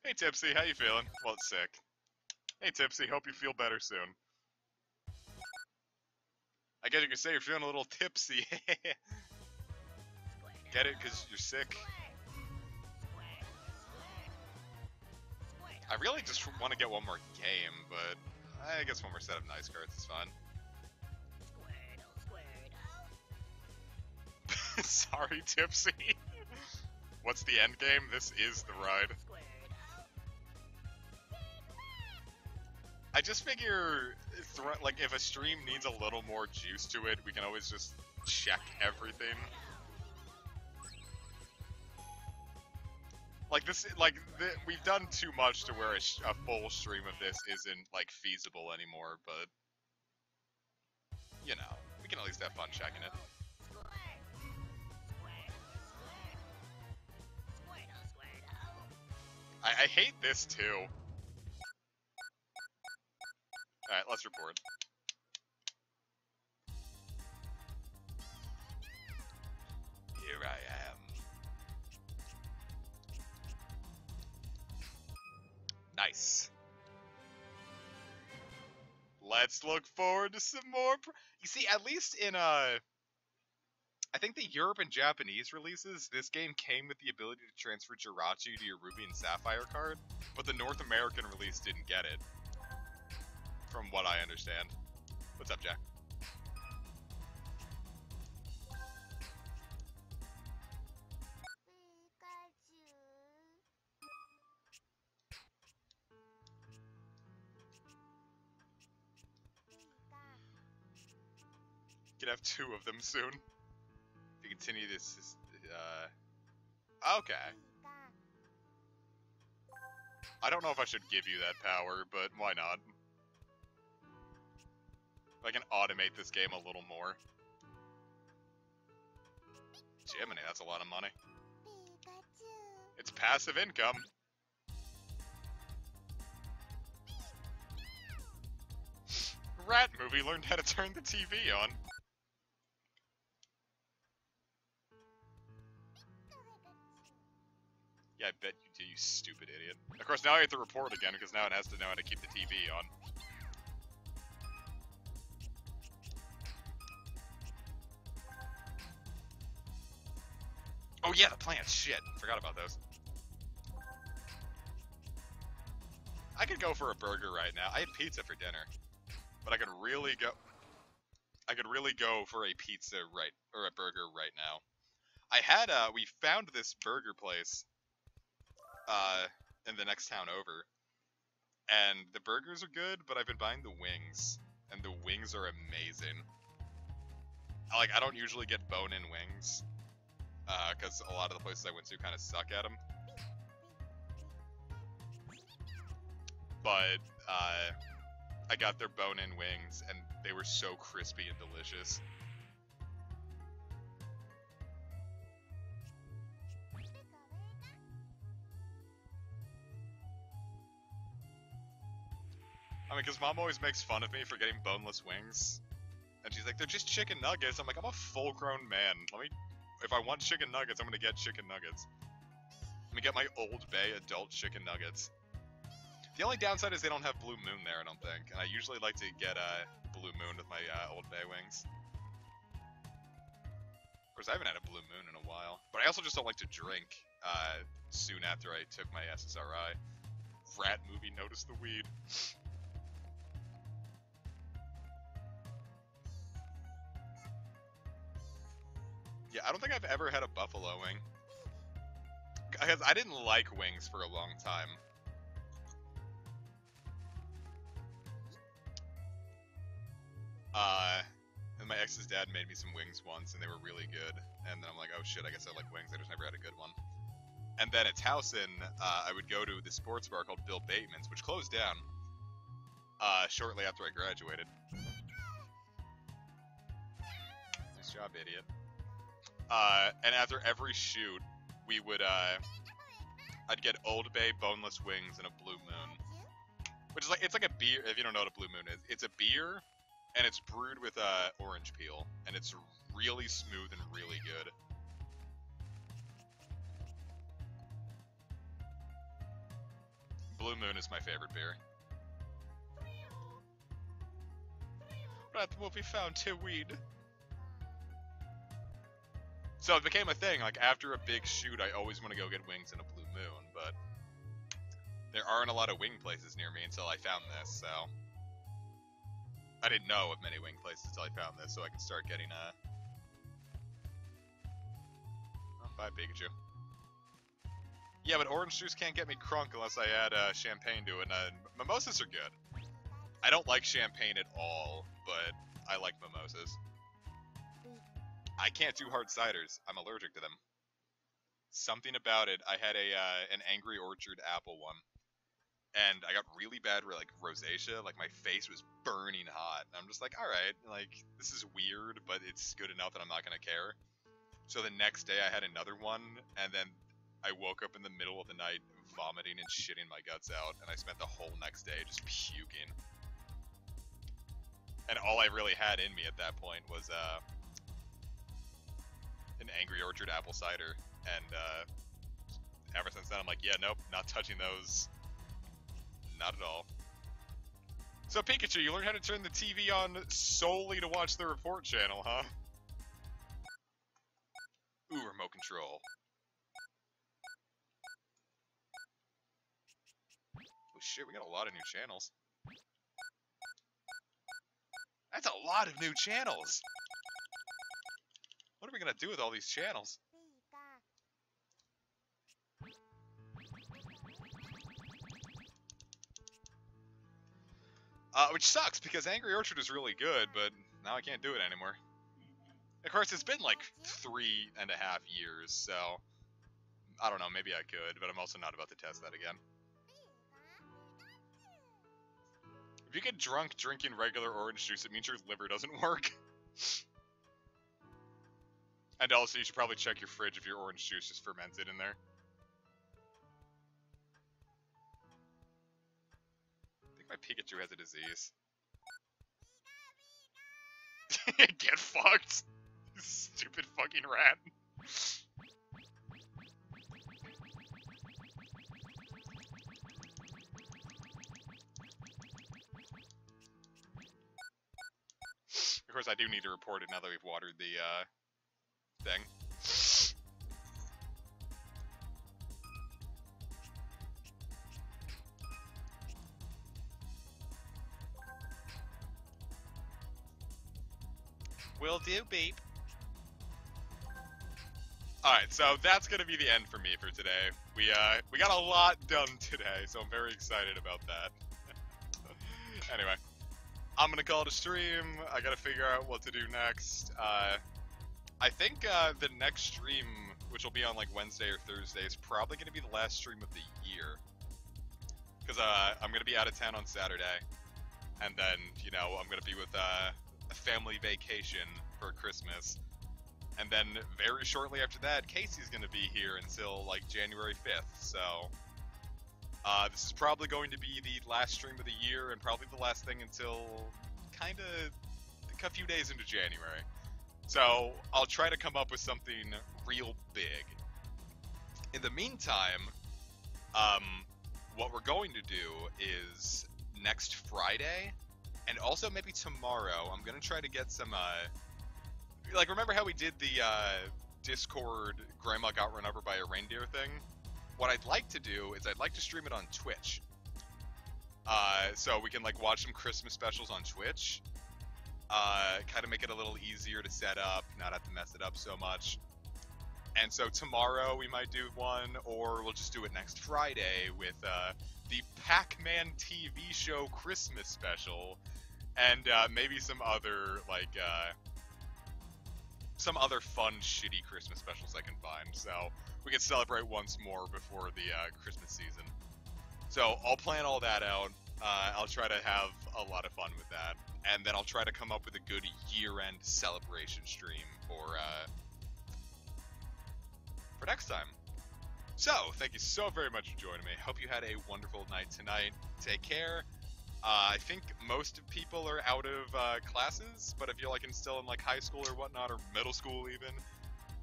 Hey Tipsy, how you feeling? Well, it's sick. Hey Tipsy, hope you feel better soon. I guess you could say you're feeling a little tipsy. Get it? Because you're sick. I really just want to get one more game, but I guess one more set of nice cards is fine. Sorry, Tipsy. What's the end game? This is the ride. I just figure, like, if a stream needs a little more juice to it, we can always just check everything. Like, we've done too much to where a full stream of this isn't, like, feasible anymore, but, you know, we can at least have fun checking it. I hate this, too. Alright, let's report. Here I am. Nice. Let's look forward to some more. You see, at least in I think the Europe and Japanese releases, this game came with the ability to transfer Jirachi to your Ruby and Sapphire card, but the North American release didn't get it. From what I understand. What's up, Jack? You can have 2 of them soon. To continue this, okay. I don't know if I should give you that power, but why not? If I can automate this game a little more. Jiminy, that's a lot of money. It's passive income. Rat Movie learned how to turn the TV on. course, now I have to report again because now it has to know how to keep the TV on. Oh yeah, the plants. Shit, forgot about those. I could go for a burger right now. I had pizza for dinner, but I could really go for a pizza or a burger right now. I had we found this burger place in the next town over, and the burgers are good, but I've been buying the wings, and the wings are amazing. I don't usually get bone-in wings, because a lot of the places I went to kind of suck at them. But I got their bone-in wings, and they were so crispy and delicious. I mean, because Mom always makes fun of me for getting boneless wings. And she's like, they're just chicken nuggets. I'm like, I'm a full-grown man. If I want chicken nuggets, I'm gonna get chicken nuggets. Let me get my Old Bay adult chicken nuggets. The only downside is they don't have Blue Moon there, I don't think. And I usually like to get Blue Moon with my Old Bay wings. Of course, I haven't had a Blue Moon in a while. But I also just don't like to drink soon after I took my SSRI. Rat movie, notice the weed. Yeah, I don't think I've ever had a buffalo wing. Because I didn't like wings for a long time. And my ex's dad made me some wings once, and they were really good. And then I'm like, oh shit, I guess I like wings. I just never had a good one. And then at Towson, I would go to the sports bar called Bill Bateman's, which closed down shortly after I graduated. Nice job, idiot. And after every shoot, we would, I'd get Old Bay boneless wings and a Blue Moon. Which is it's like a beer, if you don't know what a Blue Moon is. It's a beer, and it's brewed with, orange peel. And it's really smooth and really good. Blue Moon is my favorite beer. Rat will be found to weed. So it became a thing, after a big shoot, I always want to go get wings and a Blue Moon, but there aren't a lot of wing places near me until I found this, so I didn't know of many wing places until I found this, so I can start getting, oh, bye, Pikachu. Yeah, but orange juice can't get me crunk unless I add, champagne to it, and, mimosas are good. I don't like champagne at all, but I like mimosas. I can't do hard ciders. I'm allergic to them. Something about it. I had an Angry Orchard apple one, and I got really bad rosacea. My face was burning hot. And I'm just like, all right, this is weird, but it's good enough that I'm not gonna care. So the next day I had another one, and then I woke up in the middle of the night vomiting and shitting my guts out, and I spent the whole next day just puking. And all I really had in me at that point was an Angry Orchard apple cider, and ever since then I'm like, yeah, nope, not touching those. Not at all. So Pikachu, you learned how to turn the TV on solely to watch the report channel, huh? Ooh, remote control. Oh shit, we got a lot of new channels. That's a lot of new channels! What are we gonna do with all these channels? Which sucks, because Angry Orchard is really good, but now I can't do it anymore. Of course, it's been 3.5 years, so I don't know, maybe I could, but I'm also not about to test that again. If you get drunk drinking regular orange juice, it means your liver doesn't work. And also, you should probably check your fridge if your orange juice is fermented in there. I think my Pikachu has a disease. Get fucked! You stupid fucking rat. Of course, I do need to report it now that we've watered the thing. Will do, beep. Alright, so that's gonna be the end for me for today. We got a lot done today, so I'm very excited about that. Anyway, I'm gonna call it a stream. I gotta figure out what to do next. I think the next stream, which will be on like Wednesday or Thursday, is probably gonna be the last stream of the year. Because I'm gonna be out of town on Saturday, and then, you know, I'm gonna be with a family vacation for Christmas. And then very shortly after that, Casey's going to be here until like January 5th. So this is probably going to be the last stream of the year and probably the last thing until kind of a few days into January. So I'll try to come up with something real big. In the meantime, what we're going to do is next Friday and also maybe tomorrow, I'm going to try to get some like, remember how we did the Discord Grandma Got Run Over by a Reindeer thing? What I'd like to do is I'd like to stream it on Twitch. So we can like watch some Christmas specials on Twitch. Kind of make it a little easier to set up, not have to mess it up so much. And so tomorrow we might do one, or we'll just do it next Friday with the Pac-Man TV show Christmas special, and maybe some other like some other fun, shitty Christmas specials I can find, so we can celebrate once more before the Christmas season. So I'll plan all that out. I'll try to have a lot of fun with that, and then I'll try to come up with a good year-end celebration stream for next time. So, thank you so very much for joining me. Hope you had a wonderful night tonight. Take care. I think most people are out of classes, but if you're like still in like high school or whatnot, or middle school even,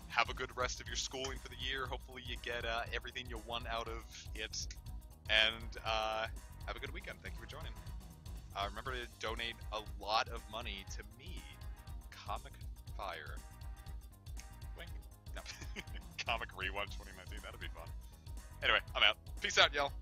have a good rest of your schooling for the year. Hopefully you get everything you want out of it, and have a good weekend. Thank you for joining. Remember to donate a lot of money to me, Comic Fire. Wink. No. Comic Rewind 2019, that'd be fun. Anyway, I'm out. Peace out, y'all.